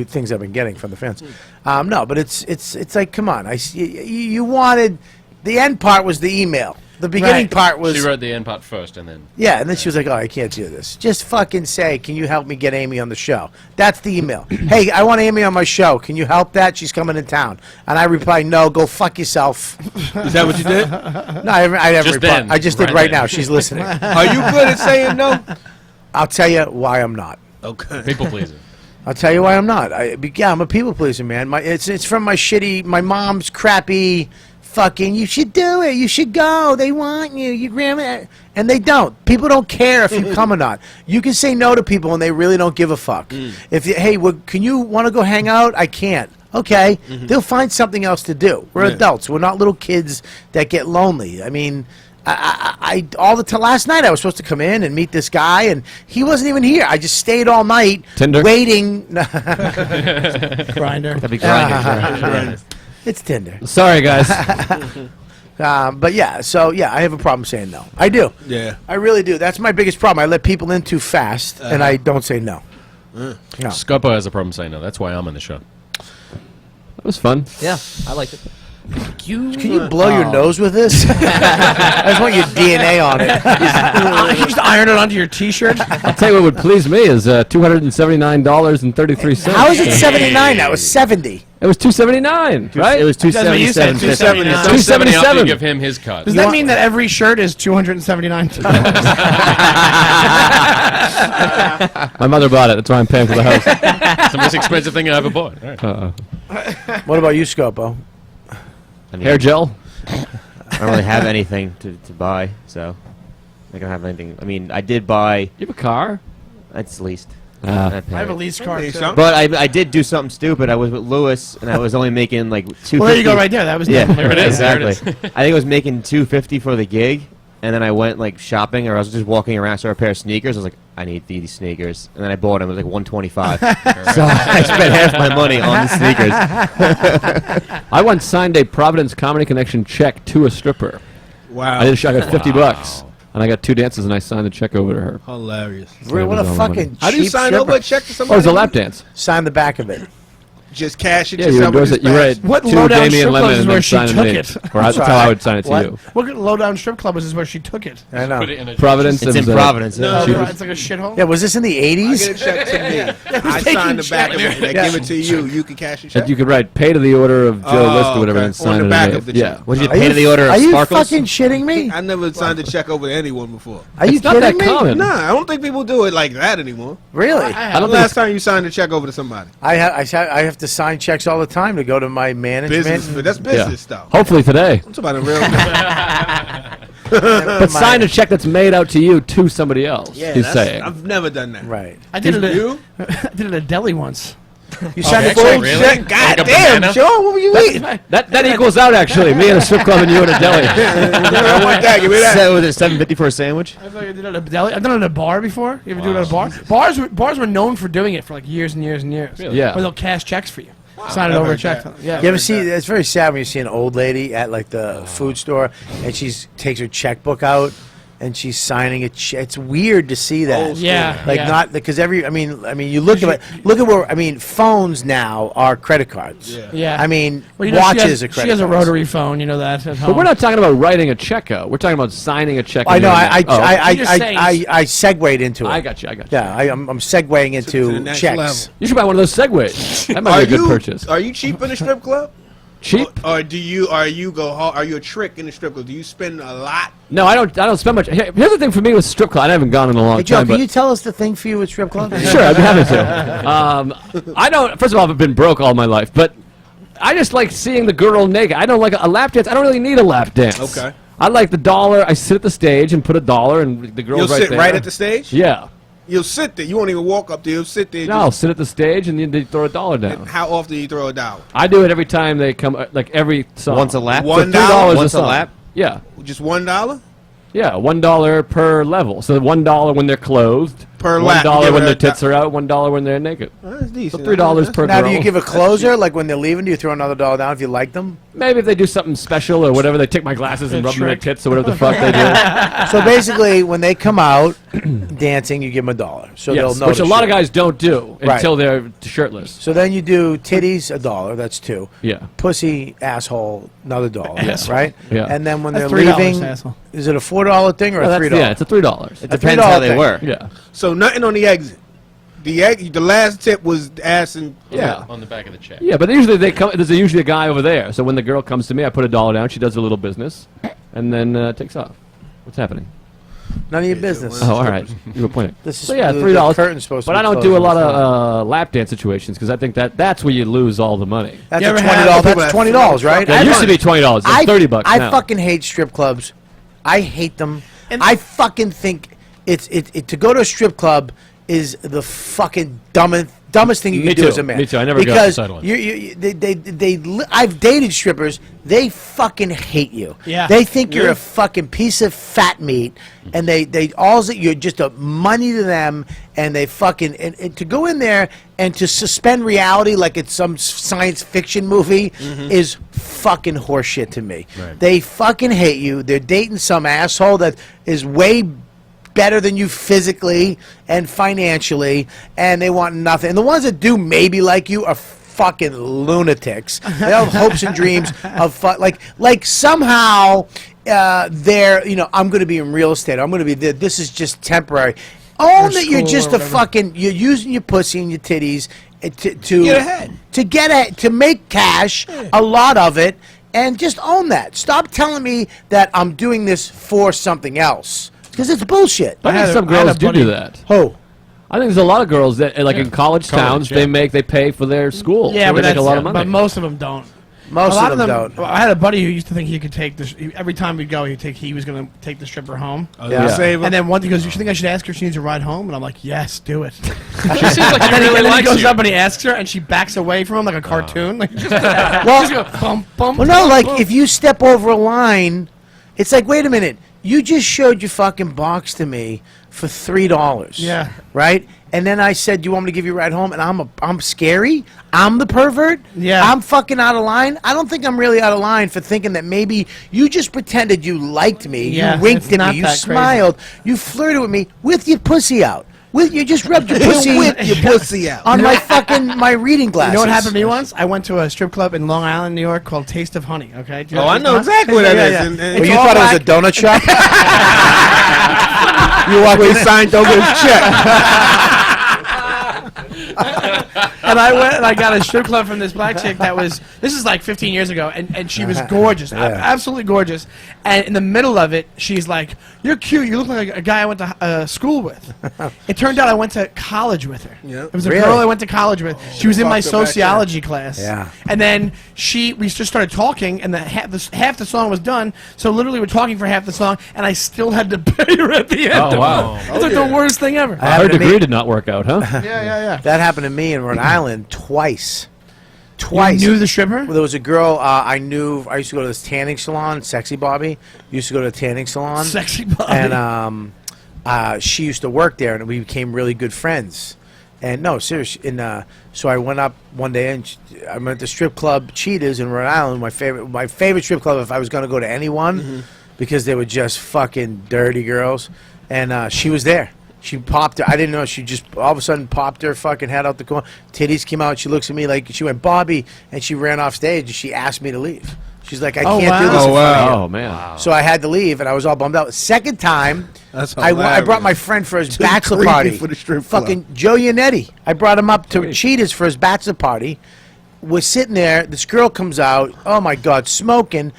things I've been getting from the fans. No, but it's like, come on. You wanted the end part was the email. The beginning part was... She wrote the end part first, and then... Yeah, and then she was like, oh, I can't do this. Just fucking say, can you help me get Amy on the show? That's the email. Hey, I want Amy on my show. Can you help that? She's coming in town. And I reply, no, go fuck yourself. Is that what you did? No, I haven't Just replied. then. I just did Right right then. now. She's listening. Are you good at saying no? I'll tell you why I'm not. Okay. People pleaser. I'll tell you why I'm not. I'm a people pleaser, man. It's from my mom's crappy... Fucking, you should do it. You should go. They want you. Your grandma, and they don't. People don't care if you come or not. You can say no to people, and they really don't give a fuck. If hey, can you want to go hang out? I can't. Okay, they'll find something else to do. We're adults. We're not little kids that get lonely. I mean, I all the time. Last night I was supposed to come in and meet this guy, and he wasn't even here. I just stayed all night Tinder? waiting. Grinder. That'd be Grindr. It's Tinder. Sorry, guys. But yeah, so yeah, I have a problem saying no. I do. Yeah. I really do. That's my biggest problem. I let people in too fast, and I don't say no. No. Scopo has a problem saying no. That's why I'm on the show. That was fun. Yeah, I liked it. Can you blow your nose with this? I just want your DNA on it. You just iron it onto your T-shirt. I'll tell you what would please me is $279.33. How is it 79? That was 70. It was $279, right? It was $277. $270 after you give him his cut. Does that mean that every shirt is $279? My mother bought it. That's why I'm paying for the house. It's the most expensive thing I ever bought. All right. What about you, Scopo? I mean, Hair gel? I don't really have anything to buy, so I don't have anything. I mean, I did buy. You have a car? It's leased. I have a lease car, too. But I did do something stupid. I was with Lewis, and I was only making like $250. Well, there you go, right there. That was yeah, definitely There it is. exactly. There it is. I think I was making $250 for the gig, and then I went like shopping, or I was just walking around, saw a pair of sneakers. I was like, I need these sneakers, and then I bought them. It was like $125. So I spent half my money on the sneakers. I once signed a Providence Comedy Connection check to a stripper. Wow. I got $50, and I got 2 dances, and I signed the check over to her. Hilarious. What a fucking How do you cheap sign stripper. over a check to Oh, it somebody? was a lap dance. Sign the back of it. Just cash it Yeah, to you somebody. endorse it. You write What to low-down Damien strip clubs Lemon is and where then she sign it took to me. it? Or that's how I would sign it to What? you. What low-down strip club is where she took it? I know. Put it in a Providence. It's in and, Providence. No, she no, was- It's like a shithole? Yeah, was this in the I 80s? get a check to me. I sign the back of it, and I give it to you. You can cash the check. And you could write pay to the order of Joe Oh, List or whatever okay. and sign On the it back in of the yeah. check. What did you Are pay you, to the order are of you sparkles? fucking shitting me? I never signed a check over to anyone before. Are you It's not that kidding me? common. Nah, I don't think people do it like that anymore. Really? I don't Last think time you signed a check over to somebody. I have to sign checks all the time to go to my management. Business, but that's business stuff. hopefully today. I'm talking about a real. But sign a check that's made out to you to somebody else. Yeah, he's that's- saying. I've never done that. Right. I did it You? I did it at a deli once. You signed a actually, full really? check? Like God a damn, banana? Sean, what were you eating? That equals out actually. Me at a strip club and you at a deli. I want that. Give me that. Was it $7.50 for a sandwich? I did it at a deli. I've done it at a bar before. You ever do it at a bar? Bars were known for doing it for like years and years and years. Yeah. Where they'll cash checks for you. Sign it over a check. Yeah. You ever see? It's very sad when you see an old lady at like the food store and she takes her checkbook out and she's signing a check. It's weird to see that. Yeah. Like yeah. not because I mean you look at where phones now are credit cards. Yeah. I mean Well, you know, watches are credit She has a cards. rotary phone, you know that at home. But we're not talking about writing a check out. We're talking about signing a check. I know. You're just saying- I segued into it. I got you. I got you. Yeah, I'm segueing to into the next checks. level. You should buy one of those Segways. That might be a good purchase. Are you cheap in a strip club? Cheap? Or do you? Are you a trick in the strip club? Do you spend a lot? No, I don't spend much. Here's the thing for me with strip club. I haven't gone in a long Hey Joe, time. can But you tell us the thing for you with strip club? sure, I'd be happy to. I don't. First of all, I've been broke all my life, but I just like seeing the girl naked. I don't like a lap dance. I don't really need a lap dance. Okay. I like the dollar. I sit at the stage and put a dollar, and the girl's You'll right sit there. right at the stage. Yeah. You'll sit there. You won't even walk up there. You'll sit there. No, I'll sit at the stage and then they throw a dollar down. How often do you throw a dollar? I do it every time they come, like every song. Once a lap? So $1 $3 Once a song. lap? Yeah. Just $1? Yeah, $1 per level. So $1 when they're clothed, per lap. $1 when their tits are out, $1 when they're naked. That's decent. So $3 per Now, girl. do you give a closer? Like when they're leaving, do you throw another dollar down if you like them? Maybe if they do something special or whatever, they take my glasses and rub them in their tits or whatever the fuck they do. So basically, when they come out dancing, you give them $1. So they'll Yes, know. which a lot of guys don't do Right. until they're shirtless. So then you do titties $1. That's 2. Yeah. Pussy, asshole, another $1. Right. Yeah. And then when That's they're $3, leaving, asshole. is it a $4 thing or a $3? Yeah, it's a $3. It depends $3 how they thing. were. Yeah. So nothing on the exit. The last tip was ass and Yeah. On the back of the check. Yeah, but usually they come. There's usually a guy over there. So when the girl comes to me, I put $1 down. She does a little business, and then takes off. What's happening? None of your business. Oh, all right. You were pointing. This is So yeah, the $3. curtain's supposed to But be I don't closed do a in lot the front. of lap dance situations because I think that's where you lose all the money. That's You a ever $20. have- That's $20, right? It used to be $20. It's $30 I now. fucking hate strip clubs. I hate them. And- I fucking think it to go to a strip club is the fucking dumbest thing you Me can do too. as a man. Me too. I never got because to settle it. I've dated strippers. They fucking hate you. Yeah. They think you're a fucking piece of fat meat, and you're just a money to them, and they fucking and to go in there and to suspend reality like it's some science fiction movie is fucking horseshit to me. Right. They fucking hate you. They're dating some asshole that is way better than you physically and financially, and they want nothing. And the ones that do maybe like you are fucking lunatics. They have hopes and dreams of like somehow they're I'm going to be in real estate. I'm going to be this is just temporary. Own that you're school just or a fucking you're using your pussy and your titties to Get ahead. to make cash, a lot of it, and just own that. Stop telling me that I'm doing this for something else. Because it's bullshit. I think some I had girls a do buddy- that. Who? I think there's a lot of girls that, like in college towns, yeah. they pay for their school. Yeah, so but they make that's a lot of money. But most of them don't. Most A lot of them don't. I had a buddy who used to think he could take every time we'd go. He was going to take the stripper home. Yeah. Save And then one thing goes, you think I should ask her if she needs a ride home? And I'm like, yes, do it. She seems like And she then, really he likes goes you. up and he asks her, and she backs away from him like a cartoon. Like, Well, bump, bump, well, no, bump, like bump. if you step over a line, it's like, wait a minute, you just showed your fucking box to me for $3. Yeah. Right? And then I said, "Do you want me to give you a ride home?" And I'm scary. I'm the pervert. Yeah. I'm fucking out of line. I don't think I'm really out of line for thinking that maybe you just pretended you liked me. Yeah, you winked it's at not me. You that crazy. smiled. You flirted with me with your pussy out. You just rubbed your pussy with your pussy out. on my reading glasses. You know what happened to me once? I went to a strip club in Long Island, New York called Taste of Honey. Okay. Do you Oh, I know exactly what that is. And Well, you thought it was a donut shop? you walked in, signed over his check. And I went and I got a strip club from this black chick this is like 15 years ago, and she was gorgeous, absolutely gorgeous. And in the middle of it, she's like, "You're cute. You look like a guy I went to school with." It turned out I went to college with her. Yeah. It was a Really? girl I went to college with. She was in my fucked up back sociology class. Yeah. And then we just started talking, and half the song was done. So literally, we're talking for half the song, and I still had to pay her at the end. Oh, wow. It's like the worst thing ever. Her degree did not work out, huh? Yeah. That happened to me in Rhode Island twice. Twice. You knew the stripper? Well, there was a girl I knew. I used to go to this tanning salon, Sexy Bobby. Used to go to the tanning salon. Sexy Bobby. And she used to work there, and we became really good friends. And no, seriously. And so I went up one day, and I went to strip club Cheetahs in Rhode Island. My favorite strip club if I was going to go to anyone, because they were just fucking dirty girls. And she was there. She popped her. I didn't know. She just all of a sudden popped her fucking head out the corner. Titties came out. She looks at me like she went, "Bobby," and she ran off stage. And she asked me to leave. She's like, "I can't do this." Oh, in front of wow. you." Oh man. So I had to leave, and I was all bummed out. Second time, That's I hilarious. brought my friend for his Too bachelor creepy party. for the strip club. Fucking Joe Yannetti. I brought him up to Cheetahs for his bachelor party. We're sitting there. This girl comes out. Oh my God, smoking.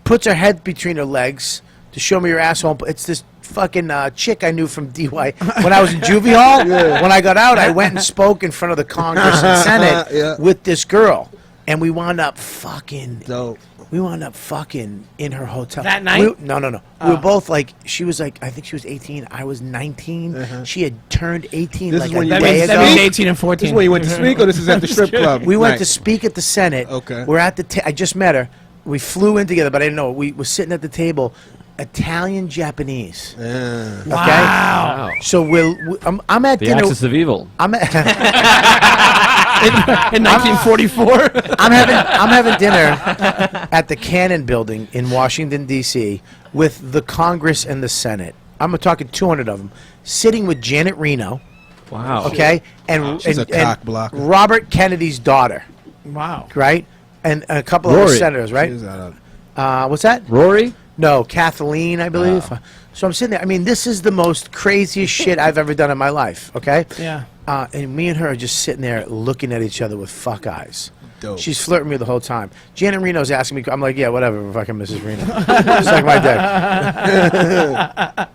Puts her head between her legs to show me her asshole. It's this fucking chick I knew from DY when I was in juvie hall. When I got out, I went and spoke in front of the Congress and Senate Yeah. with this girl, and we wound up fucking. Dope. We wound up fucking in her hotel That night? No. We were both like. She was like, I think she was 18. I was 19. She had turned 18 This like is when a you That went day means, to ago. that means 18 and 14. This is when you went to speak, or this is at the strip club? We went night? to speak at the Senate. Okay. We're at the. I just met her. We flew in together, but I didn't know. We were sitting at the table. Italian Japanese. Yeah. Okay? Wow. So I'm at The dinner. axis of evil. I'm at, In 1944. I'm having dinner at the Cannon Building in Washington D.C. with the Congress and the Senate. I'm talking 200 of them, sitting with Janet Reno. Wow. Okay, and She's a cock blocker. Robert Kennedy's daughter, Wow. right, and a couple of Rory. other senators, right? She's out of- What's that? Rory? No, Kathleen, I believe. So I'm sitting there. I mean, this is the most craziest shit I've ever done in my life. Okay. Yeah. And me and her are just sitting there looking at each other with fuck eyes. Dope. She's flirting with me the whole time. Janet Reno's asking me. I'm like, yeah, whatever, fucking Mrs. Reno. Just like my dad.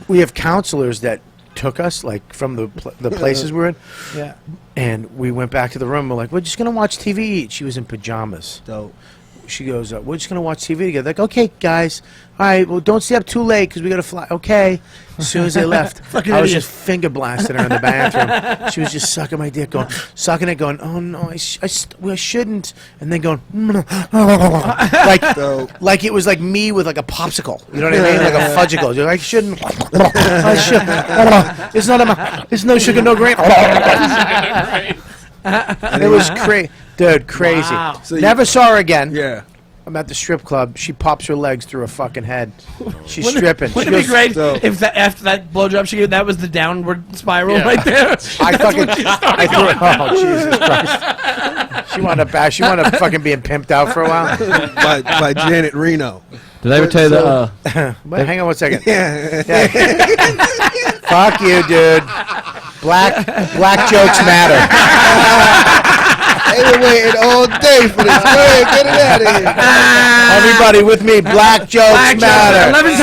We have counselors that took us like from the places we're in, Yeah. and we went back to the room. We're like, we're just gonna watch TV. She was in pajamas. Dope. She goes, we're just going to watch TV together. Like, okay, guys. All right, well, don't stay up too late because we got to fly. Okay. As soon as they left, I was just finger blasting her in the bathroom. She was just sucking my dick, sucking it, going, oh, no, I shouldn't. And then going, like it was like me with like a popsicle. You know what I mean? Like a fudgicle. You're like, I shouldn't. I should. It's no sugar, no grain. And it was crazy. Dude, crazy. Wow. So Never saw her again. Yeah. I'm at the strip club. She pops her legs through her fucking head. She's stripping. Wouldn't it be great so- if after that blowjob she gave, that was the downward spiral right there? I fucking. Oh Jesus Christ! She wound up fucking being pimped out for a while. by Janet Reno. Did I ever tell you that? But hang on one second. Yeah. Fuck you, dude. Black jokes matter. They were waiting all day for this. Go ahead, get it out of here. Everybody with me. Black jokes matter. 11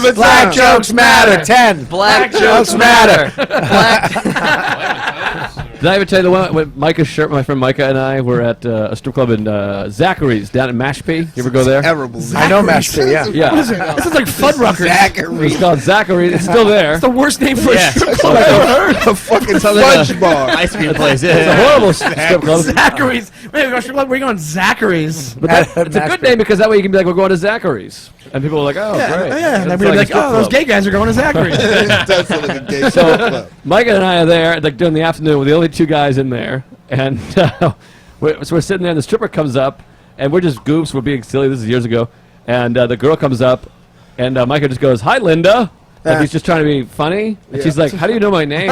times. Black jokes matter. 10. Black jokes matter. Did I ever tell you the one when Micah Sherp, my friend Micah and I were at a strip club in Zachary's down in Mashpee? You ever go there? Terrible. I know Mashpee, yeah. Yeah. This is like Fuddruckers. It's called Zachary. It's still there. It's the worst name for a strip club Like I've ever heard. a fucking fudge bar. Ice cream place. It's a horrible strip club. Zachary's. Wait, strip club, where are you going? Zachary's. But it's a good name because that way you can be like, we're going to Zachary's. And people are like, oh, great. Yeah, and It's they'd be like, a strip oh, those club. gay guys are going to Zachary's. It does sound like a gay strip So club. Micah and I are there, like during the afternoon, we're the only two guys in there, and we're sitting there, and the stripper comes up, and we're just goofs, we're being silly. This is years ago, and the girl comes up, and Micah just goes, "Hi, Linda." Like he's just trying to be funny, and she's like, "How do you know my name?"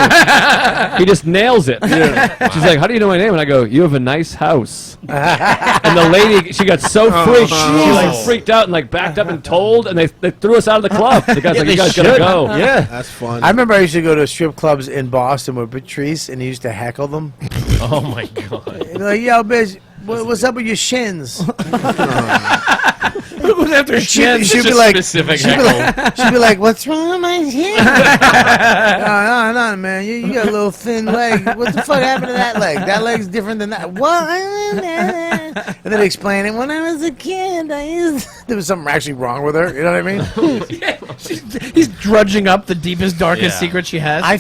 He just nails it. She's like, "How do you know my name?" And I go, "You have a nice house." And the lady, she got so freaked, she like freaked out and like backed up and told, and they threw us out of the club. The guy's like, "You guys gotta go." Yeah, That's fun. I remember I used to go to strip clubs in Boston with Patrice, and he used to heckle them. Oh my god. He'd be like, yo, bitch, what's up with your shins? Who goes after shins? She'd be Just like, specific she'd be like, what's wrong with my shins? No, man, you got a little thin leg. What the fuck happened to that leg? That leg's different than that. What? And then explain it. When I was a kid, there was something actually wrong with her. You know what I mean? He's drudging up the deepest, darkest secret she has. I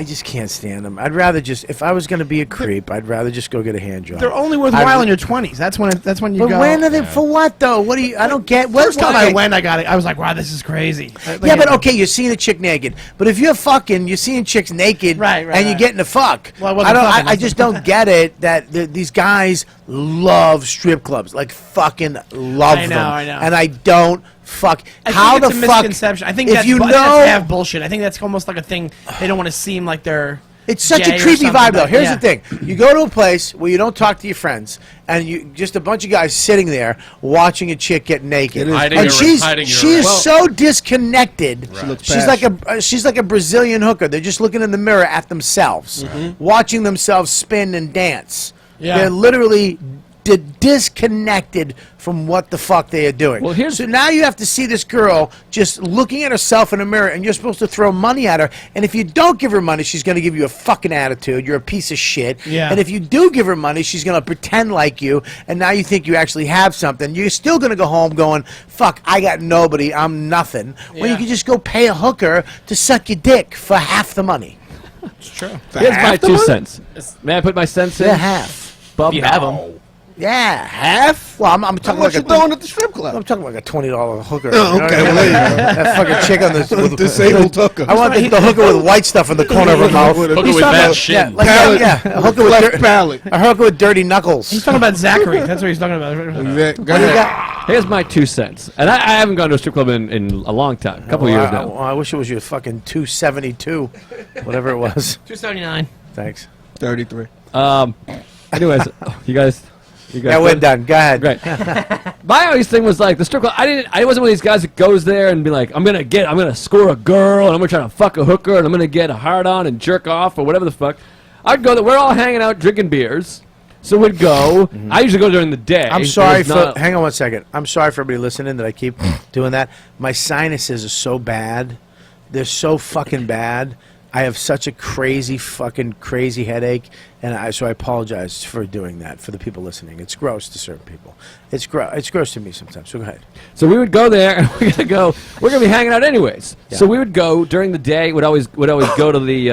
just can't stand them. I'd rather just, if I was going to be a creep, I'd rather just go get a hand job. They're only worthwhile in your 20s. That's when you But go. when are they, for what though? What do you, I don't get. First time okay. I went, I got it. I was like, wow, this is crazy. Yeah, but okay, you're seeing a chick naked. But if you're seeing chicks naked, Right, and you're getting to fuck. Well, I wasn't fucking. I just don't get it that these guys love strip clubs, like fucking love them. I know. And I don't fuck. I How think the it's a fuck? misconception. I think if that's, you I think know, that's half bullshit. I think that's almost like a thing. They don't want to seem like they're. it's such gay a or creepy something, vibe, though. but- Here's yeah. the thing: you go to a place where you don't talk to your friends, and you just a bunch of guys sitting there watching a chick get naked, Hiding and your- she hiding is your- so disconnected. She looks She's like a Brazilian hooker. They're just looking in the mirror at themselves, watching themselves spin and dance. Yeah. They're literally disconnected from what the fuck they are doing. Well, here's- so now you have to see this girl just looking at herself in a mirror, and you're supposed to throw money at her. And if you don't give her money, she's going to give you a fucking attitude. You're a piece of shit. Yeah. And if you do give her money, she's going to pretend like you, and now you think you actually have something. You're still going to go home going, fuck, I got nobody, I'm nothing. When you Yeah. can just go pay a hooker to suck your dick for half the money. Here's my 2 cents. May I put my cents in? Yeah, half. Bub, You have them. Yeah, half. Well, I'm talking What like you throwing at the strip club? I'm talking like a $20 hooker. Oh, okay, well, there you go. That fucking chick on the Disabled hooker. I want the hooker with white stuff in the corner of her mouth. Hooker with He's bad talking- shit. Yeah, like, Palate. yeah, a hooker with Left palate. a hooker with dirty knuckles. He's talking about Zachary. That's what he's talking about. Go ahead. Here's my 2 cents. And I haven't gone to a strip club in a long time. A couple years now. I wish it was your fucking 272, whatever it was. 279. Thanks. 33. Anyways, you guys. Yeah, we're done. Go ahead. Great. My always thing was like the strip club. I wasn't one of these guys that goes there and be like, I'm gonna score a girl and I'm gonna try to fuck a hooker and I'm gonna get a hard on and jerk off or whatever the fuck. I'd go there. We're all hanging out drinking beers, so we'd go. I usually go during the day. I'm sorry for. Hang on one second. I'm sorry for everybody listening that I keep doing that. My sinuses are so bad. They're so fucking bad. I have such a crazy headache, and so I apologize for doing that for the people listening. It's gross to certain people. It's gross to me sometimes. So go ahead. So we would go there, and we're gonna be hanging out anyways. Yeah. So we would go during the day. Would always go to the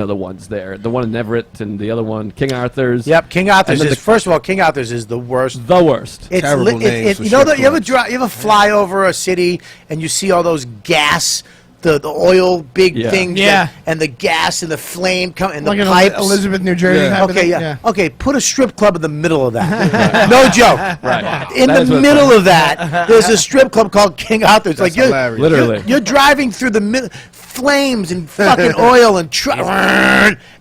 the ones there, the one in Everett and the other one, King Arthur's. Yep, King Arthur's And then is first of all, King Arthur's is the worst. The worst. It's Terrible names for you know strip that you clubs. ever fly over a city and you see all those gas. The oil big Yeah. things, Yeah. and the gas and the flame come and Like the in pipes. Elizabeth, New Jersey. Yeah. type of Okay, thing. yeah. Okay, put a strip club in the middle of that. No joke. Right. In That is the what's middle funny. of that, there's a strip club called King Arthur's. Like hilarious. Literally. you're driving through the flames and fucking oil and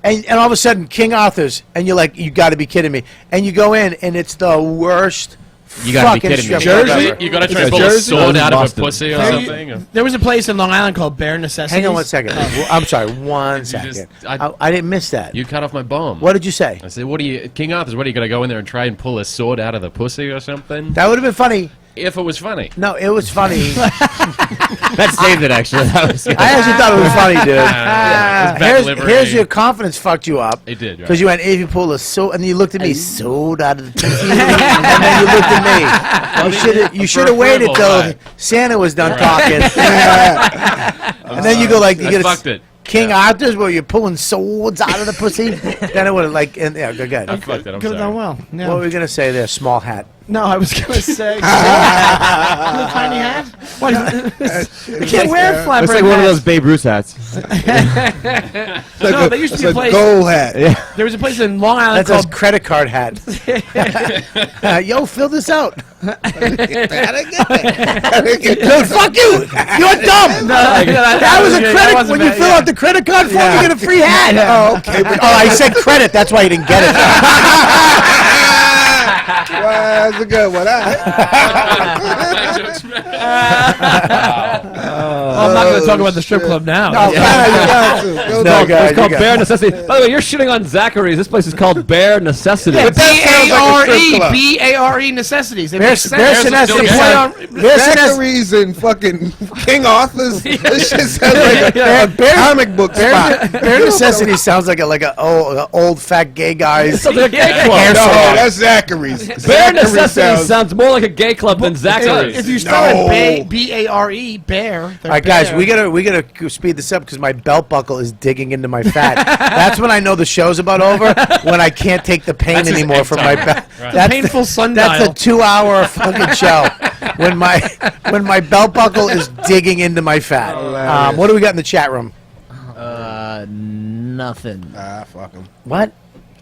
and all of a sudden King Arthur's, and you're like, you got to be kidding me. And you go in, and it's the worst. You gotta be fucking kidding me. strip club Jersey? ever. You gotta try Is to it pull a Jersey? sword Or out of a Boston? pussy or Hey, something. There was a place in Long Island called Bare Necessities. Hang on one second. I'm sorry, one second. just- I didn't miss that. You cut off my bomb. What did you say? I said, what are you, King Arthur's, what are you going to go in there and try and pull a sword out of the pussy or something? That would have been funny. If it was funny. No, it was funny. That saved it, actually. That was good. I actually thought it was funny, dude. Yeah, it was bad delivery. Here's your confidence fucked you up. It did, right. Because you went, if you pull a sword, and you looked at me, sword out of the pussy, and then you looked at me. You should have waited till Right. Santa was done Right. talking. And then you go like, you I get fucked it. King Arthur's where you're pulling swords out of the pussy. Then it would have like, yeah, go ahead. I fucked it, I'm Could have sorry. done well. Yeah. What were we gonna say there? Small hat. No, I was going to say. The tiny hat? What, you can't wear flat Looks brim like one of hats. those Babe Ruth hats. No, there used to be a place. gold hat. There was a place in Long Island That's a called. credit card hat. Yo, fill this out. Dude, fuck you! You're dumb. That was a credit. When you fill out the credit card form, you get a free hat. Oh, okay. Oh, I said credit. That's why you didn't get it. Well, that's a good one. I'm not going to talk about the strip club now. No, You got to. Go No, talk. guys, It's called you got- Bare Necessity. By the way, you're shitting on Zachary's. This place is called Bare Necessity. But that sounds like a strip club. B-A-R-E necessities. They make There's sense. Sinestro. Play on- Zachari's and fucking King Arthur's. This shit sounds like a comic book spot. Bare necessity sounds like a old fat gay guy's. Something like a gay No, club. that's Zachary's. Bare Zachary's Necessity sounds more like a gay club than Zachary's. If you spell No. it B-A-R-E, bear. All right, guys, we gotta speed this up because my belt buckle is digging into my fat. That's when I know the show's about over. When I can't take the pain That's his anymore from my time. back. Right. That's Painful sundial. That's a 2-hour fucking show. When my belt buckle is digging into my fat. What do we got in the chat room? Nothing. Fuck him. What?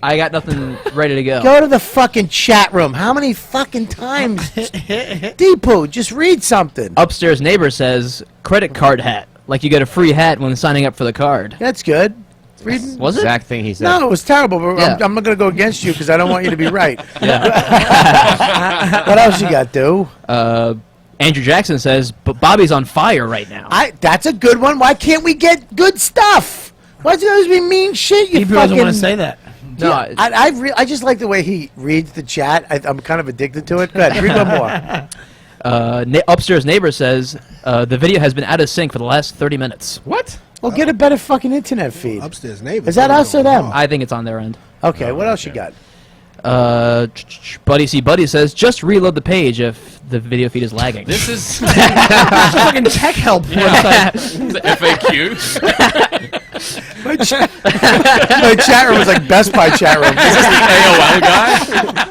I got nothing ready to go. Go to the fucking chat room. How many fucking times? Deepu, just read something. Upstairs neighbor says credit card hat. Like you get a free hat when signing up for the card. That's good. Reading? Was it? Exact thing he said. No, it was terrible, but Yeah. I'm not going to go against you because I don't want you to be right. Yeah. What else you got, dude? Andrew Jackson says, but Bobby's on fire right now. That's a good one. Why can't we get good stuff? Why does it always be mean shit? You People fucking doesn't want to say that. No, I just like the way he reads the chat. I'm kind of addicted to it. Go ahead, read one more. upstairs neighbor says the video has been out of sync for the last 30 minutes. What? Well, get a better fucking internet feed. Upstairs neighbor. Is that us or them? I think it's on their end. Okay, what else you got? Buddy C. Buddy says, just reload the page if the video feed is lagging. This is fucking tech help website. the FAQ. My chat room was like Best Buy chat room. Is this the AOL guy?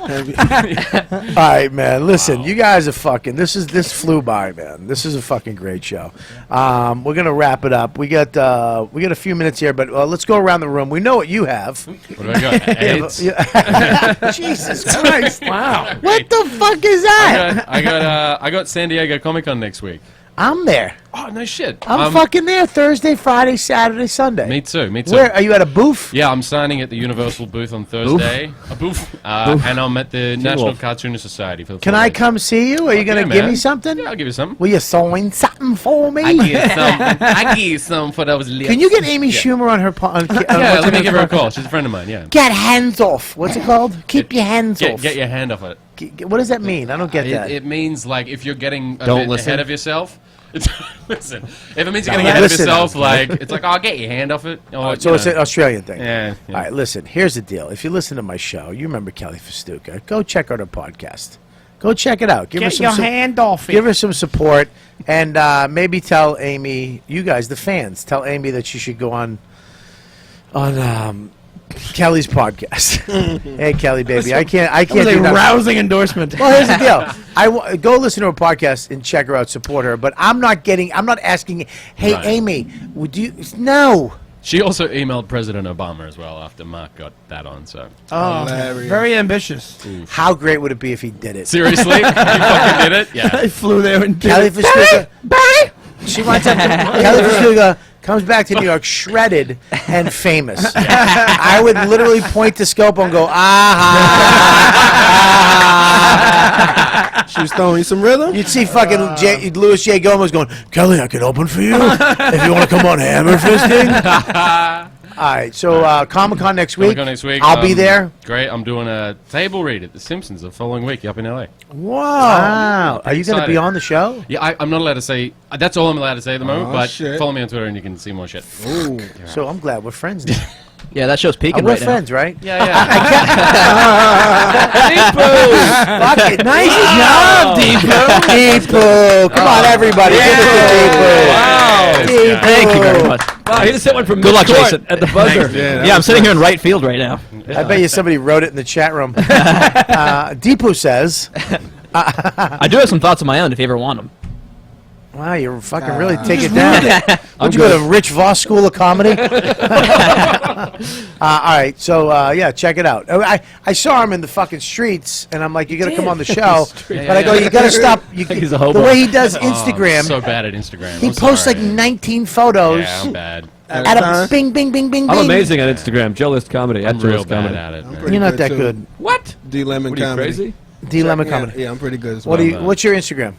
All right, man. Listen, you guys are fucking. This flew by, man. This is a fucking great show. We're gonna wrap it up. We got a few minutes here, but let's go around the room. We know what you have. What do I got? AIDS? Jesus Christ! Wow. What the fuck is that? I got San Diego Comic-Con next week. I'm there. Oh, no shit. I'm fucking there Thursday, Friday, Saturday, Sunday. Me too. Where are you at a booth? Yeah, I'm signing at the Universal booth on Thursday. A booth. And I'm at the National Cartoonist Society for the Can I come see you? Are you going to give me something? Yeah, I'll give you something. Will you sign something for me? I give you some for those lips. Can you get Amy Schumer on her yeah, let me give her a call. She's a friend of mine, yeah. Get hands off. What's it called? Keep your hands off. Get your hand off it. What does that mean? I don't get that. It means, like, if you're getting a Don't bit listen. ahead of yourself... Listen, if it means you're getting ahead of yourself, like, it's like, oh, get your hand off it. Or, So it's an Australian thing. Yeah. All right, listen, here's the deal. If you listen to my show, you remember Kelly Festuca. Go check out her podcast. Go check it out. Give her Get some your hand off it. Give her some support, and maybe tell Amy, you guys, the fans, tell Amy that she should go on Kelly's podcast. Hey, Kelly, baby, I can't. That was a rousing endorsement. Well, here's the deal. Go listen to her podcast and check her out, support her. But I'm not asking. Hey, Right. Amy, would you? No. She also emailed President Obama as well after Mark got that on, so... Oh, Hilarious. very ambitious. How great would it be if he did it? Seriously? You fucking did it? Yeah. I flew there and did Kelly it. Festuca. She wants to. Kelly Festuca comes back to New York shredded and famous. I would literally point to Scopo and go, ah. She was throwing you some rhythm. You'd see fucking Louis J. Gomez going, Kelly, I can open for you if you want to come on Hammer Fisting. All right, so Comic-Con next week. Comic-Con next week. I'll be there. Great. I'm doing a table read at The Simpsons the following week up in LA. Wow. Are you going to be excited. on the show? Yeah, I'm not allowed to say... That's all I'm allowed to say at the moment, Oh, but shit. follow me on Twitter and you can see more shit. Ooh. So I'm glad we're friends now. Yeah, that show's peaking We're right friends, right? Yeah, Fuck it. Nice job, Deepu. Deepu. Come on, everybody. Give it to Deepu. Wow. Deepu. Thank you very much. Wow, he just hit one from Good luck, mid-court Jason. at the buzzer. Yeah, I'm sitting here in right field right now. I bet you somebody wrote it in the chat room. Deepu says, I do have some thoughts of my own if you ever want them. wow, you're fucking really taking it down. Would you go to Rich Voss School of Comedy? All right, so yeah, check it out. I saw him in the fucking streets, and I'm like, you got to come on the show. But I go, you got to stop. He's a hobo. The way he does Oh, Instagram, I'm so bad at Instagram. he I'm posts like sorry. 19 photos. Yeah, I'm bad. At a bing, bing, bing, bing, I'm bing. amazing on Instagram. Joe List Comedy. I'm At Joe real List bad Comedy. at it, man. pretty You're not that too. good. What? D Lemon What are you, comedy. crazy? D Lemon Yeah, Comedy. yeah, I'm pretty good as What well. do you? What's your Instagram?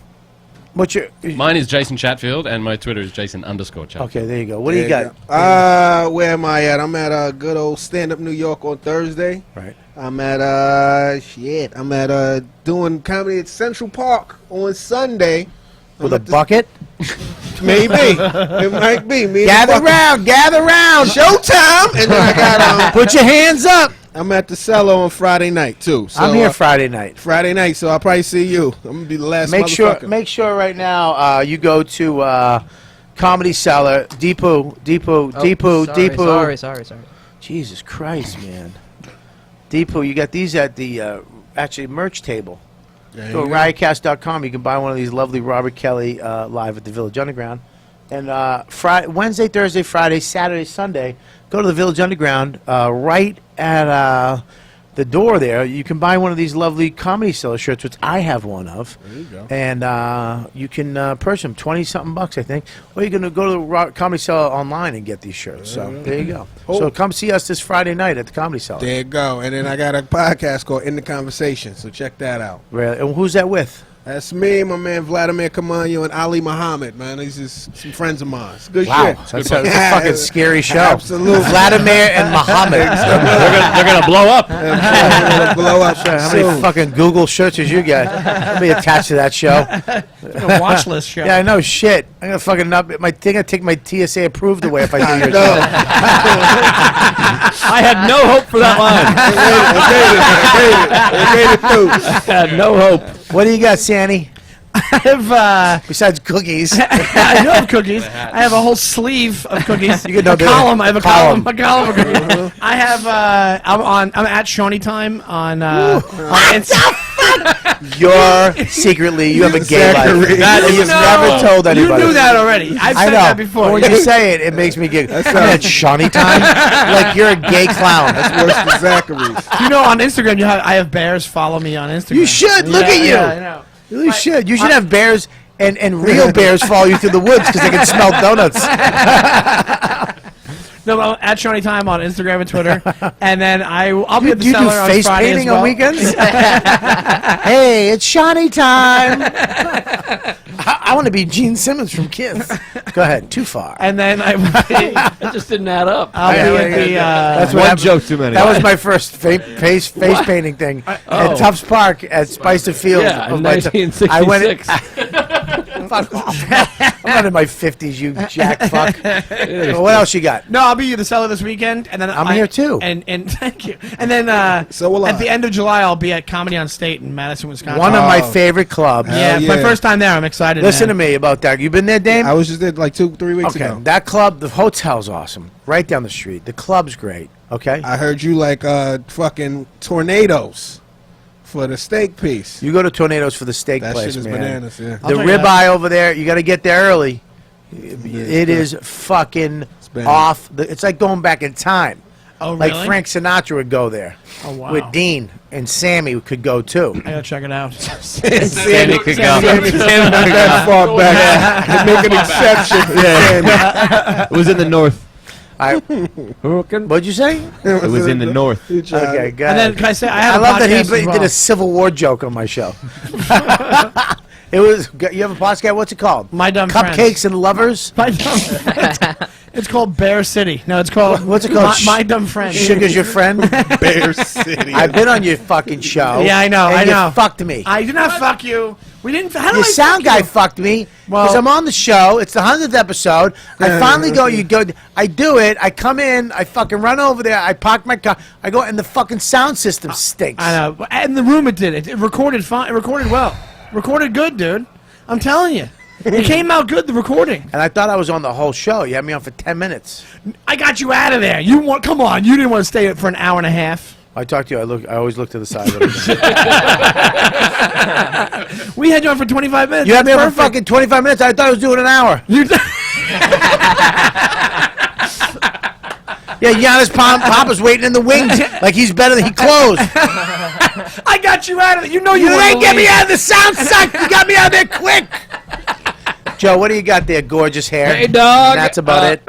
What's your? Mine is Jason Chatfield, and my Twitter is Jason_Chatfield. Okay, there you go. What do you There got? Where am I at? I'm at good old Stand Up New York on Thursday. Right. I'm at I'm at doing comedy at Central Park on Sunday. With a bucket? Maybe. It might be. Me and Gather the bucket. round, gather round. Showtime! And then I got Put your hands up. I'm at the cellar on Friday night too. So, I'm here Friday night. Friday night, so I'll probably see you. I'm gonna be the last Make motherfucker. sure right now you go to Comedy Cellar. Deepu. Sorry. Jesus Christ, man. Deepu, you got these at the actually merch table. There Go you to go. riotcast.com. You can buy one of these lovely Robert Kelly live at the Village Underground. And Wednesday, Thursday, Friday, Saturday, Sunday, go to the Village Underground. Right at the door there, you can buy one of these lovely Comedy Cellar shirts, which I have one of. There you go. And you can purchase them, 20-something bucks, I think. Or you're going to go to the Comedy Cellar online and get these shirts. So there you go. Oh. So come see us this Friday night at the Comedy Cellar. There you go. And then I got a podcast called In the Conversation, so check that out. Really? And who's that with? That's me, my man Vladimir Kamanyo, and Ali Muhammad, man. These is some friends of mine. It's good Wow, shit. that's a fucking scary show. Absolutely. Vladimir and Muhammad. They're gonna blow up. It'll blow up How soon. many fucking Google searches you got? I'll be attached to that show. A watch list show. Yeah, I know shit. I'm gonna fucking not. My thing. I take my TSA approved away if I do your No. show. I had no hope for that line. It made it through. I had no hope. What do you got, Sandy? I have Besides cookies. I do have cookies. I have a whole sleeve of cookies. You could a column. I have a column of cookies. I have I'm at Shawnee Time on Instagram. You're secretly, you have a gay life. That you've never told anybody. You knew that already. I've said that before. When you say it makes me giggle. I'm at Shawnee Time? Like you're a gay clown. That's worse than Zachary's. You know, on Instagram, I have bears follow me on Instagram. You should. Look at you. Yeah, I know. You should. You should have bears and real bears follow you through the woods because they can smell donuts. No, I'm at Shawnee Time on Instagram and Twitter, and then I'll be at the you cellar do on face Friday painting as well. on weekends? Hey, it's Shawnee Time. I want to be Gene Simmons from Kiss. Go ahead. Too far. And then That just didn't add up. I'll be at the. That's One joke too many. That was my first face painting thing at Tufts Park at Spicer Field. Yeah, in I 1966. Fuck off. I'm not in my 50s, you jack fuck. Well, what else you got? No, I'll be at the cellar this weekend, and then I'm here too. And thank you. And then So will at I. the end of July, I'll be at Comedy on State in Madison, Wisconsin. One of my favorite clubs. Yeah, Hell my yeah. first time there. I'm excited. Listen to me about that. You been there, Dame? I was just there like 2-3 weeks Okay, ago. that club, the hotel's awesome. Right down the street. The club's great. Okay? I heard you like fucking tornadoes for the steak piece. You go to Tornadoes for the steak That place, shit is man. bananas, yeah. The check it ribeye over there, you got to get there early. It is fucking bad. off. It's like going back in time. Oh, Like really? Frank Sinatra would go there. Oh, wow. With Dean and Sammy could go too. I gotta check it out. Sandy could go. Sammy not that far back. They make an exception for Sammy. It was in the north. What'd you say? It was in the north. Okay, good. And then can I say I I have a love that he podcast as well. did a Civil War joke on my show. It was. You have a podcast? What's it called? My Dumb Cupcakes Friends. and Lovers. My Dumb Friends. It's called Bear City. No, it's called. What's it called? My Dumb Friend. Sugar's your friend. Bear City. I've been on your fucking show. Yeah, I know. And I know. You fucked me. I did not fuck you. We didn't. How did Your I sound fuck guy you? fucked me Well- because I'm on the show. It's the 100th episode. I finally go. You go. I do it. I come in. I fucking run over there. I park my car. I go, and the fucking sound system stinks. I know. And the room it did it. It recorded fine. It recorded well. Recorded good, dude. I'm telling you. It came out good, the recording. And I thought I was on the whole show. You had me on for 10 minutes. I got you out of there. Come on. You didn't want to stay for an hour and a half. I talked to you. I always look to the side. We had you on for 25 minutes. You had me on for Perfect. fucking 25 minutes. I thought I was doing an hour. Yeah, Giannis Papa's waiting in the wings like he's better than he closed. I got you out of there. You know you You wanted ain't to get me leave. out of the sound suck. You got me out of there quick. Joe, what do you got there? Gorgeous hair. Hey, dog. And that's about it.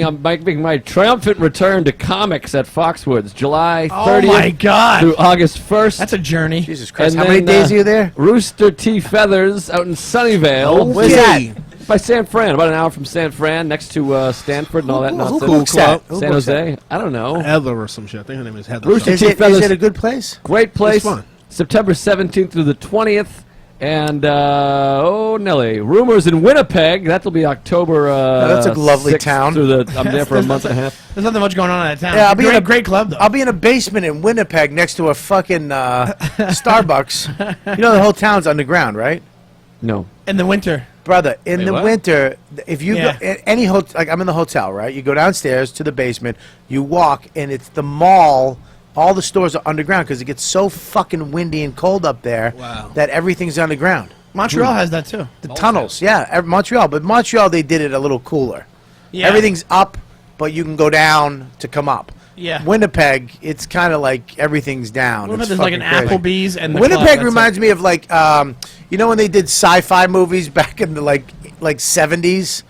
I'm making my triumphant return to comics at Foxwoods, July 30th Oh, my God. through August 1st. That's a journey. Jesus Christ. And How many then, days are you there? Rooster T. Feathers out in Sunnyvale. Where's that? By San Fran, about an hour from San Fran, next to Stanford and all that nonsense. books that? Who San books Jose? I don't know. Heather or some shit. I think her name is Heather. Rooster Is T. it Feathers. a good place? Great place. It's fun. September 17th through the 20th. And, Nelly, Rumors in Winnipeg. That'll be October that's a lovely 6th town. I'm there for a month and a half. There's nothing much going on in that town. Yeah, I'll be in a great club, though. I'll be in a basement in Winnipeg next to a fucking Starbucks. You know the whole town's underground, right? No. in the winter. Brother, in the what? winter, if you Yeah. go any hotel, like I'm in the hotel, right? You go downstairs to the basement, you walk, and it's the mall. All the stores are underground because it gets so fucking windy and cold up there that everything's underground. Montreal has that too. The tunnels, yeah, Montreal. But Montreal, they did it a little cooler. Yeah. Everything's up, but you can go down to come up. Yeah. Winnipeg, it's kind of like everything's down. Winnipeg, It's there's like an fucking crazy. Applebee's and the Winnipeg club, that's reminds it. me of like, you know when they did sci-fi movies back in the like 70s.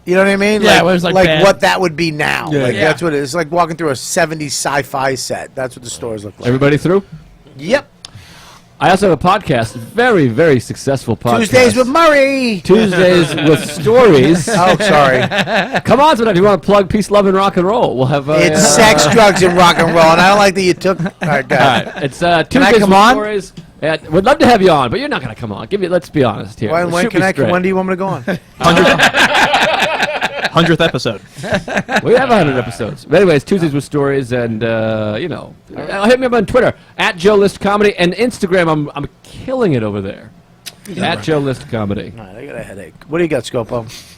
You know what I mean? Yeah, it was like bad. what that would be now. Yeah. Like Yeah. that's what it is. It's like walking through a 70s sci-fi set. That's what the stores look like. Everybody through? Yep. I also have a podcast, very, very successful podcast. Tuesdays with Murray. Tuesdays with stories. Oh, sorry. Come on tonight if you want to plug peace, love, and rock and roll. We'll have It's sex, drugs, and rock and roll, and I don't like that you took. All right, go ahead. All right, it's Can I Tuesdays come with on? stories. We'd love to have you on, but you're not going to come on. Let's be honest here. When Shoot can me I? straight. When do you want me to go on? 100th episode. We have 100 episodes. But anyways, Tuesdays with Stories, and hit me up on Twitter at Joe List Comedy, and Instagram. I'm killing it over there. At Joe List Comedy. All right, I got a headache. What do you got, Scopo?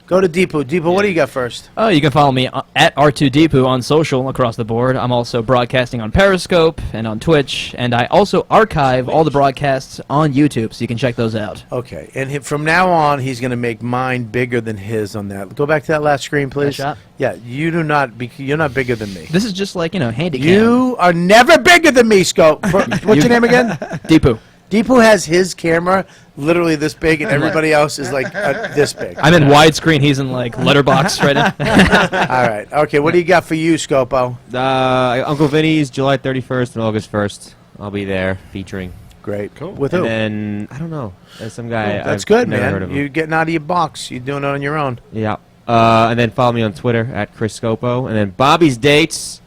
Go to Deepu. Deepu, what do you got first? Oh, you can follow me at R2Deepu on social across the board. I'm also broadcasting on Periscope and on Twitch, and I also archive all the broadcasts on YouTube, so you can check those out. Okay, and from now on, he's going to make mine bigger than his on that. Go back to that last screen, please. That shot? Yeah, you're not bigger than me. This is just like, handicap. You are never bigger than me, Scope. What's your name again? Deepu. Deepu has his camera literally this big, and everybody else is like this big. I'm in widescreen. He's in like letterbox right now. All right. Okay. What do you got for you, Scopo? Uncle Vinny's July 31st and August 1st. I'll be there featuring. Great. Cool. With and who? then I don't know. There's some guy. That's I've good, never man. Heard of him. You're getting out of your box. You're doing it on your own. Yeah. And then follow me on Twitter at Chris Scopo. And then Bobby's dates: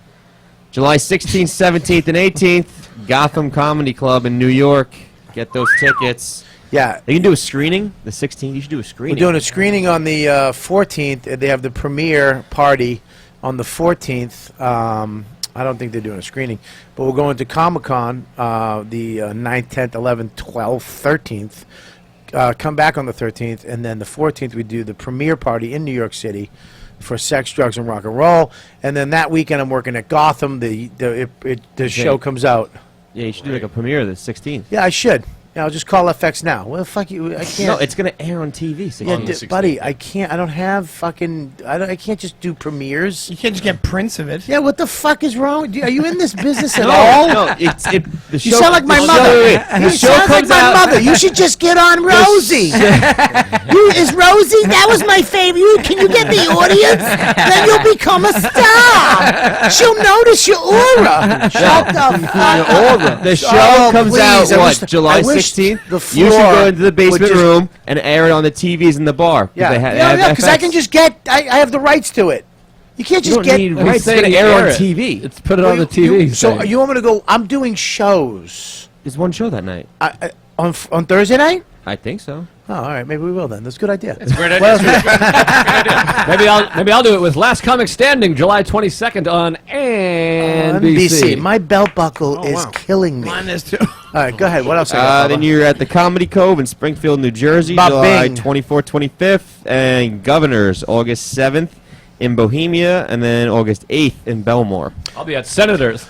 July 16th, 17th, and 18th. Gotham Comedy Club in New York. Get those tickets. Yeah. They can do a screening. The 16th. You should do a screening. We're doing a screening on the 14th. They have the premiere party on the 14th. I don't think they're doing a screening. But we're going to Comic-Con the 9th, 10th, 11th, 12th, 13th. Come back on the 13th. And then the 14th, we do the premiere party in New York City for Sex, Drugs, and Rock and Roll. And then that weekend, I'm working at Gotham. The show comes out. Yeah, you should do like a premiere the 16th. Yeah, I should. Yeah, I'll just call FX now. Well, fuck you. I can't. No, it's gonna air on TV. 16th. Yeah, buddy, I can't. I don't have fucking. I can't just do premieres. You can't just get prints of it. Yeah, what the fuck is wrong? Are you in this business at all? No, the You show. sound like my mother. You sound like my mother. You should just get on Rosie. Is Rosie? That was my favorite. Can you get the audience? Then you'll become a star. She'll notice your aura. Shut the fuck up. The show comes out July I wish 16th. The You should floor go into the basement would just- room and air it on the TVs in the bar. Yeah, because I can just get. I have the rights to it. You can't just don't get. need rights. It's gonna air on TV. It's put it on the TV. So you want me to go? I'm doing shows. There's one show that night. On Thursday night? I think so. Oh, all right. Maybe we will then. That's a good idea. It's a great idea. Maybe I'll do it with Last Comic Standing, July 22nd on NBC. My belt buckle is killing me. Mine is too. All right, go ahead. What else? I got, Then Bubba? you're at the Comedy Cove in Springfield, New Jersey, Bob July Bing. 24th, 25th, and Governors, August 7th in Bohemia, and then August 8th in Belmore. I'll be at Senators.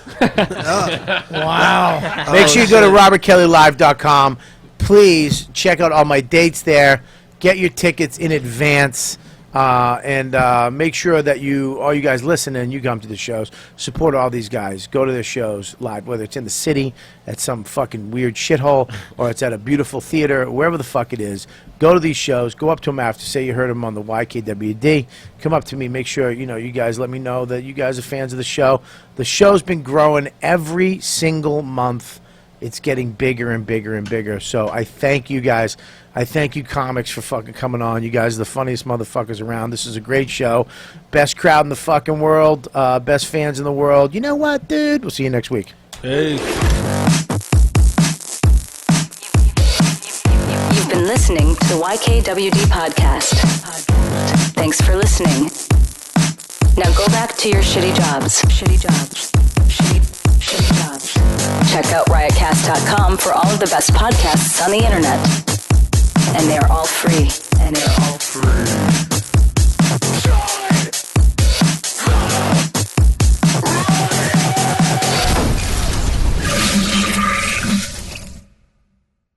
Wow. Make sure you go to robertkellylive.com. Please check out all my dates there. Get your tickets in advance. And make sure that all you guys listen and you come to the shows. Support all these guys. Go to their shows live, whether it's in the city, at some fucking weird shithole, or it's at a beautiful theater, wherever the fuck it is. Go to these shows. Go up to them after. Say you heard them on the YKWD. Come up to me. Make sure, you guys let me know that you guys are fans of the show. The show's been growing every single month. It's getting bigger and bigger and bigger. So I thank you guys. I thank you comics for fucking coming on. You guys are the funniest motherfuckers around. This is a great show. Best crowd in the fucking world. Best fans in the world. You know what, dude? We'll see you next week. You've been listening to the YKWD podcast. Thanks for listening. Now go back to your shitty jobs. Shitty jobs. Shitty jobs. Check out riotcast.com for all of the best podcasts on the internet. And they are all free.